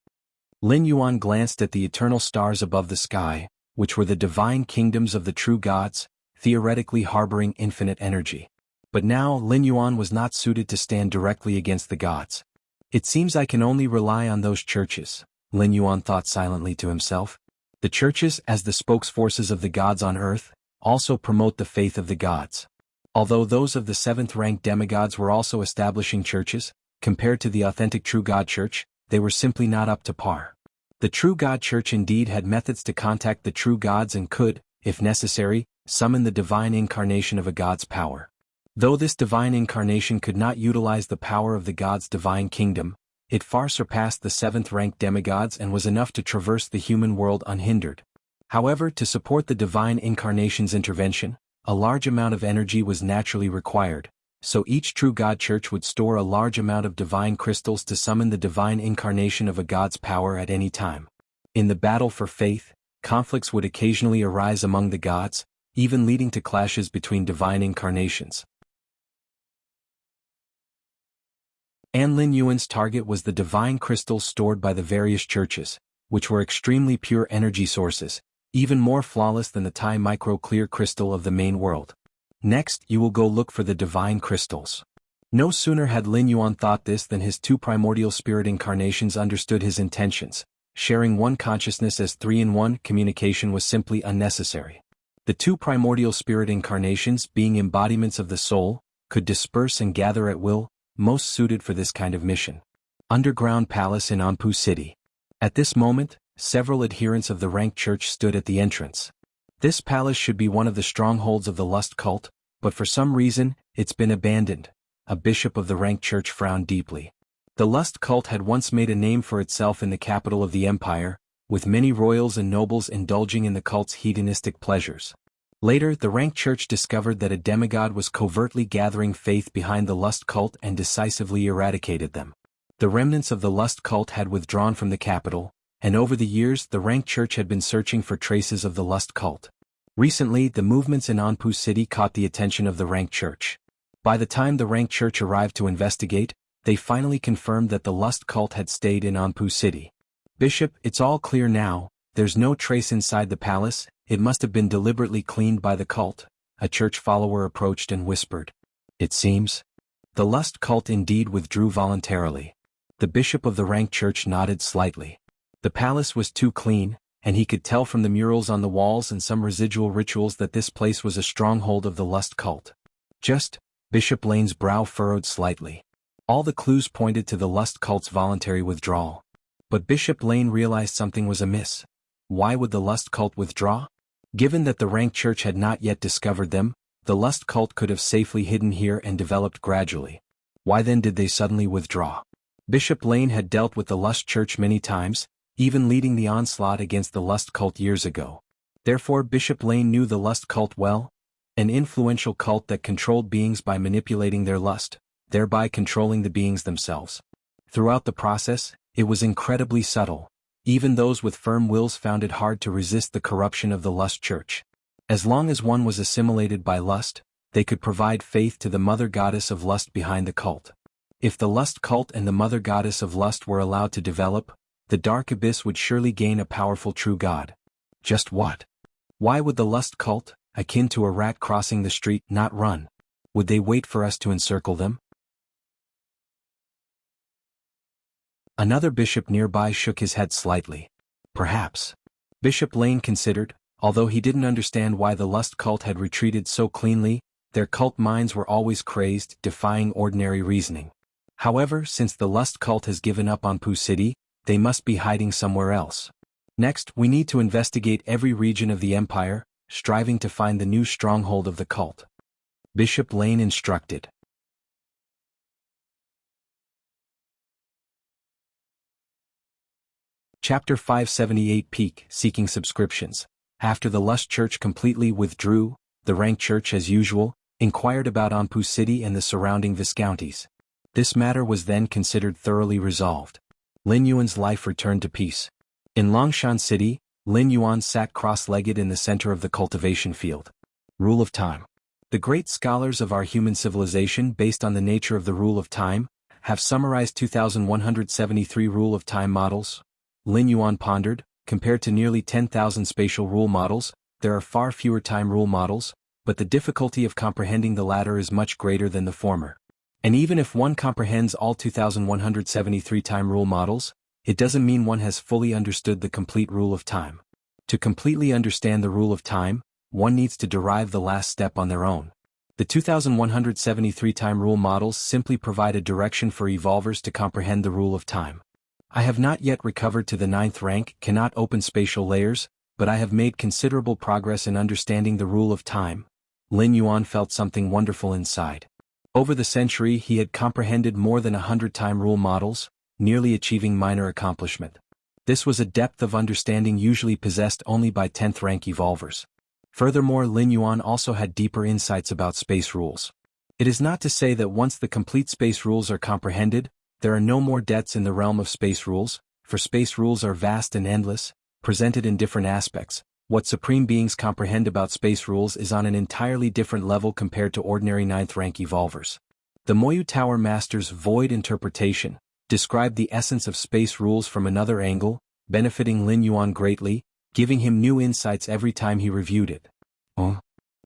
Lin Yuan glanced at the eternal stars above the sky, which were the divine kingdoms of the true gods, theoretically harboring infinite energy. But now, Lin Yuan was not suited to stand directly against the gods. It seems I can only rely on those churches. Lin Yuan thought silently to himself. The churches, as the spokesforces of the gods on earth, also promote the faith of the gods. Although those of the 7th-ranked demigods were also establishing churches, compared to the authentic true God Church, they were simply not up to par. The true God Church indeed had methods to contact the true gods and could, if necessary, summon the divine incarnation of a god's power. Though this divine incarnation could not utilize the power of the god's divine kingdom, it far surpassed the 7th-ranked demigods and was enough to traverse the human world unhindered. However, to support the divine incarnation's intervention, a large amount of energy was naturally required, so each true God Church would store a large amount of divine crystals to summon the divine incarnation of a god's power at any time. In the battle for faith, conflicts would occasionally arise among the gods, even leading to clashes between divine incarnations. Lin Yuan's target was the divine crystals stored by the various churches, which were extremely pure energy sources, even more flawless than the Tai micro-clear crystal of the main world. Next, you will go look for the divine crystals. No sooner had Lin Yuan thought this than his 2 primordial spirit incarnations understood his intentions. Sharing one consciousness as 3-in-1 communication was simply unnecessary. The 2 primordial spirit incarnations, being embodiments of the soul, could disperse and gather at will, most suited for this kind of mission. Underground Palace in Anpu City. At this moment, several adherents of the ranked church stood at the entrance. This palace should be one of the strongholds of the lust cult, but for some reason, it's been abandoned. A bishop of the ranked church frowned deeply. The lust cult had once made a name for itself in the capital of the empire, with many royals and nobles indulging in the cult's hedonistic pleasures. Later, the ranked church discovered that a demigod was covertly gathering faith behind the lust cult and decisively eradicated them. The remnants of the lust cult had withdrawn from the capital, and over the years the ranked church had been searching for traces of the lust cult. Recently, the movements in Anpu City caught the attention of the ranked church. By the time the ranked church arrived to investigate, they finally confirmed that the lust cult had stayed in Anpu City. Bishop, it's all clear now, there's no trace inside the palace, it must have been deliberately cleaned by the cult, a church follower approached and whispered. It seems. The lust cult indeed withdrew voluntarily. The bishop of the ranked church nodded slightly. The palace was too clean, and he could tell from the murals on the walls and some residual rituals that this place was a stronghold of the lust cult. Bishop Lane's brow furrowed slightly. All the clues pointed to the lust cult's voluntary withdrawal. But Bishop Lane realized something was amiss. Why would the lust cult withdraw? Given that the ranked church had not yet discovered them, the lust cult could have safely hidden here and developed gradually. Why then did they suddenly withdraw? Bishop Lane had dealt with the lust church many times, even leading the onslaught against the lust cult years ago. Therefore Bishop Lane knew the lust cult well, an influential cult that controlled beings by manipulating their lust, thereby controlling the beings themselves. Throughout the process, it was incredibly subtle. Even those with firm wills found it hard to resist the corruption of the lust church. As long as one was assimilated by lust, they could provide faith to the mother goddess of lust behind the cult. If the lust cult and the mother goddess of lust were allowed to develop, the dark abyss would surely gain a powerful true god. Just what? Why would the lust cult, akin to a rat crossing the street, not run? Would they wait for us to encircle them? Another bishop nearby shook his head slightly. Perhaps. Bishop Lane considered, although he didn't understand why the lust cult had retreated so cleanly, their cult minds were always crazed, defying ordinary reasoning. However, since the lust cult has given up on Anpu City, they must be hiding somewhere else. Next, we need to investigate every region of the empire, striving to find the new stronghold of the cult. Bishop Lane instructed. Chapter 578 Peak Seeking Subscriptions. After the lust church completely withdrew, the ranked church as usual, inquired about Anpu City and the surrounding viscounties. This matter was then considered thoroughly resolved. Lin Yuan's life returned to peace. In Longshan City, Lin Yuan sat cross-legged in the center of the cultivation field. Rule of time. The great scholars of our human civilization, based on the nature of the rule of time, have summarized 2,173 rule of time models. Lin Yuan pondered, compared to nearly 10,000 spatial rule models, there are far fewer time rule models, but the difficulty of comprehending the latter is much greater than the former. And even if one comprehends all 2,173 time rule models, it doesn't mean one has fully understood the complete rule of time. To completely understand the rule of time, one needs to derive the last step on their own. The 2173 time rule models simply provide a direction for evolvers to comprehend the rule of time. I have not yet recovered to the 9th rank, cannot open spatial layers, but I have made considerable progress in understanding the rule of time. Lin Yuan felt something wonderful inside. Over the century he had comprehended more than 100 time rule models, nearly achieving minor accomplishment. This was a depth of understanding usually possessed only by 10th rank evolvers. Furthermore, Lin Yuan also had deeper insights about space rules. It is not to say that once the complete space rules are comprehended, there are no more depths in the realm of space rules, for space rules are vast and endless, presented in different aspects. What supreme beings comprehend about space rules is on an entirely different level compared to ordinary 9th rank evolvers. The Moyu Tower Master's void interpretation described the essence of space rules from another angle, benefiting Lin Yuan greatly, giving him new insights every time he reviewed it. Oh?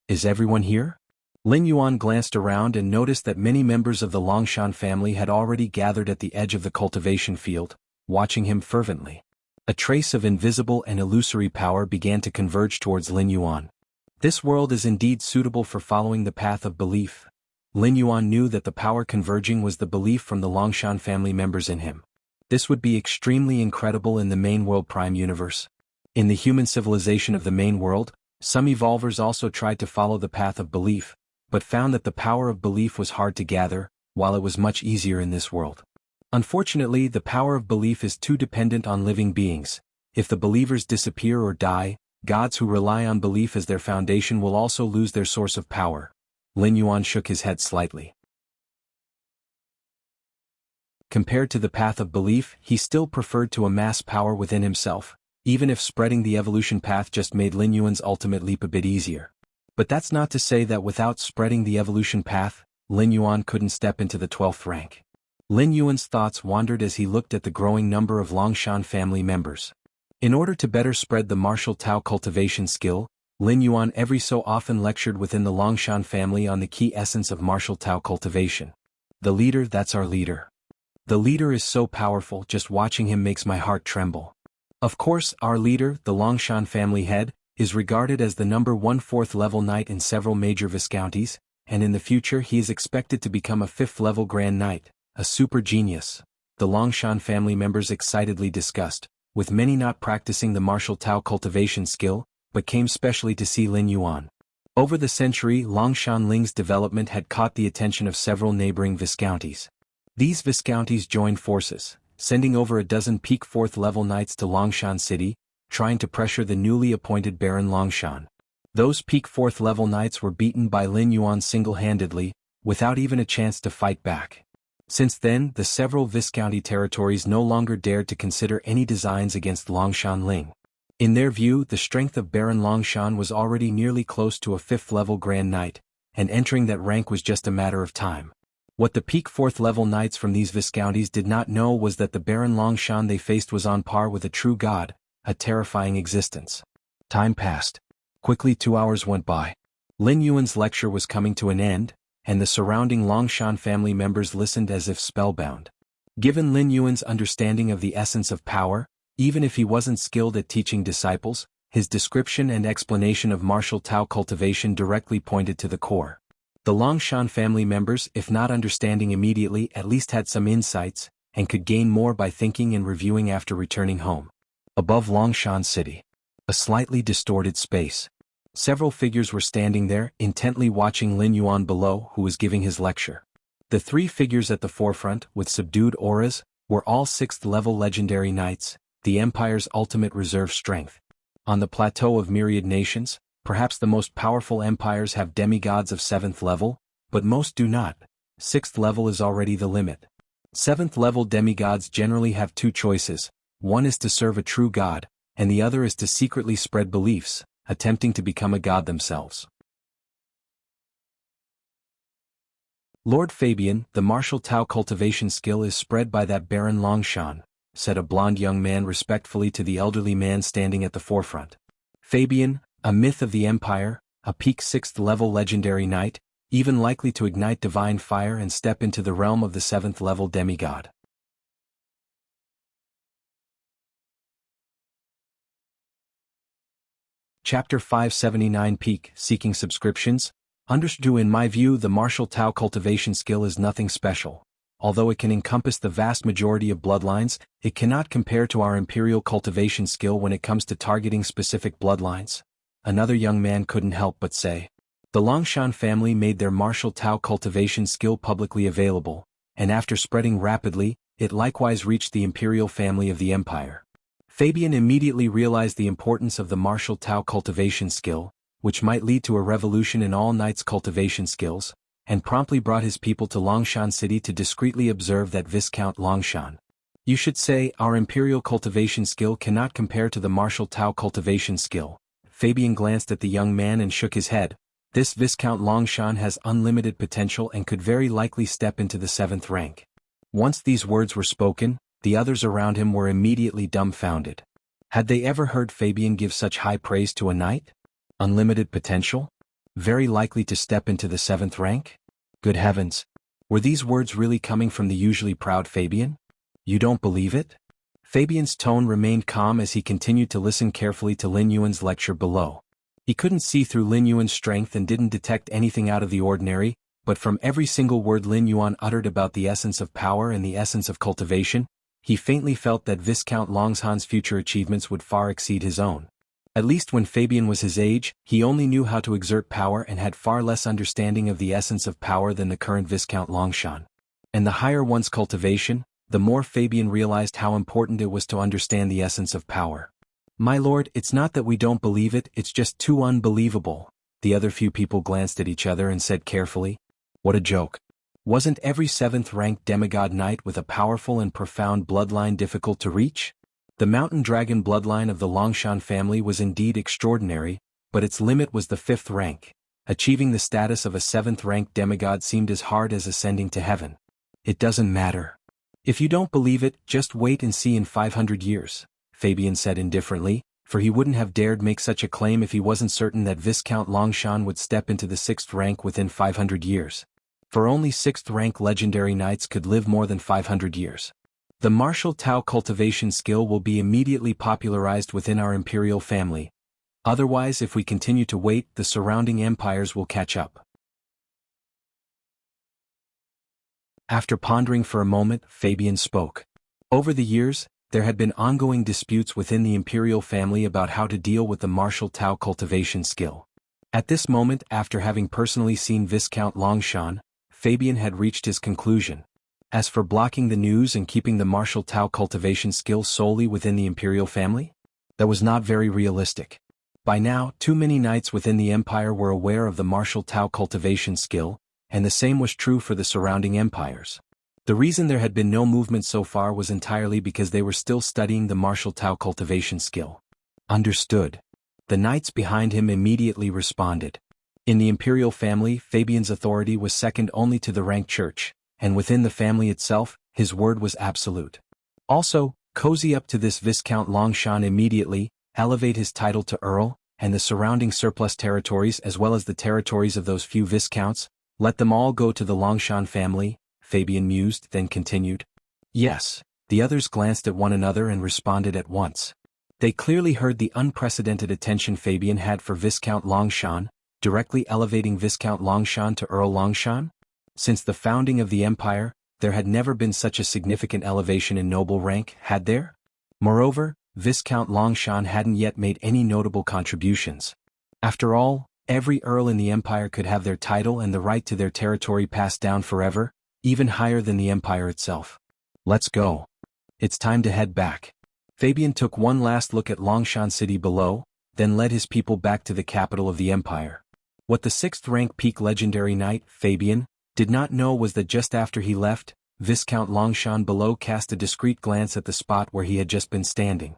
Is everyone here? Lin Yuan glanced around and noticed that many members of the Longshan family had already gathered at the edge of the cultivation field, watching him fervently. A trace of invisible and illusory power began to converge towards Lin Yuan. This world is indeed suitable for following the path of belief. Lin Yuan knew that the power converging was the belief from the Longshan family members in him. This would be extremely incredible in the main world Prime Universe. In the human civilization of the main world, some evolvers also tried to follow the path of belief, but found that the power of belief was hard to gather, while it was much easier in this world. Unfortunately, the power of belief is too dependent on living beings. If the believers disappear or die, gods who rely on belief as their foundation will also lose their source of power. Lin Yuan shook his head slightly. Compared to the path of belief, he still preferred to amass power within himself, even if spreading the evolution path just made Lin Yuan's ultimate leap a bit easier. But that's not to say that without spreading the evolution path, Lin Yuan couldn't step into the 12th rank. Lin Yuan's thoughts wandered as he looked at the growing number of Longshan family members. In order to better spread the martial Tao cultivation skill, Lin Yuan every so often lectured within the Longshan family on the key essence of martial Tao cultivation. The leader, that's our leader. The leader is so powerful, just watching him makes my heart tremble. Of course, our leader, the Longshan family head, is regarded as the number 1 4th level knight in several major viscounties, and in the future he is expected to become a 5th level grand knight, a super genius. The Longshan family members excitedly discussed, with many not practicing the martial Tao cultivation skill, but came specially to see Lin Yuan. Over the century, Longshan Ling's development had caught the attention of several neighboring viscounties. These viscounties joined forces, sending over a dozen peak 4th level knights to Longshan City, trying to pressure the newly appointed Baron Longshan. Those peak 4th level knights were beaten by Lin Yuan single-handedly, without even a chance to fight back. Since then, the several viscounty territories no longer dared to consider any designs against Longshan Ling. In their view, the strength of Baron Longshan was already nearly close to a 5th level Grand Knight, and entering that rank was just a matter of time. What the peak 4th level knights from these viscounties did not know was that the Baron Longshan they faced was on par with a true god, a terrifying existence. Time passed. Quickly 2 hours went by. Lin Yuan's lecture was coming to an end, and the surrounding Longshan family members listened as if spellbound. Given Lin Yuan's understanding of the essence of power, even if he wasn't skilled at teaching disciples, his description and explanation of martial Tao cultivation directly pointed to the core. The Longshan family members, if not understanding immediately, at least had some insights, and could gain more by thinking and reviewing after returning home. Above Longshan City, a slightly distorted space. Several figures were standing there, intently watching Lin Yuan below, who was giving his lecture. The 3 figures at the forefront, with subdued auras, were all 6th-level legendary knights, the Empire's ultimate reserve strength. On the plateau of myriad nations, perhaps the most powerful empires have demigods of 7th level, but most do not. 6th level is already the limit. 7th level demigods generally have 2 choices. One is to serve a true god, and the other is to secretly spread beliefs, attempting to become a god themselves. Lord Fabian, the martial Tao cultivation skill is spread by that Baron Longshan, said a blond young man respectfully to the elderly man standing at the forefront. Fabian, a myth of the Empire, a peak 6th level legendary knight, even likely to ignite divine fire and step into the realm of the 7th level demigod. Chapter 579 Peak Seeking Subscriptions. Understood. In my view, the martial Tao cultivation skill is nothing special. Although it can encompass the vast majority of bloodlines, it cannot compare to our imperial cultivation skill when it comes to targeting specific bloodlines. Another young man couldn't help but say. The Longshan family made their martial Tao cultivation skill publicly available, and after spreading rapidly, it likewise reached the imperial family of the empire. Fabian immediately realized the importance of the martial Tao cultivation skill, which might lead to a revolution in all knights' cultivation skills, and promptly brought his people to Longshan City to discreetly observe that Viscount Longshan. You should say, our imperial cultivation skill cannot compare to the martial Tao cultivation skill. Fabian glanced at the young man and shook his head. This Viscount Longshan has unlimited potential and could very likely step into the 7th rank. Once these words were spoken, the others around him were immediately dumbfounded. Had they ever heard Fabian give such high praise to a knight? Unlimited potential? Very likely to step into the 7th rank? Good heavens! Were these words really coming from the usually proud Fabian? You don't believe it? Fabian's tone remained calm as he continued to listen carefully to Lin Yuan's lecture below. He couldn't see through Lin Yuan's strength and didn't detect anything out of the ordinary, but from every single word Lin Yuan uttered about the essence of power and the essence of cultivation, he faintly felt that Viscount Longshan's future achievements would far exceed his own. At least when Fabian was his age, he only knew how to exert power and had far less understanding of the essence of power than the current Viscount Longshan. And the higher one's cultivation, the more Fabian realized how important it was to understand the essence of power. My lord, it's not that we don't believe it, it's just too unbelievable. The other few people glanced at each other and said carefully, what a joke. Wasn't every 7th-ranked demigod knight with a powerful and profound bloodline difficult to reach? The mountain dragon bloodline of the Longshan family was indeed extraordinary, but its limit was the 5th rank. Achieving the status of a 7th-ranked demigod seemed as hard as ascending to heaven. It doesn't matter. If you don't believe it, just wait and see in 500 years, Fabian said indifferently, for he wouldn't have dared make such a claim if he wasn't certain that Viscount Longshan would step into the 6th rank within 500 years. For only 6th-rank legendary knights could live more than 500 years. The martial Tao cultivation skill will be immediately popularized within our imperial family. Otherwise, if we continue to wait, the surrounding empires will catch up. After pondering for a moment, Fabian spoke. Over the years, there had been ongoing disputes within the imperial family about how to deal with the martial Tao cultivation skill. At this moment, after having personally seen Viscount Longshan, Fabian had reached his conclusion. As for blocking the news and keeping the martial Tao cultivation skill solely within the imperial family, that was not very realistic. By now, too many knights within the empire were aware of the martial Tao cultivation skill, and the same was true for the surrounding empires. The reason there had been no movement so far was entirely because they were still studying the martial Tao cultivation skill. Understood. The knights behind him immediately responded. In the imperial family, Fabian's authority was second only to the rank church, and within the family itself, his word was absolute. Also, cozy up to this Viscount Longshan immediately, elevate his title to Earl, and the surrounding surplus territories as well as the territories of those few Viscounts, let them all go to the Longshan family, Fabian mused, then continued. Yes. The others glanced at one another and responded at once. They clearly heard the unprecedented attention Fabian had for Viscount Longshan, directly elevating Viscount Longshan to Earl Longshan. Since the founding of the empire, there had never been such a significant elevation in noble rank, had there? Moreover, Viscount Longshan hadn't yet made any notable contributions. After all, every earl in the empire could have their title and the right to their territory passed down forever, even higher than the empire itself. Let's go. It's time to head back. Fabian took one last look at Longshan City below, then led his people back to the capital of the empire. What the 6th-rank peak legendary knight, Fabian, did not know was that just after he left, Viscount Longshan below cast a discreet glance at the spot where he had just been standing.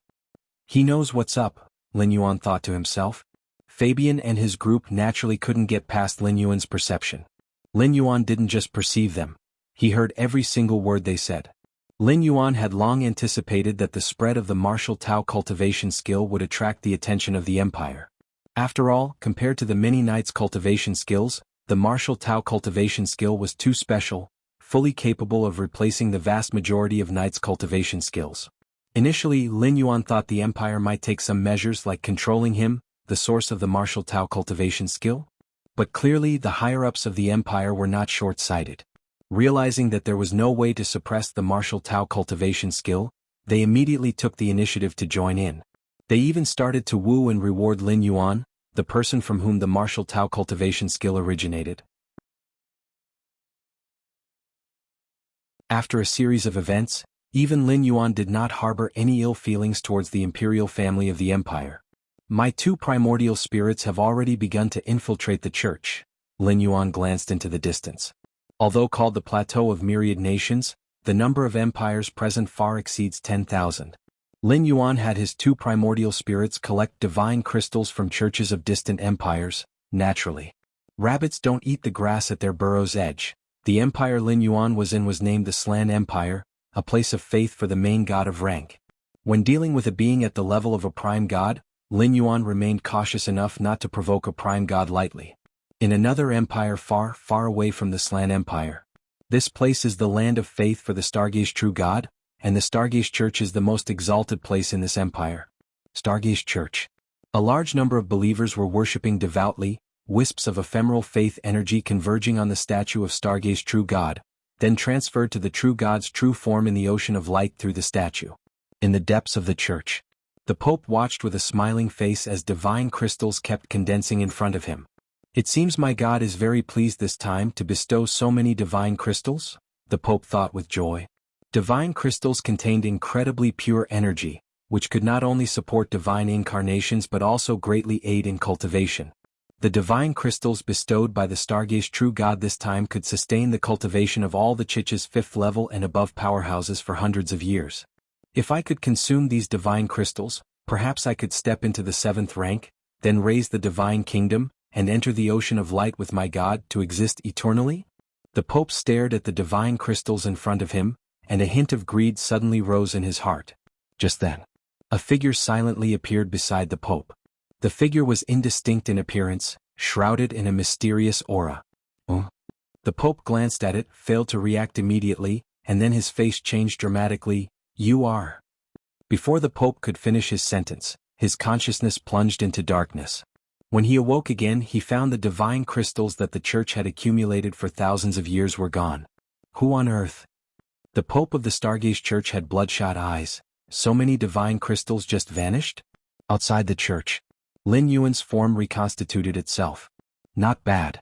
He knows what's up, Lin Yuan thought to himself. Fabian and his group naturally couldn't get past Lin Yuan's perception. Lin Yuan didn't just perceive them. He heard every single word they said. Lin Yuan had long anticipated that the spread of the martial Tao cultivation skill would attract the attention of the empire. After all, compared to the many knights' cultivation skills, the martial Tao cultivation skill was too special, fully capable of replacing the vast majority of knights' cultivation skills. Initially, Lin Yuan thought the empire might take some measures like controlling him, the source of the martial Tao cultivation skill? But clearly the higher-ups of the empire were not short-sighted. Realizing that there was no way to suppress the martial Tao cultivation skill, they immediately took the initiative to join in. They even started to woo and reward Lin Yuan, the person from whom the martial Tao cultivation skill originated. After a series of events, even Lin Yuan did not harbor any ill feelings towards the imperial family of the empire. My two primordial spirits have already begun to infiltrate the church. Lin Yuan glanced into the distance. Although called the Plateau of Myriad Nations, the number of empires present far exceeds 10,000. Lin Yuan had his two primordial spirits collect divine crystals from churches of distant empires, naturally. Rabbits don't eat the grass at their burrow's edge. The empire Lin Yuan was in was named the Slan Empire, a place of faith for the main god of rank. When dealing with a being at the level of a prime god, Lin Yuan remained cautious enough not to provoke a prime god lightly. In another empire far, far away from the Slan Empire. This place is the land of faith for the Stargaze true god, and the Stargaze Church is the most exalted place in this empire. Stargaze Church. A large number of believers were worshipping devoutly, wisps of ephemeral faith energy converging on the statue of Stargaze true god, then transferred to the true god's true form in the ocean of light through the statue. In the depths of the church, the Pope watched with a smiling face as divine crystals kept condensing in front of him. It seems my God is very pleased this time to bestow so many divine crystals, the Pope thought with joy. Divine crystals contained incredibly pure energy, which could not only support divine incarnations but also greatly aid in cultivation. The divine crystals bestowed by the Stargaze true god this time could sustain the cultivation of all the Chich's 5th level and above powerhouses for hundreds of years. If I could consume these divine crystals, perhaps I could step into the 7th rank, then raise the divine kingdom, and enter the ocean of light with my God to exist eternally? The Pope stared at the divine crystals in front of him, and a hint of greed suddenly rose in his heart. Just then, a figure silently appeared beside the Pope. The figure was indistinct in appearance, shrouded in a mysterious aura. The Pope glanced at it, failed to react immediately, and then his face changed dramatically. You are. Before the Pope could finish his sentence, his consciousness plunged into darkness. When he awoke again, he found the divine crystals that the church had accumulated for thousands of years were gone. Who on earth? The Pope of the Stargaze Church had bloodshot eyes. So many divine crystals just vanished? Outside the church, Lin Yuan's form reconstituted itself. Not bad.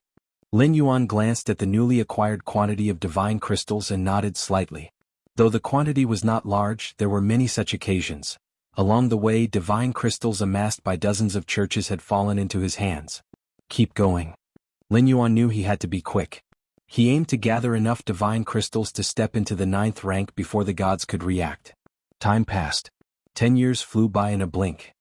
Lin Yuan glanced at the newly acquired quantity of divine crystals and nodded slightly. Though the quantity was not large, there were many such occasions. Along the way, divine crystals amassed by dozens of churches had fallen into his hands. Keep going. Lin Yuan knew he had to be quick. He aimed to gather enough divine crystals to step into the 9th rank before the gods could react. Time passed. 10 years flew by in a blink.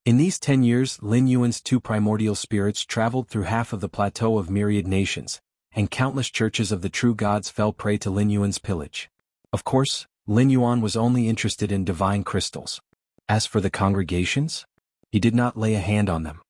In these 10 years, Lin Yuan's two primordial spirits traveled through half of the Plateau of Myriad Nations, and countless churches of the true gods fell prey to Lin Yuan's pillage. Of course, Lin Yuan was only interested in divine crystals. As for the congregations, he did not lay a hand on them.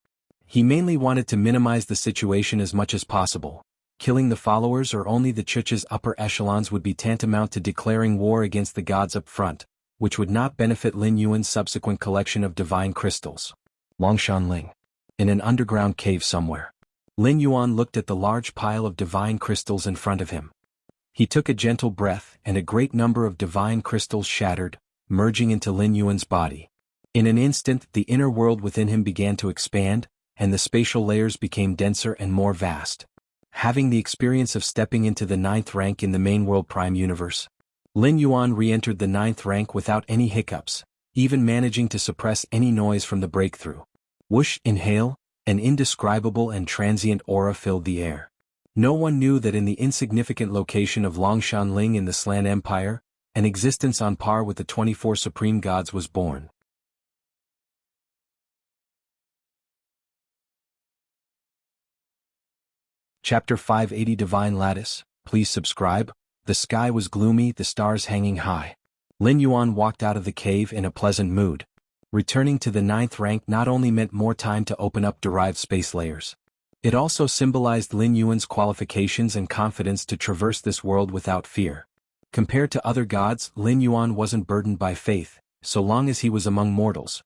He mainly wanted to minimize the situation as much as possible. Killing the followers or only the Church's upper echelons would be tantamount to declaring war against the gods up front, which would not benefit Lin Yuan's subsequent collection of divine crystals. Longshanling. In an underground cave somewhere. Lin Yuan looked at the large pile of divine crystals in front of him. He took a gentle breath, and a great number of divine crystals shattered, merging into Lin Yuan's body. In an instant, the inner world within him began to expand, and the spatial layers became denser and more vast. Having the experience of stepping into the 9th rank in the main world prime universe, Lin Yuan re-entered the 9th rank without any hiccups, even managing to suppress any noise from the breakthrough. Whoosh, inhale, an indescribable and transient aura filled the air. No one knew that in the insignificant location of Longshanling in the Slan Empire, an existence on par with the 24 supreme gods was born. Chapter 580 Divine Lattice. Please subscribe. The sky was gloomy, the stars hanging high. Lin Yuan walked out of the cave in a pleasant mood. Returning to the 9th rank not only meant more time to open up derived space layers. It also symbolized Lin Yuan's qualifications and confidence to traverse this world without fear. Compared to other gods, Lin Yuan wasn't burdened by faith, so long as he was among mortals.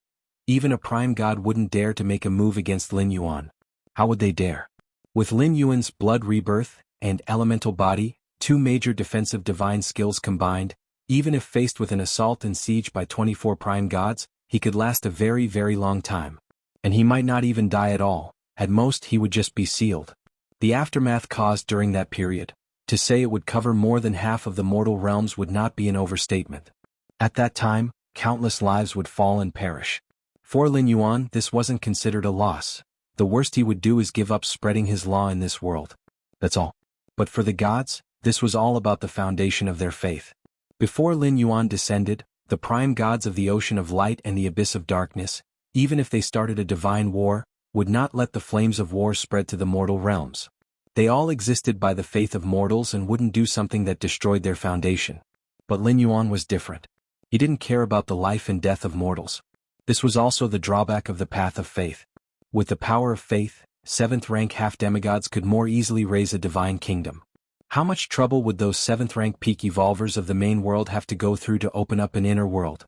Even a prime god wouldn't dare to make a move against Lin Yuan. How would they dare? With Lin Yuan's blood rebirth and elemental body, two major defensive divine skills combined, even if faced with an assault and siege by 24 prime gods, he could last a very, very long time. And he might not even die at all. At most he would just be sealed. The aftermath caused during that period, to say it would cover more than half of the mortal realms would not be an overstatement. At that time, countless lives would fall and perish. For Lin Yuan, this wasn't considered a loss. The worst he would do is give up spreading his law in this world. That's all. But for the gods, this was all about the foundation of their faith. Before Lin Yuan descended, the prime gods of the ocean of light and the abyss of darkness, even if they started a divine war, would not let the flames of war spread to the mortal realms. They all existed by the faith of mortals and wouldn't do something that destroyed their foundation. But Lin Yuan was different. He didn't care about the life and death of mortals. This was also the drawback of the path of faith. With the power of faith, 7th-rank half-demigods could more easily raise a divine kingdom. How much trouble would those 7th-rank peak evolvers of the main world have to go through to open up an inner world?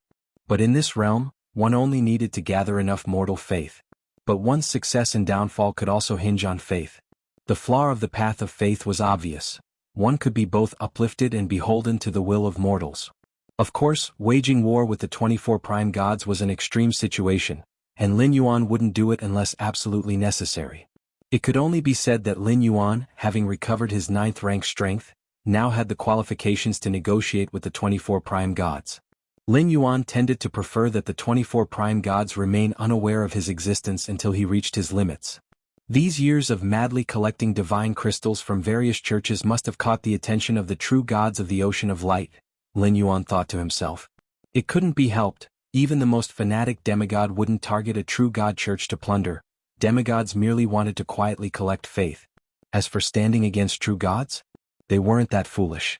But in this realm, one only needed to gather enough mortal faith. But one's success and downfall could also hinge on faith. The flaw of the path of faith was obvious. One could be both uplifted and beholden to the will of mortals. Of course, waging war with the 24 prime gods was an extreme situation, and Lin Yuan wouldn't do it unless absolutely necessary. It could only be said that Lin Yuan, having recovered his 9th-rank strength, now had the qualifications to negotiate with the 24 prime gods. Lin Yuan tended to prefer that the 24 prime gods remain unaware of his existence until he reached his limits. These years of madly collecting divine crystals from various churches must have caught the attention of the true gods of the ocean of light, Lin Yuan thought to himself. It couldn't be helped, even the most fanatic demigod wouldn't target a true god church to plunder. Demigods merely wanted to quietly collect faith. As for standing against true gods, they weren't that foolish.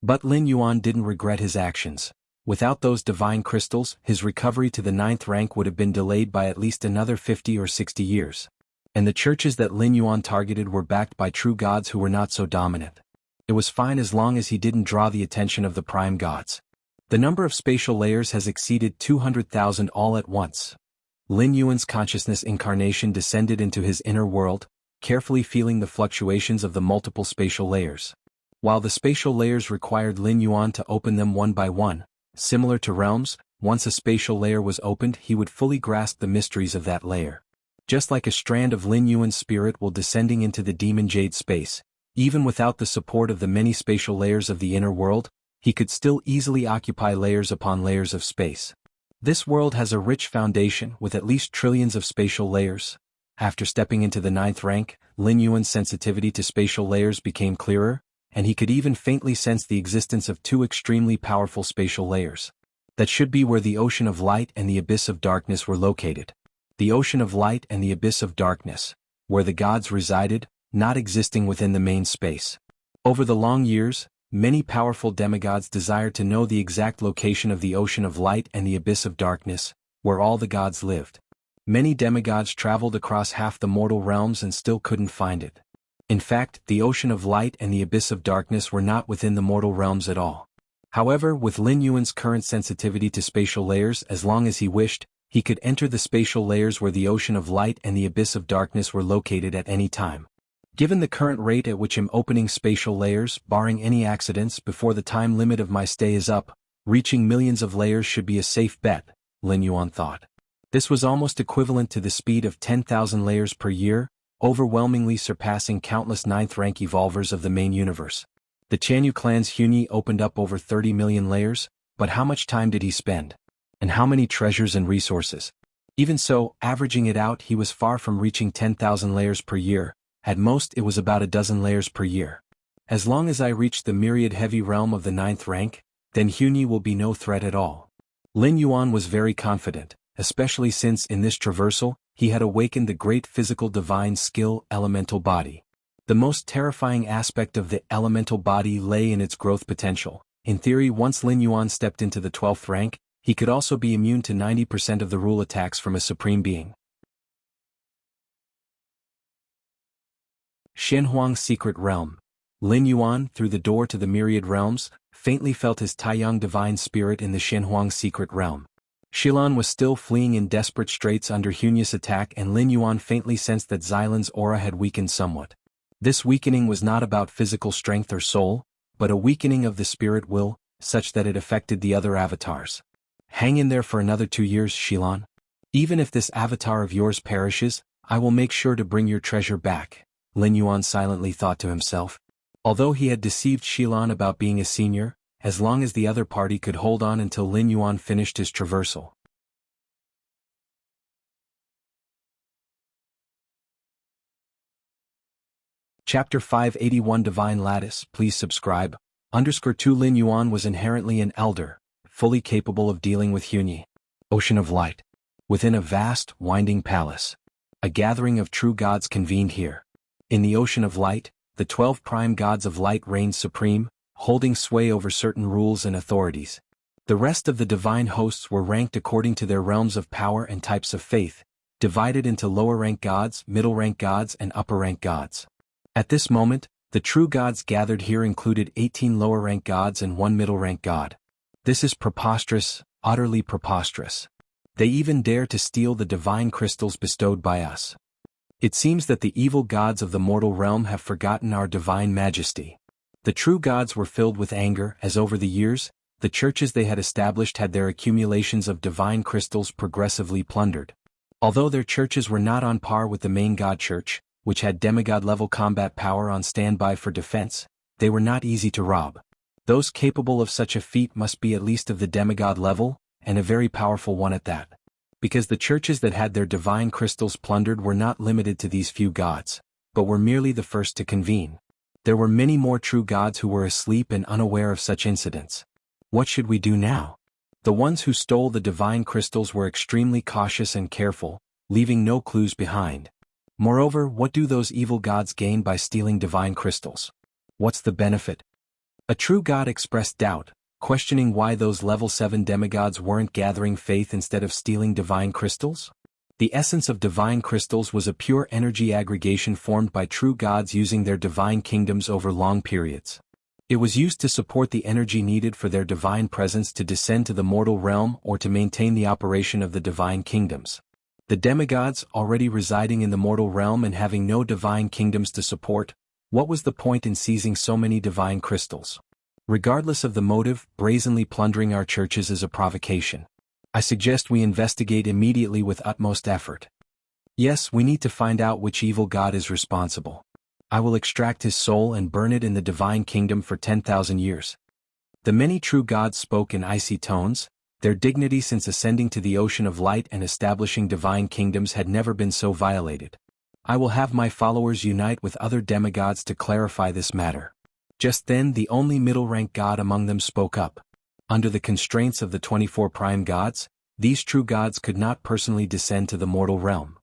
But Lin Yuan didn't regret his actions. Without those divine crystals, his recovery to the 9th rank would have been delayed by at least another 50 or 60 years. And the churches that Lin Yuan targeted were backed by true gods who were not so dominant. It was fine as long as he didn't draw the attention of the prime gods. The number of spatial layers has exceeded 200,000 all at once. Lin Yuan's consciousness incarnation descended into his inner world, carefully feeling the fluctuations of the multiple spatial layers. While the spatial layers required Lin Yuan to open them one by one, similar to realms, once a spatial layer was opened he would fully grasp the mysteries of that layer. Just like a strand of Lin Yuan's spirit will descending into the demon jade space, even without the support of the many spatial layers of the inner world, he could still easily occupy layers upon layers of space. This world has a rich foundation with at least trillions of spatial layers. After stepping into the 9th rank, Lin Yuan's sensitivity to spatial layers became clearer, and he could even faintly sense the existence of two extremely powerful spatial layers. That should be where the ocean of light and the abyss of darkness were located. The ocean of light and the abyss of darkness, where the gods resided, not existing within the main space. Over the long years, many powerful demigods desired to know the exact location of the ocean of light and the abyss of darkness, where all the gods lived. Many demigods traveled across half the mortal realms and still couldn't find it. In fact, the ocean of light and the abyss of darkness were not within the mortal realms at all. However, with Lin Yuan's current sensitivity to spatial layers, as long as he wished, he could enter the spatial layers where the ocean of light and the abyss of darkness were located at any time. Given the current rate at which I'm opening spatial layers, barring any accidents before the time limit of my stay is up, reaching millions of layers should be a safe bet, Lin Yuan thought. This was almost equivalent to the speed of 10,000 layers per year, overwhelmingly surpassing countless 9th rank evolvers of the main universe. The Jianghu clan's Xianxia opened up over 30 million layers, but how much time did he spend? And how many treasures and resources? Even so, averaging it out, he was far from reaching 10,000 layers per year. At most it was about a dozen layers per year. As long as I reach the myriad heavy realm of the 9th rank, then Xianxia will be no threat at all. Lin Yuan was very confident, especially since in this traversal, he had awakened the great physical divine skill elemental body. The most terrifying aspect of the elemental body lay in its growth potential. In theory, once Lin Yuan stepped into the 12th rank, he could also be immune to 90% of the rule attacks from a supreme being. Shenhuang's Secret Realm. Lin Yuan, through the door to the myriad realms, faintly felt his Taiyang divine spirit in the Shenhuang secret realm. Xilan was still fleeing in desperate straits under Hunya's attack, and Lin Yuan faintly sensed that Xilan's aura had weakened somewhat. This weakening was not about physical strength or soul, but a weakening of the spirit will, such that it affected the other avatars. Hang in there for another 2 years, Xilan. Even if this avatar of yours perishes, I will make sure to bring your treasure back, Lin Yuan silently thought to himself. Although he had deceived Xilan about being a senior, as long as the other party could hold on until Lin Yuan finished his traversal. Chapter 581 Divine Lattice. Please subscribe. _2 Lin Yuan was inherently an elder, fully capable of dealing with Hunyi. Ocean of Light. Within a vast, winding palace, a gathering of true gods convened here. In the Ocean of Light, the 12 prime gods of light reigned supreme, holding sway over certain rules and authorities. The rest of the divine hosts were ranked according to their realms of power and types of faith, divided into lower-rank gods, middle-rank gods, and upper-rank gods. At this moment, the true gods gathered here included 18 lower-rank gods and 1 middle-rank god. This is preposterous, utterly preposterous. They even dare to steal the divine crystals bestowed by us. It seems that the evil gods of the mortal realm have forgotten our divine majesty. The true gods were filled with anger as over the years, the churches they had established had their accumulations of divine crystals progressively plundered. Although their churches were not on par with the main god church, which had demigod-level combat power on standby for defense, they were not easy to rob. Those capable of such a feat must be at least of the demigod level, and a very powerful one at that. Because the churches that had their divine crystals plundered were not limited to these few gods, but were merely the first to convene. There were many more true gods who were asleep and unaware of such incidents. What should we do now? The ones who stole the divine crystals were extremely cautious and careful, leaving no clues behind. Moreover, what do those evil gods gain by stealing divine crystals? What's the benefit? A true god expressed doubt, questioning why those level 7 demigods weren't gathering faith instead of stealing divine crystals? The essence of divine crystals was a pure energy aggregation formed by true gods using their divine kingdoms over long periods. It was used to support the energy needed for their divine presence to descend to the mortal realm or to maintain the operation of the divine kingdoms. The demigods, already residing in the mortal realm and having no divine kingdoms to support, what was the point in seizing so many divine crystals? Regardless of the motive, brazenly plundering our churches is a provocation. I suggest we investigate immediately with utmost effort. Yes, we need to find out which evil god is responsible. I will extract his soul and burn it in the divine kingdom for 10,000 years. The many true gods spoke in icy tones. Their dignity since ascending to the Ocean of Light and establishing divine kingdoms had never been so violated. I will have my followers unite with other demigods to clarify this matter. Just then the only middle-rank god among them spoke up. Under the constraints of the 24 prime gods, these true gods could not personally descend to the mortal realm.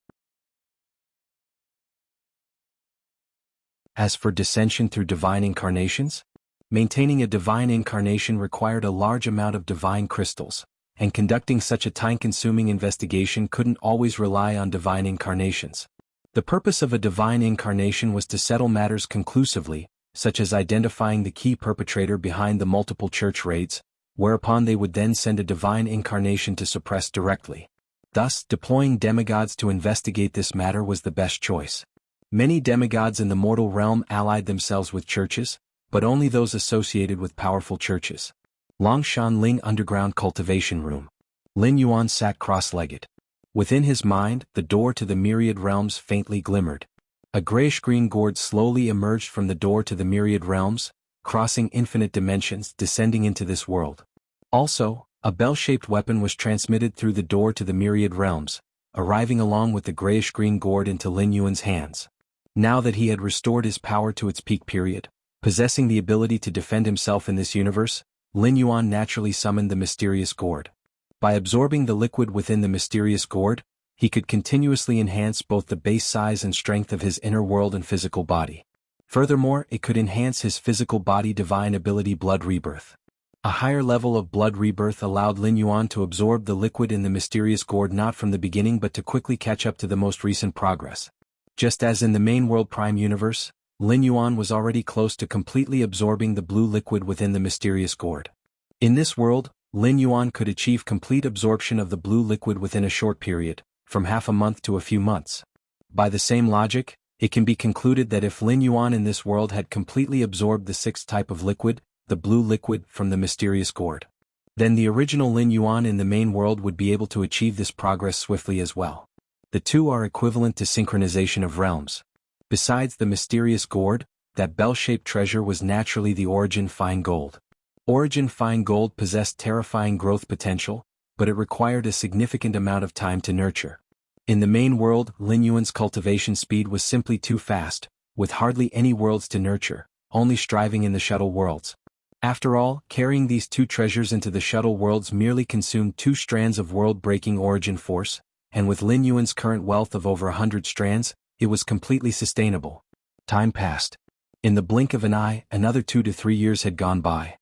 As for dissension through divine incarnations, maintaining a divine incarnation required a large amount of divine crystals, and conducting such a time-consuming investigation couldn't always rely on divine incarnations. The purpose of a divine incarnation was to settle matters conclusively, such as identifying the key perpetrator behind the multiple church raids, whereupon they would then send a divine incarnation to suppress directly. Thus, deploying demigods to investigate this matter was the best choice. Many demigods in the mortal realm allied themselves with churches, but only those associated with powerful churches. Longshan Ling Underground Cultivation Room. Lin Yuan sat cross-legged. Within his mind, the door to the myriad realms faintly glimmered. A grayish-green gourd slowly emerged from the door to the myriad realms, crossing infinite dimensions, descending into this world. Also, a bell-shaped weapon was transmitted through the door to the myriad realms, arriving along with the grayish-green gourd into Lin Yuan's hands. Now that he had restored his power to its peak period, possessing the ability to defend himself in this universe, Lin Yuan naturally summoned the mysterious gourd. By absorbing the liquid within the mysterious gourd, he could continuously enhance both the base size and strength of his inner world and physical body. Furthermore, it could enhance his physical body divine ability Blood Rebirth. A higher level of Blood Rebirth allowed Lin Yuan to absorb the liquid in the mysterious gourd not from the beginning but to quickly catch up to the most recent progress. Just as in the main world prime universe, Lin Yuan was already close to completely absorbing the blue liquid within the mysterious gourd. In this world, Lin Yuan could achieve complete absorption of the blue liquid within a short period, from half a month to a few months. By the same logic, it can be concluded that if Lin Yuan in this world had completely absorbed the sixth type of liquid, the blue liquid from the mysterious gourd, then the original Lin Yuan in the main world would be able to achieve this progress swiftly as well. The two are equivalent to synchronization of realms. Besides the mysterious gourd, that bell-shaped treasure was naturally the Origin Fine Gold. Origin Fine Gold possessed terrifying growth potential, but it required a significant amount of time to nurture. In the main world, Lin Yuan's cultivation speed was simply too fast, with hardly any worlds to nurture, only striving in the shuttle worlds. After all, carrying these two treasures into the shuttle worlds merely consumed 2 strands of world-breaking origin force, and with Lin Yuan's current wealth of over 100 strands, it was completely sustainable. Time passed. In the blink of an eye, another 2 to 3 years had gone by.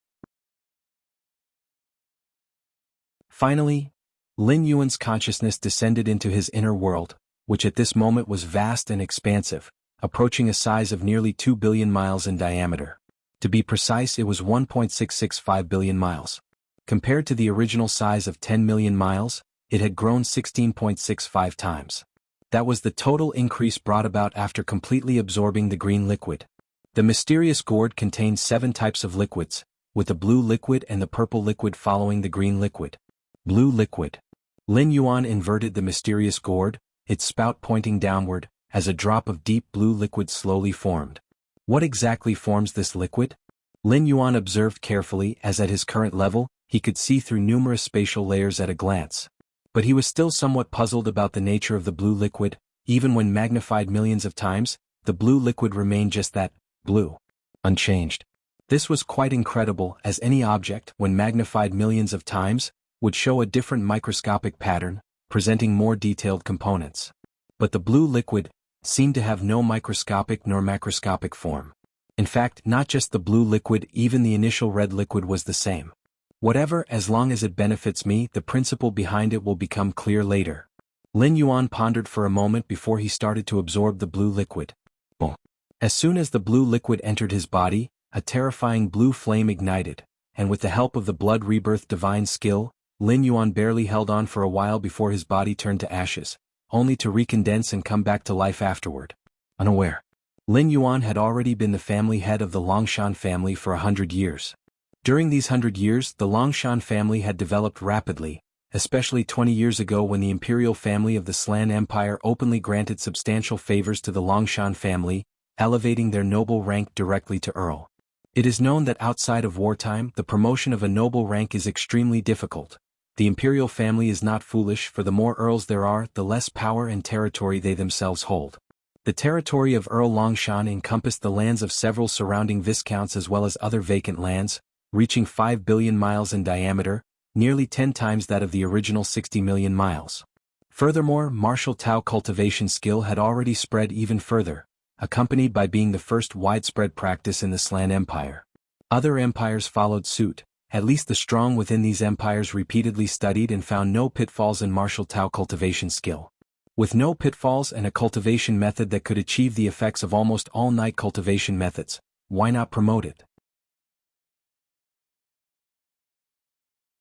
Finally, Lin Yuan's consciousness descended into his inner world, which at this moment was vast and expansive, approaching a size of nearly 2 billion miles in diameter. To be precise, it was 1.665 billion miles. Compared to the original size of 10 million miles, it had grown 16.65 times. That was the total increase brought about after completely absorbing the green liquid. The mysterious gourd contained 7 types of liquids, with the blue liquid and the purple liquid following the green liquid. Blue liquid. Lin Yuan inverted the mysterious gourd, its spout pointing downward, as a drop of deep blue liquid slowly formed. What exactly forms this liquid? Lin Yuan observed carefully, as at his current level, he could see through numerous spatial layers at a glance. But he was still somewhat puzzled about the nature of the blue liquid. Even when magnified millions of times, the blue liquid remained just that, blue. Unchanged. This was quite incredible, as any object, when magnified millions of times, would show a different microscopic pattern, presenting more detailed components. But the blue liquid seemed to have no microscopic nor macroscopic form. In fact, not just the blue liquid, even the initial red liquid was the same. Whatever, as long as it benefits me, the principle behind it will become clear later. Lin Yuan pondered for a moment before he started to absorb the blue liquid. Boom. As soon as the blue liquid entered his body, a terrifying blue flame ignited, and with the help of the blood rebirth divine skill, Lin Yuan barely held on for a while before his body turned to ashes, only to recondense and come back to life afterward. Unaware. Lin Yuan had already been the family head of the Longshan family for 100 years. During these 100 years, the Longshan family had developed rapidly, especially 20 years ago when the imperial family of the Slan Empire openly granted substantial favors to the Longshan family, elevating their noble rank directly to Earl. It is known that outside of wartime, the promotion of a noble rank is extremely difficult. The imperial family is not foolish, for the more Earls there are, the less power and territory they themselves hold. The territory of Earl Longshan encompassed the lands of several surrounding viscounts as well as other vacant lands, reaching 5 billion miles in diameter, nearly 10 times that of the original 60 million miles. Furthermore, martial Tao cultivation skill had already spread even further, accompanied by being the first widespread practice in the Slan Empire. Other empires followed suit. At least the strong within these empires repeatedly studied and found no pitfalls in martial Tao cultivation skill. With no pitfalls and a cultivation method that could achieve the effects of almost all night cultivation methods, why not promote it?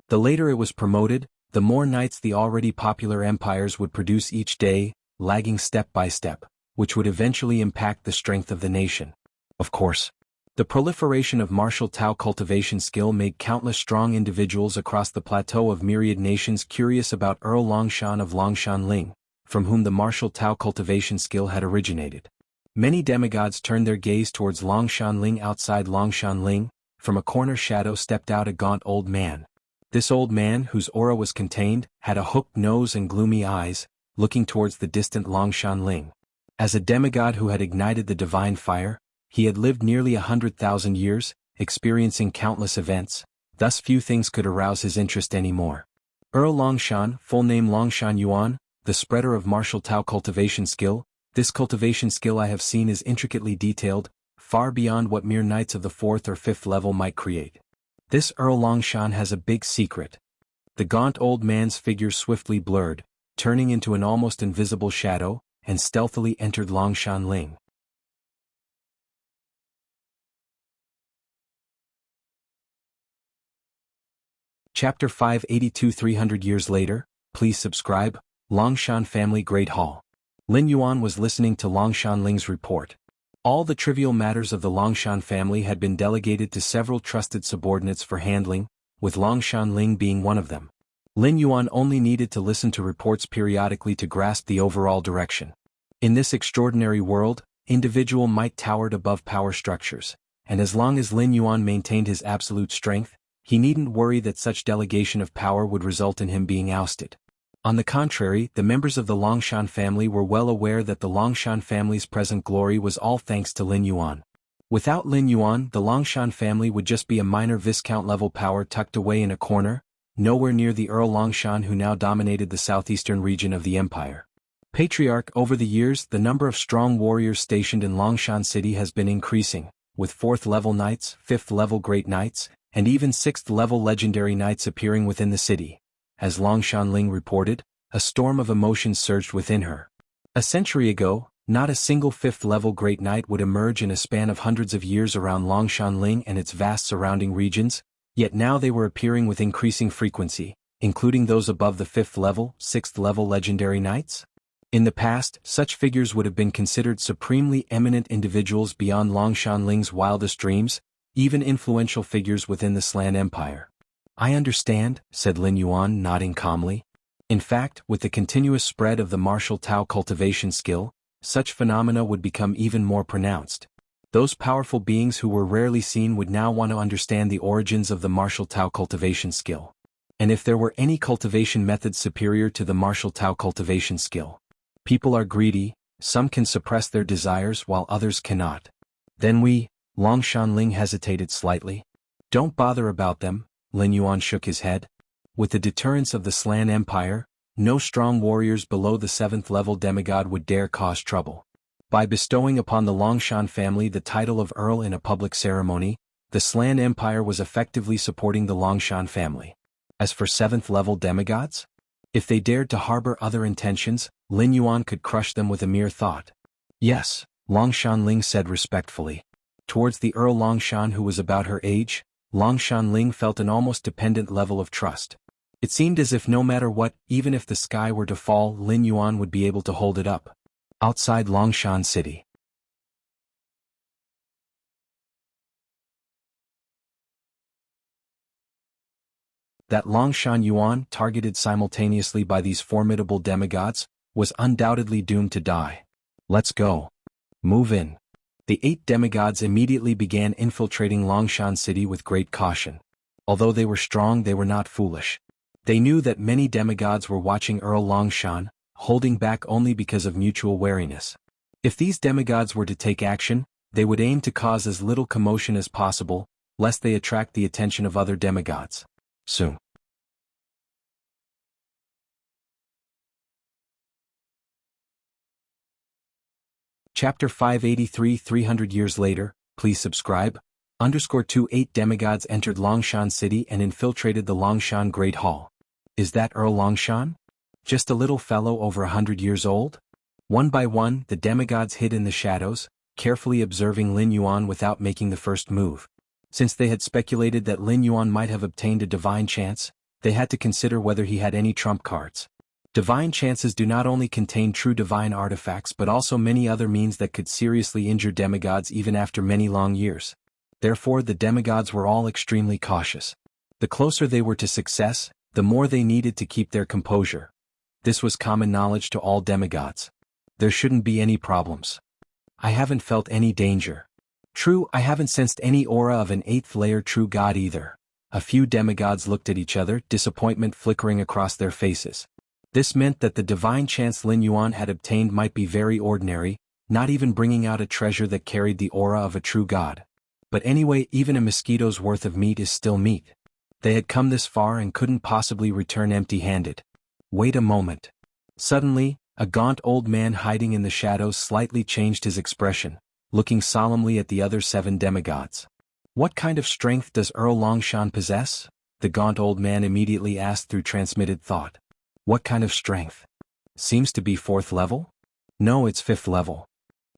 The later it was promoted, the more knights the already popular empires would produce each day, lagging step by step, which would eventually impact the strength of the nation. Of course, the proliferation of martial Tao cultivation skill made countless strong individuals across the plateau of myriad nations curious about Earl Longshan of Longshan Ling, from whom the martial Tao cultivation skill had originated. Many demigods turned their gaze towards Longshan Ling. Outside Longshan Ling, from a corner shadow stepped out a gaunt old man. This old man, whose aura was contained, had a hooked nose and gloomy eyes, looking towards the distant Longshan Ling. As a demigod who had ignited the divine fire, he had lived nearly 100,000 years, experiencing countless events, thus few things could arouse his interest anymore. Earl Longshan, full name Longshan Yuan, the spreader of martial Tao cultivation skill. This cultivation skill I have seen is intricately detailed, far beyond what mere knights of the 4th or 5th level might create. This Earl Longshan has a big secret. The gaunt old man's figure swiftly blurred, turning into an almost invisible shadow, and stealthily entered Longshan Ling. Chapter 582 300 years later, please subscribe, Longshan Family Great Hall. Lin Yuan was listening to Longshan Ling's report. All the trivial matters of the Longshan family had been delegated to several trusted subordinates for handling, with Longshan Ling being one of them. Lin Yuan only needed to listen to reports periodically to grasp the overall direction. In this extraordinary world, individual might towered above power structures, and as long as Lin Yuan maintained his absolute strength, he needn't worry that such delegation of power would result in him being ousted. On the contrary, the members of the Longshan family were well aware that the Longshan family's present glory was all thanks to Lin Yuan. Without Lin Yuan, the Longshan family would just be a minor Viscount-level power tucked away in a corner, nowhere near the Earl Longshan who now dominated the southeastern region of the empire. Patriarch, over the years, the number of strong warriors stationed in Longshan City has been increasing, with 4th-level knights, 5th-level great knights, and even 6th-level legendary knights appearing within the city. As Longshan Ling reported, a storm of emotions surged within her. A century ago, not a single 5th-level great knight would emerge in a span of hundreds of years around Longshan Ling and its vast surrounding regions, yet now they were appearing with increasing frequency, including those above the 5th level, 6th level legendary knights. In the past, such figures would have been considered supremely eminent individuals beyond Longshan Ling's wildest dreams, even influential figures within the Slan Empire. I understand, said Lin Yuan, nodding calmly. In fact, with the continuous spread of the martial Tao cultivation skill, such phenomena would become even more pronounced. Those powerful beings who were rarely seen would now want to understand the origins of the martial Tao cultivation skill. And if there were any cultivation methods superior to the martial Tao cultivation skill. People are greedy, some can suppress their desires while others cannot. Then Longshan Ling hesitated slightly. Don't bother about them, Lin Yuan shook his head. With the deterrence of the Slan Empire, no strong warriors below the 7th level demigod would dare cause trouble. By bestowing upon the Longshan family the title of Earl in a public ceremony, the Slan Empire was effectively supporting the Longshan family. As for 7th level demigods? If they dared to harbor other intentions, Lin Yuan could crush them with a mere thought. Yes, Longshan Ling said respectfully. Towards the Earl Longshan who was about her age, Longshan Ling felt an almost dependent level of trust. It seemed as if no matter what, even if the sky were to fall, Lin Yuan would be able to hold it up. Outside Longshan City. That Longshan Yuan, targeted simultaneously by these formidable demigods, was undoubtedly doomed to die. Let's go. Move in. The 8 demigods immediately began infiltrating Longshan City with great caution. Although they were strong, they were not foolish. They knew that many demigods were watching Earl Longshan, holding back only because of mutual wariness. If these demigods were to take action, they would aim to cause as little commotion as possible, lest they attract the attention of other demigods. Soon. Chapter 583 300 years later, please subscribe. _ 8 demigods entered Longshan City and infiltrated the Longshan Great Hall. Is that Earl Longshan? Just a little fellow over 100 years old? One by one, the demigods hid in the shadows, carefully observing Lin Yuan without making the first move. Since they had speculated that Lin Yuan might have obtained a divine chance, they had to consider whether he had any trump cards. Divine chances do not only contain true divine artifacts but also many other means that could seriously injure demigods even after many long years. Therefore the demigods were all extremely cautious. The closer they were to success, the more they needed to keep their composure. This was common knowledge to all demigods. There shouldn't be any problems. I haven't felt any danger. True, I haven't sensed any aura of an 8th layer true god either. A few demigods looked at each other, disappointment flickering across their faces. This meant that the divine chance Lin Yuan had obtained might be very ordinary, not even bringing out a treasure that carried the aura of a true god. But anyway, even a mosquito's worth of meat is still meat. They had come this far and couldn't possibly return empty-handed. Wait a moment. Suddenly, a gaunt old man hiding in the shadows slightly changed his expression, looking solemnly at the other 7 demigods. What kind of strength does Earl Longshan possess? The gaunt old man immediately asked through transmitted thought. What kind of strength? Seems to be 4th level? No, it's 5th level.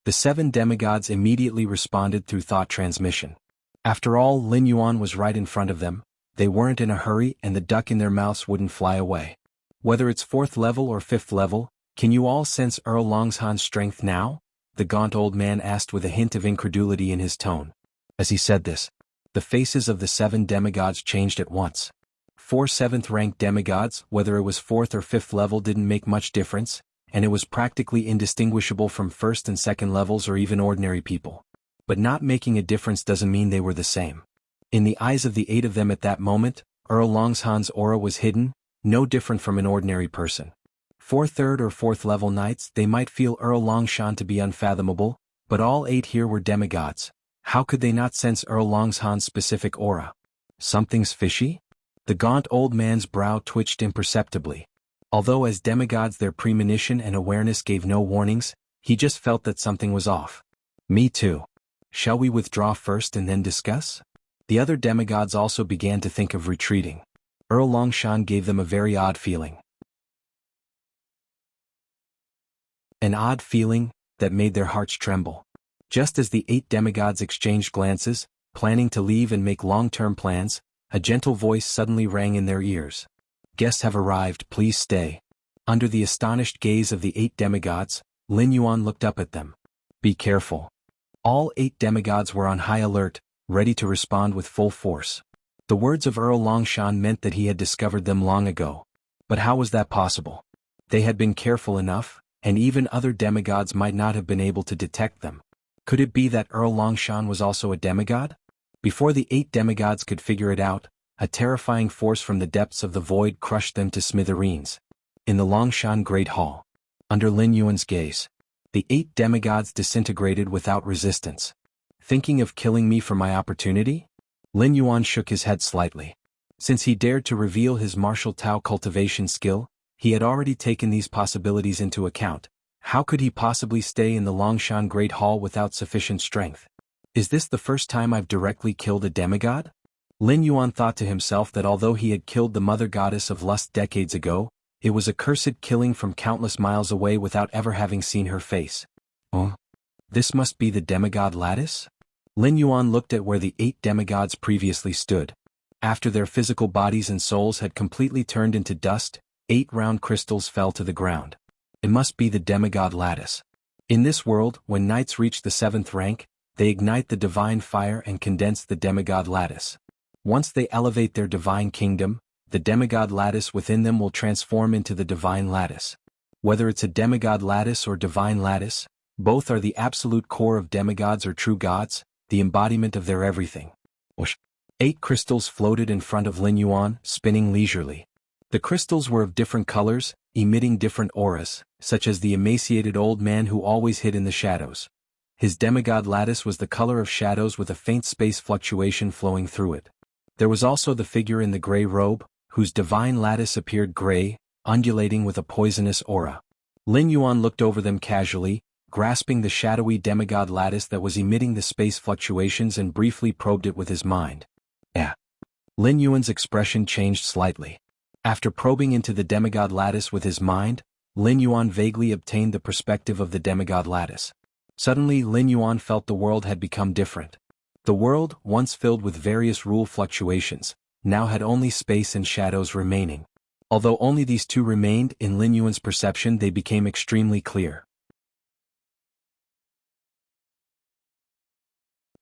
The 7 demigods immediately responded through thought transmission. After all, Lin Yuan was right in front of them. They weren't in a hurry and the duck in their mouths wouldn't fly away. Whether it's 4th level or 5th level, can you all sense Earl Longshan's strength now? The gaunt old man asked with a hint of incredulity in his tone. As he said this, the faces of the 7 demigods changed at once. 4 7th-ranked demigods, whether it was 4th or 5th level didn't make much difference, and it was practically indistinguishable from 1st and 2nd levels or even ordinary people. But not making a difference doesn't mean they were the same. In the eyes of the 8 of them at that moment, Earl Longshan's aura was hidden, no different from an ordinary person. For 3rd or 4th level knights, they might feel Earl Longshan to be unfathomable, but all 8 here were demigods. How could they not sense Earl Longshan's specific aura? Something's fishy? The gaunt old man's brow twitched imperceptibly. Although as demigods their premonition and awareness gave no warnings, he just felt that something was off. Me too. Shall we withdraw first and then discuss? The other demigods also began to think of retreating. Earl Longshan gave them a very odd feeling. An odd feeling that made their hearts tremble. Just as the 8 demigods exchanged glances, planning to leave and make long-term plans, a gentle voice suddenly rang in their ears. Guests have arrived, please stay. Under the astonished gaze of the 8 demigods, Lin Yuan looked up at them. Be careful. All 8 demigods were on high alert, ready to respond with full force. The words of Earl Longshan meant that he had discovered them long ago. But how was that possible? They had been careful enough, and even other demigods might not have been able to detect them. Could it be that Earl Longshan was also a demigod? Before the 8 demigods could figure it out, a terrifying force from the depths of the void crushed them to smithereens. In the Longshan Great Hall, under Lin Yuan's gaze, the 8 demigods disintegrated without resistance. Thinking of killing me for my opportunity? Lin Yuan shook his head slightly. Since he dared to reveal his martial Tao cultivation skill, he had already taken these possibilities into account. How could he possibly stay in the Longshan Great Hall without sufficient strength? Is this the first time I've directly killed a demigod? Lin Yuan thought to himself that although he had killed the mother goddess of lust decades ago, it was a cursed killing from countless miles away without ever having seen her face. Oh? This must be the demigod lattice? Lin Yuan looked at where the 8 demigods previously stood. After their physical bodies and souls had completely turned into dust, 8 round crystals fell to the ground. It must be the demigod lattice. In this world, when knights reach the 7th rank, they ignite the divine fire and condense the demigod lattice. Once they elevate their divine kingdom, the demigod lattice within them will transform into the divine lattice. Whether it's a demigod lattice or divine lattice, both are the absolute core of demigods or true gods, the embodiment of their everything. 8 crystals floated in front of Lin Yuan, spinning leisurely. The crystals were of different colors, emitting different auras, such as the emaciated old man who always hid in the shadows. His demigod lattice was the color of shadows with a faint space fluctuation flowing through it. There was also the figure in the gray robe, whose divine lattice appeared gray, undulating with a poisonous aura. Lin Yuan looked over them casually, grasping the shadowy demigod lattice that was emitting the space fluctuations and briefly probed it with his mind. Lin Yuan's expression changed slightly. After probing into the demigod lattice with his mind, Lin Yuan vaguely obtained the perspective of the demigod lattice. Suddenly Lin Yuan felt the world had become different. The world, once filled with various rule fluctuations, now had only space and shadows remaining. Although only these 2 remained, in Lin Yuan's perception they became extremely clear.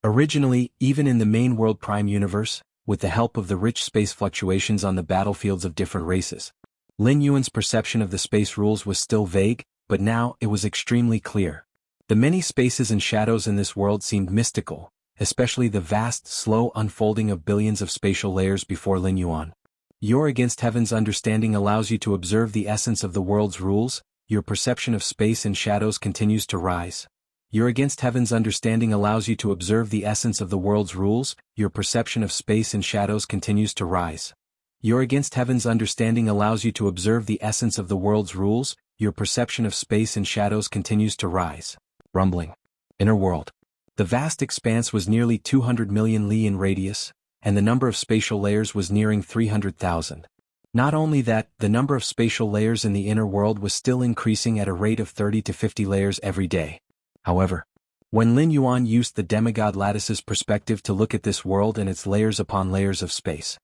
Originally, even in the main world Prime Universe, with the help of the rich space fluctuations on the battlefields of different races, Lin Yuan's perception of the space rules was still vague, but now it was extremely clear. The many spaces and shadows in this world seemed mystical, especially the vast, slow unfolding of billions of spatial layers before Lin Yuan. Your against heaven's understanding allows you to observe the essence of the world's rules, your perception of space and shadows continues to rise. Your against heaven's understanding allows you to observe the essence of the world's rules, your perception of space and shadows continues to rise. Your against heaven's understanding allows you to observe the essence of the world's rules, your perception of space and shadows continues to rise. Rumbling. Inner world. The vast expanse was nearly 200 million li in radius, and the number of spatial layers was nearing 300,000. Not only that, the number of spatial layers in the inner world was still increasing at a rate of 30 to 50 layers every day. However, when Lin Yuan used the demigod lattice's perspective to look at this world and its layers upon layers of space,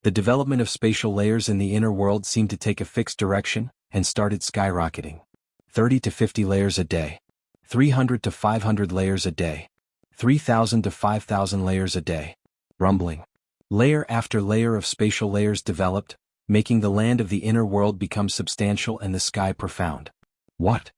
The development of spatial layers in the inner world seemed to take a fixed direction, and started skyrocketing. 30 to 50 layers a day. 300 to 500 layers a day. 3,000 to 5,000 layers a day. Rumbling. Layer after layer of spatial layers developed, making the land of the inner world become substantial and the sky profound. What?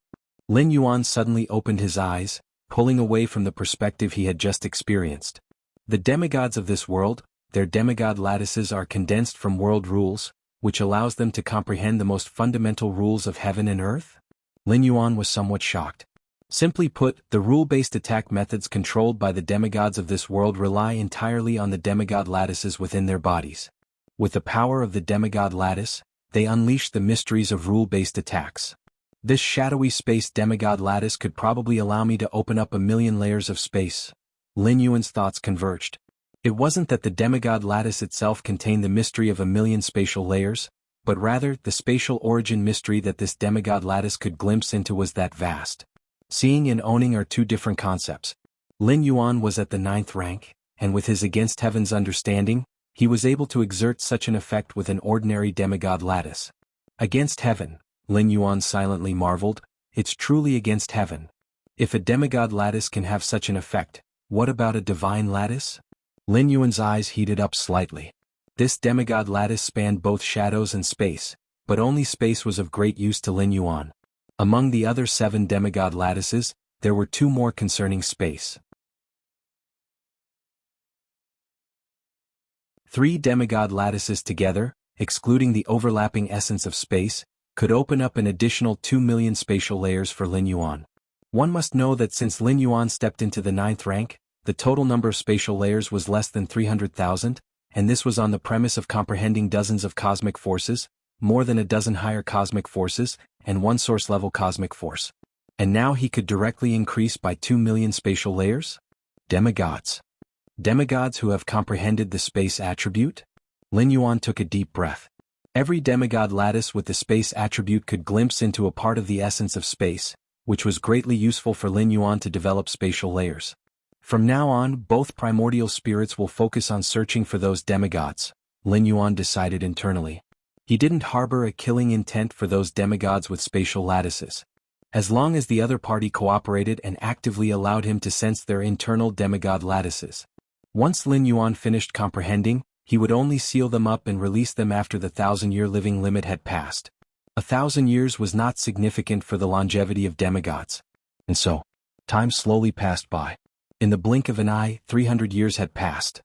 Lin Yuan suddenly opened his eyes, pulling away from the perspective he had just experienced. The demigods of this world, their demigod lattices are condensed from world rules, which allows them to comprehend the most fundamental rules of heaven and earth? Lin Yuan was somewhat shocked. Simply put, the rule-based attack methods controlled by the demigods of this world rely entirely on the demigod lattices within their bodies. With the power of the demigod lattice, they unleash the mysteries of rule-based attacks. This shadowy space demigod lattice could probably allow me to open up 1,000,000 layers of space. Lin Yuan's thoughts converged. It wasn't that the demigod lattice itself contained the mystery of 1,000,000 spatial layers, but rather the spatial origin mystery that this demigod lattice could glimpse into was that vast. Seeing and owning are two different concepts. Lin Yuan was at the 9th rank, and with his against heaven's understanding, he was able to exert such an effect with an ordinary demigod lattice. Against heaven, Lin Yuan silently marveled, it's truly against heaven. If a demigod lattice can have such an effect, what about a divine lattice? Lin Yuan's eyes heated up slightly. This demigod lattice spanned both shadows and space, but only space was of great use to Lin Yuan. Among the other 7 demigod lattices, there were 2 more concerning space. 3 demigod lattices together, excluding the overlapping essence of space, could open up an additional 2,000,000 spatial layers for Lin Yuan. One must know that since Lin Yuan stepped into the 9th rank, the total number of spatial layers was less than 300,000, and this was on the premise of comprehending dozens of cosmic forces, more than a dozen higher cosmic forces, and 1 source-level cosmic force. And now he could directly increase by 2,000,000 spatial layers? Demigods. Demigods who have comprehended the space attribute? Lin Yuan took a deep breath. Every demigod lattice with the space attribute could glimpse into a part of the essence of space, which was greatly useful for Lin Yuan to develop spatial layers. From now on, both primordial spirits will focus on searching for those demigods, Lin Yuan decided internally. He didn't harbor a killing intent for those demigods with spatial lattices. As long as the other party cooperated and actively allowed him to sense their internal demigod lattices. Once Lin Yuan finished comprehending, he would only seal them up and release them after the 1,000-year living limit had passed. 1,000 years was not significant for the longevity of demigods. And so, time slowly passed by. In the blink of an eye, 300 years had passed.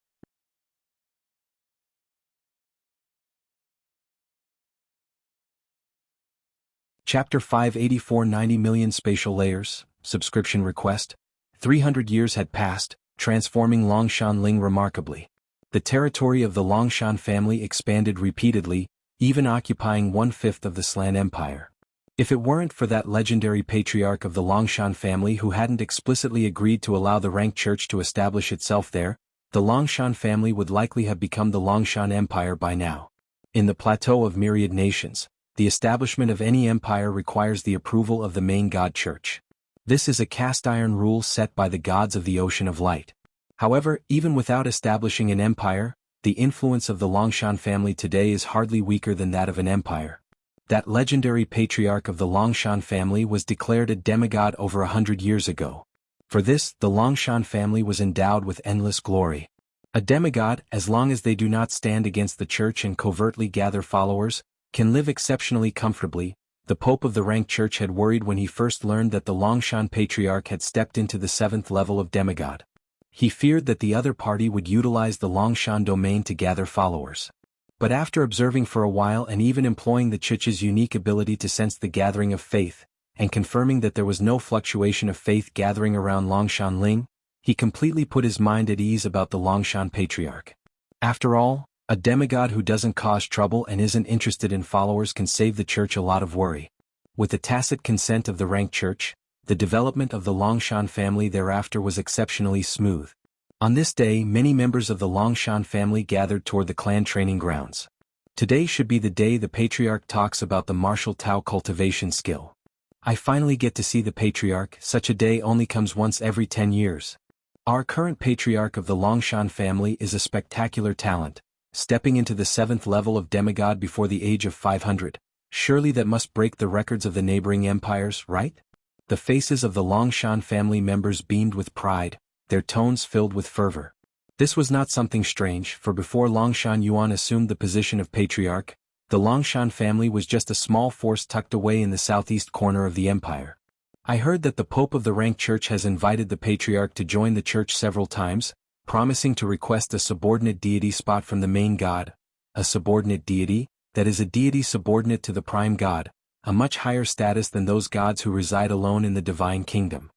Chapter 584 90,000,000 spatial layers, subscription request. 300 years had passed, transforming Longshan Ling remarkably. The territory of the Longshan family expanded repeatedly, even occupying 1/5 of the Slan Empire. If it weren't for that legendary patriarch of the Longshan family who hadn't explicitly agreed to allow the ranked church to establish itself there, the Longshan family would likely have become the Longshan Empire by now. In the plateau of myriad nations, the establishment of any empire requires the approval of the main god church. This is a cast-iron rule set by the gods of the Ocean of Light. However, even without establishing an empire, the influence of the Longshan family today is hardly weaker than that of an empire. That legendary patriarch of the Longshan family was declared a demigod over 100 years ago. For this, the Longshan family was endowed with endless glory. A demigod, as long as they do not stand against the church and covertly gather followers, can live exceptionally comfortably. The Pope of the ranked church had worried when he first learned that the Longshan patriarch had stepped into the 7th level of demigod. He feared that the other party would utilize the Longshan domain to gather followers. But after observing for a while and even employing the church's unique ability to sense the gathering of faith, and confirming that there was no fluctuation of faith gathering around Longshan Ling, he completely put his mind at ease about the Longshan patriarch. After all, a demigod who doesn't cause trouble and isn't interested in followers can save the church a lot of worry. With the tacit consent of the ranked church, the development of the Longshan family thereafter was exceptionally smooth. On this day, many members of the Longshan family gathered toward the clan training grounds. Today should be the day the patriarch talks about the martial Tao cultivation skill. I finally get to see the patriarch. Such a day only comes once every 10 years. Our current patriarch of the Longshan family is a spectacular talent, stepping into the 7th level of demigod before the age of 500. Surely that must break the records of the neighboring empires, right? The faces of the Longshan family members beamed with pride, their tones filled with fervor. This was not something strange, for before Longshan Yuan assumed the position of patriarch, the Longshan family was just a small force tucked away in the southeast corner of the empire. I heard that the Pope of the Rank Church has invited the patriarch to join the church several times, promising to request a subordinate deity spot from the main god. A subordinate deity, that is a deity subordinate to the prime god, a much higher status than those gods who reside alone in the divine kingdom.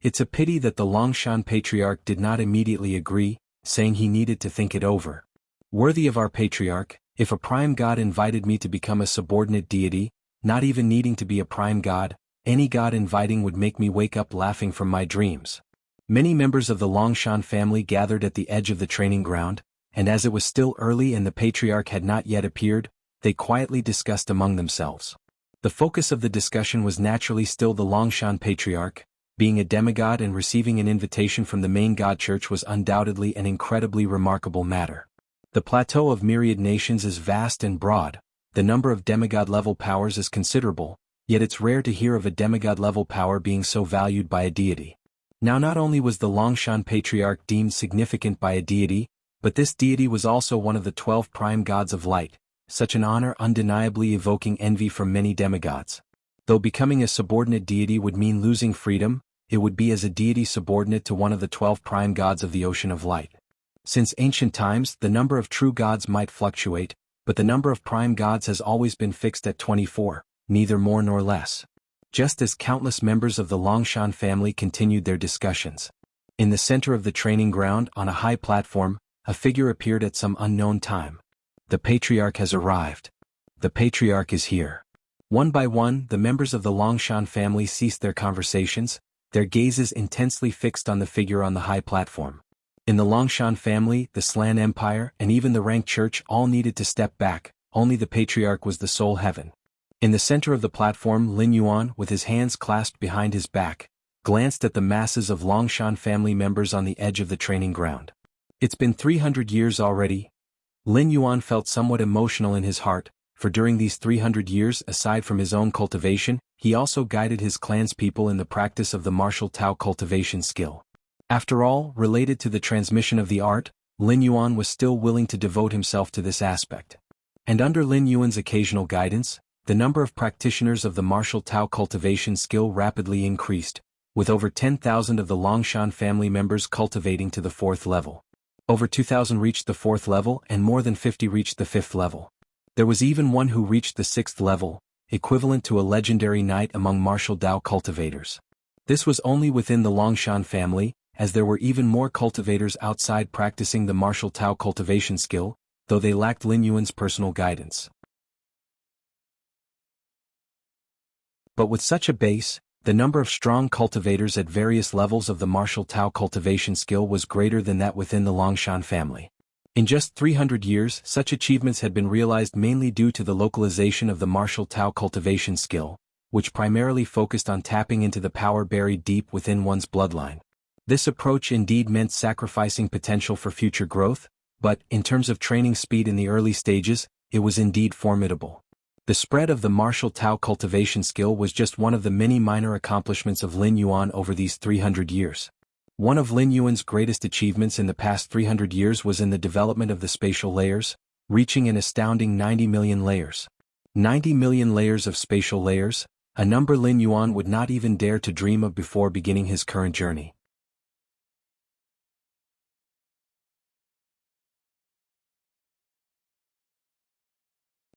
It's a pity that the Longshan patriarch did not immediately agree, saying he needed to think it over. Worthy of our patriarch, if a prime god invited me to become a subordinate deity, not even needing to be a prime god, any god inviting would make me wake up laughing from my dreams. Many members of the Longshan family gathered at the edge of the training ground, and as it was still early and the patriarch had not yet appeared, they quietly discussed among themselves. The focus of the discussion was naturally still the Longshan patriarch. Being a demigod and receiving an invitation from the main god church was undoubtedly an incredibly remarkable matter. The plateau of myriad nations is vast and broad, the number of demigod-level powers is considerable, yet it's rare to hear of a demigod-level power being so valued by a deity. Now not only was the Longshan patriarch deemed significant by a deity, but this deity was also one of the 12 prime gods of light, such an honor undeniably evoking envy from many demigods. Though becoming a subordinate deity would mean losing freedom, it would be as a deity subordinate to one of the 12 prime gods of the Ocean of Light. Since ancient times, the number of true gods might fluctuate, but the number of prime gods has always been fixed at 24. Neither more nor less. Just as countless members of the Longshan family continued their discussions. In the center of the training ground, on a high platform, a figure appeared at some unknown time. The patriarch has arrived. The patriarch is here. One by one, the members of the Longshan family ceased their conversations, their gazes intensely fixed on the figure on the high platform. In the Longshan family, the Slan Empire, and even the Rank Church all needed to step back, only the patriarch was the sole heaven. In the center of the platform, Lin Yuan, with his hands clasped behind his back, glanced at the masses of Longshan family members on the edge of the training ground. It's been 300 years already. Lin Yuan felt somewhat emotional in his heart, for during these 300 years, aside from his own cultivation, he also guided his clan's people in the practice of the martial Tao cultivation skill. After all, related to the transmission of the art, Lin Yuan was still willing to devote himself to this aspect. And under Lin Yuan's occasional guidance, the number of practitioners of the martial Tao cultivation skill rapidly increased, with over 10,000 of the Longshan family members cultivating to the 4th level. Over 2,000 reached the 4th level and more than 50 reached the 5th level. There was even one who reached the 6th level, equivalent to a legendary knight among martial Tao cultivators. This was only within the Longshan family, as there were even more cultivators outside practicing the martial Tao cultivation skill, though they lacked Lin Yuan's personal guidance. But with such a base, the number of strong cultivators at various levels of the martial Tao cultivation skill was greater than that within the Longshan family. In just 300 years, such achievements had been realized mainly due to the localization of the martial Tao cultivation skill, which primarily focused on tapping into the power buried deep within one's bloodline. This approach indeed meant sacrificing potential for future growth, but, in terms of training speed in the early stages, it was indeed formidable. The spread of the martial Tao cultivation skill was just one of the many minor accomplishments of Lin Yuan over these 300 years. One of Lin Yuan's greatest achievements in the past 300 years was in the development of the spatial layers, reaching an astounding 90 million layers. 90 million layers of spatial layers, a number Lin Yuan would not even dare to dream of before beginning his current journey.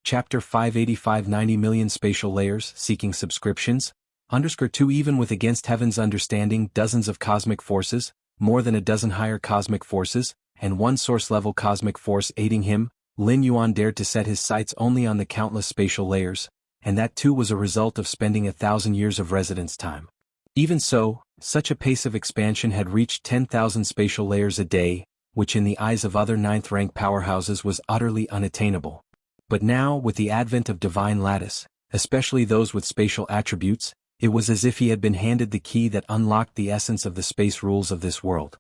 Chapter 585 90 million spatial layers, seeking subscriptions, _2 even with against heaven's understanding dozens of cosmic forces, more than a dozen higher cosmic forces, and one source-level cosmic force aiding him, Lin Yuan dared to set his sights only on the countless spatial layers, and that too was a result of spending 1,000 years of residence time. Even so, such a pace of expansion had reached 10,000 spatial layers a day, which in the eyes of other 9th-rank powerhouses was utterly unattainable. But now, with the advent of divine lattice, especially those with spatial attributes, it was as if he had been handed the key that unlocked the essence of the space rules of this world.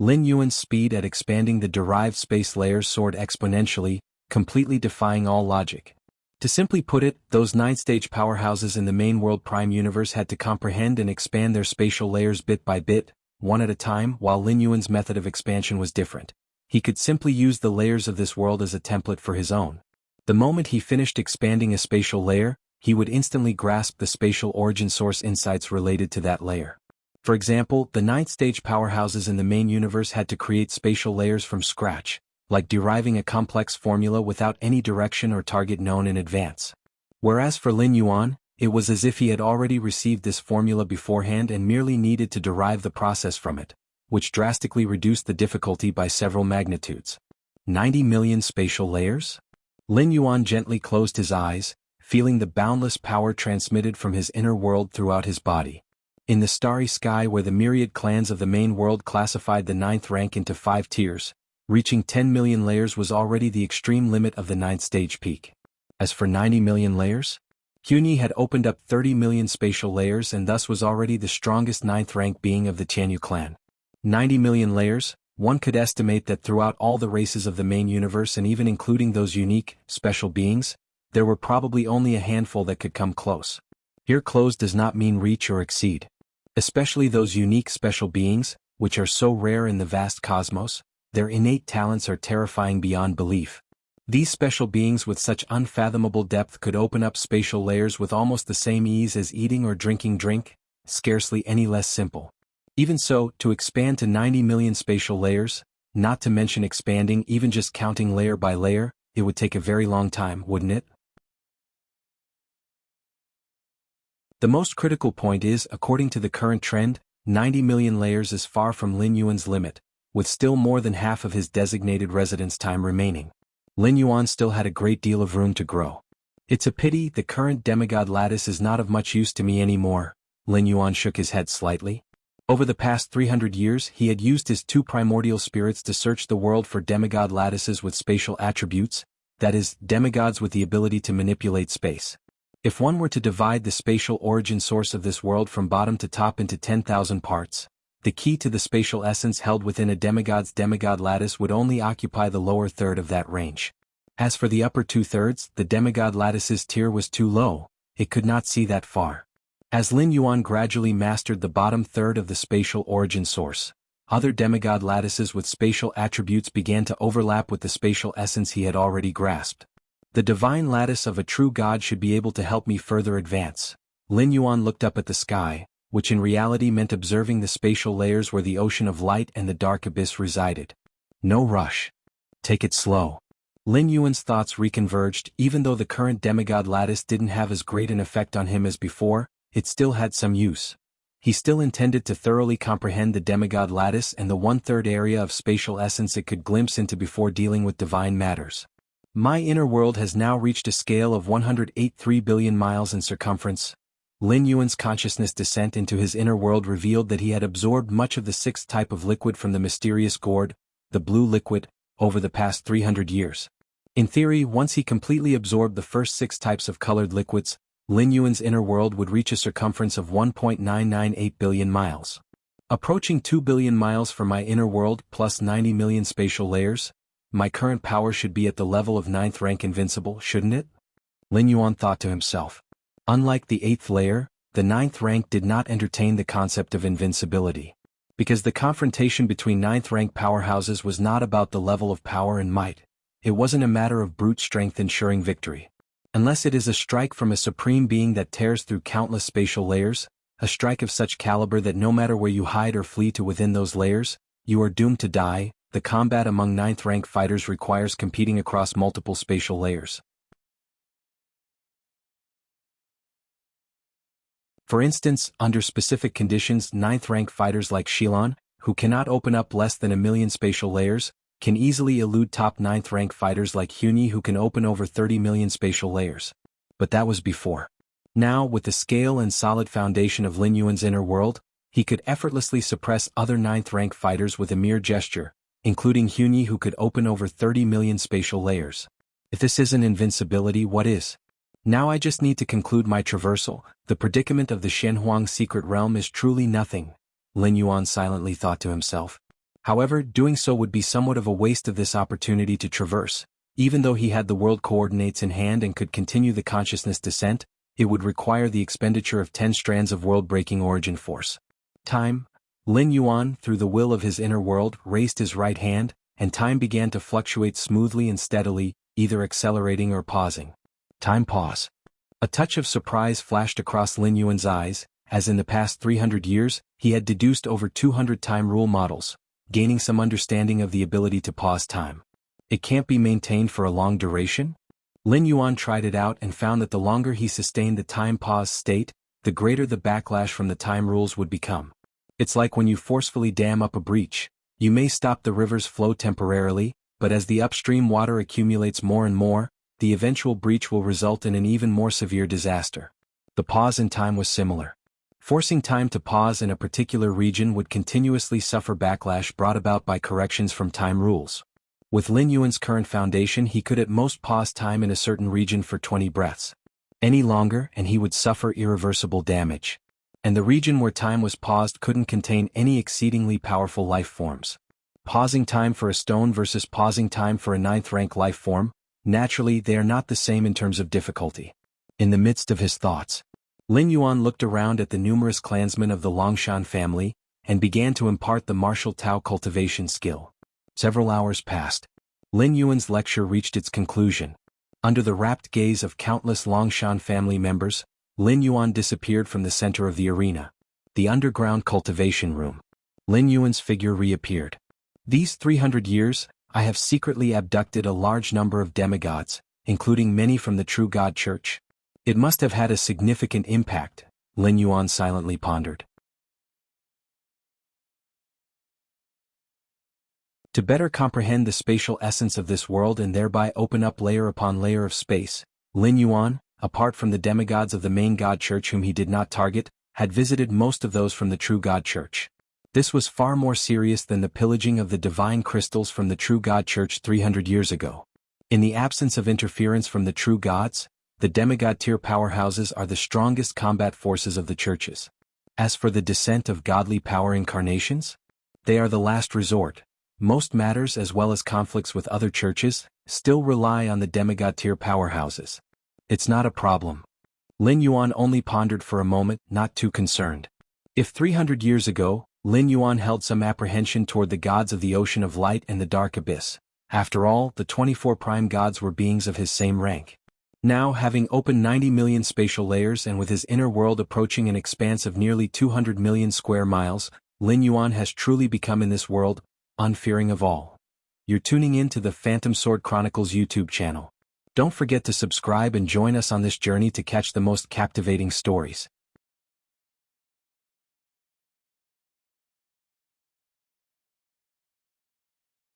Lin Yuan's speed at expanding the derived space layers soared exponentially, completely defying all logic. To simply put it, those 9-stage powerhouses in the main world prime universe had to comprehend and expand their spatial layers bit by bit, one at a time, while Lin Yuan's method of expansion was different. He could simply use the layers of this world as a template for his own. The moment he finished expanding a spatial layer, he would instantly grasp the spatial origin source insights related to that layer. For example, the 9th-stage powerhouses in the main universe had to create spatial layers from scratch, like deriving a complex formula without any direction or target known in advance. Whereas for Lin Yuan, it was as if he had already received this formula beforehand and merely needed to derive the process from it, which drastically reduced the difficulty by several magnitudes. 90 million spatial layers? Lin Yuan gently closed his eyes, feeling the boundless power transmitted from his inner world throughout his body. In the starry sky where the myriad clans of the main world classified the 9th rank into 5 tiers, reaching 10 million layers was already the extreme limit of the 9th stage peak. As for 90 million layers? Jianghu had opened up 30 million spatial layers and thus was already the strongest 9th rank being of the Jianghu clan. 90 million layers? One could estimate that throughout all the races of the main universe and even including those unique, special beings, there were probably only a handful that could come close. Here close does not mean reach or exceed. Especially those unique special beings, which are so rare in the vast cosmos, their innate talents are terrifying beyond belief. These special beings with such unfathomable depth could open up spatial layers with almost the same ease as eating or drinking drink, scarcely any less simple. Even so, to expand to 90 million spatial layers, not to mention expanding even just counting layer by layer, it would take a very long time, wouldn't it? The most critical point is, according to the current trend, 90 million layers is far from Lin Yuan's limit, with still more than half of his designated residence time remaining. Lin Yuan still had a great deal of room to grow. It's a pity the current demigod lattice is not of much use to me anymore. Lin Yuan shook his head slightly. Over the past 300 years he had used his 2 primordial spirits to search the world for demigod lattices with spatial attributes, that is, demigods with the ability to manipulate space. If one were to divide the spatial origin source of this world from bottom to top into 10,000 parts, the key to the spatial essence held within a demigod's demigod lattice would only occupy the lower third of that range. As for the upper 2/3, the demigod lattice's tier was too low, it could not see that far. As Lin Yuan gradually mastered the bottom third of the spatial origin source, other demigod lattices with spatial attributes began to overlap with the spatial essence he had already grasped. The divine lattice of a true god should be able to help me further advance. Lin Yuan looked up at the sky, which in reality meant observing the spatial layers where the ocean of light and the dark abyss resided. No rush. Take it slow. Lin Yuan's thoughts reconverged. Even though the current demigod lattice didn't have as great an effect on him as before, it still had some use. He still intended to thoroughly comprehend the demigod lattice and the 1/3 area of spatial essence it could glimpse into before dealing with divine matters. My inner world has now reached a scale of 108.3 billion miles in circumference. Lin Yuan's consciousness descent into his inner world revealed that he had absorbed much of the 6th type of liquid from the mysterious gourd, the blue liquid, over the past 300 years. In theory, once he completely absorbed the first 6 types of colored liquids, Lin Yuan's inner world would reach a circumference of 1.998 billion miles. Approaching 2 billion miles for my inner world plus 90 million spatial layers, my current power should be at the level of 9th rank invincible, shouldn't it? Lin Yuan thought to himself. Unlike the 8th layer, the 9th rank did not entertain the concept of invincibility. Because the confrontation between 9th rank powerhouses was not about the level of power and might, it wasn't a matter of brute strength ensuring victory. Unless it is a strike from a supreme being that tears through countless spatial layers, a strike of such caliber that no matter where you hide or flee to within those layers, you are doomed to die. The combat among 9th rank fighters requires competing across multiple spatial layers. For instance, under specific conditions 9th rank fighters like Xilan, who cannot open up less than 1 million spatial layers, can easily elude top 9th rank fighters like Jianghu who can open over 30 million spatial layers. But that was before. Now, with the scale and solid foundation of Lin Yuan's inner world, he could effortlessly suppress other 9th rank fighters with a mere gesture, including Jianghu who could open over 30 million spatial layers. If this isn't invincibility, what is? Now I just need to conclude my traversal. The predicament of the Shenhuang secret realm is truly nothing, Lin Yuan silently thought to himself. However, doing so would be somewhat of a waste of this opportunity to traverse. Even though he had the world coordinates in hand and could continue the consciousness descent, it would require the expenditure of 10 strands of world-breaking origin force. Time. Lin Yuan, through the will of his inner world, raised his right hand, and time began to fluctuate smoothly and steadily, either accelerating or pausing. Time pause. A touch of surprise flashed across Lin Yuan's eyes, as in the past 300 years, he had deduced over 200 time rule models, gaining some understanding of the ability to pause time. It can't be maintained for a long duration? Lin Yuan tried it out and found that the longer he sustained the time pause state, the greater the backlash from the time rules would become. It's like when you forcefully dam up a breach. You may stop the river's flow temporarily, but as the upstream water accumulates more and more, the eventual breach will result in an even more severe disaster. The pause in time was similar. Forcing time to pause in a particular region would continuously suffer backlash brought about by corrections from time rules. With Lin Yuan's current foundation, he could at most pause time in a certain region for 20 breaths. Any longer and he would suffer irreversible damage. And the region where time was paused couldn't contain any exceedingly powerful life forms. Pausing time for a stone versus pausing time for a 9th rank life form, naturally they are not the same in terms of difficulty. In the midst of his thoughts, Lin Yuan looked around at the numerous clansmen of the Longshan family, and began to impart the martial Tao cultivation skill. Several hours passed. Lin Yuan's lecture reached its conclusion. Under the rapt gaze of countless Longshan family members, Lin Yuan disappeared from the center of the arena. The underground cultivation room. Lin Yuan's figure reappeared. These 300 years, I have secretly abducted a large number of demigods, including many from the True God Church. It must have had a significant impact, Lin Yuan silently pondered. To better comprehend the spatial essence of this world and thereby open up layer upon layer of space, Lin Yuan, apart from the demigods of the main God Church whom he did not target, had visited most of those from the True God Church. This was far more serious than the pillaging of the divine crystals from the True God Church 300 years ago. In the absence of interference from the true gods, the demigod tier powerhouses are the strongest combat forces of the churches. As for the descent of godly power incarnations, they are the last resort. Most matters as well as conflicts with other churches still rely on the demigod tier powerhouses. It's not a problem. Lin Yuan only pondered for a moment, not too concerned. If 300 years ago, Lin Yuan held some apprehension toward the gods of the ocean of light and the dark abyss. After all, the 24 prime gods were beings of his same rank. Now, having opened 90 million spatial layers and with his inner world approaching an expanse of nearly 200 million square miles, Lin Yuan has truly become in this world, unfearing of all. You're tuning in to the Phantom Sword Chronicles YouTube channel. Don't forget to subscribe and join us on this journey to catch the most captivating stories.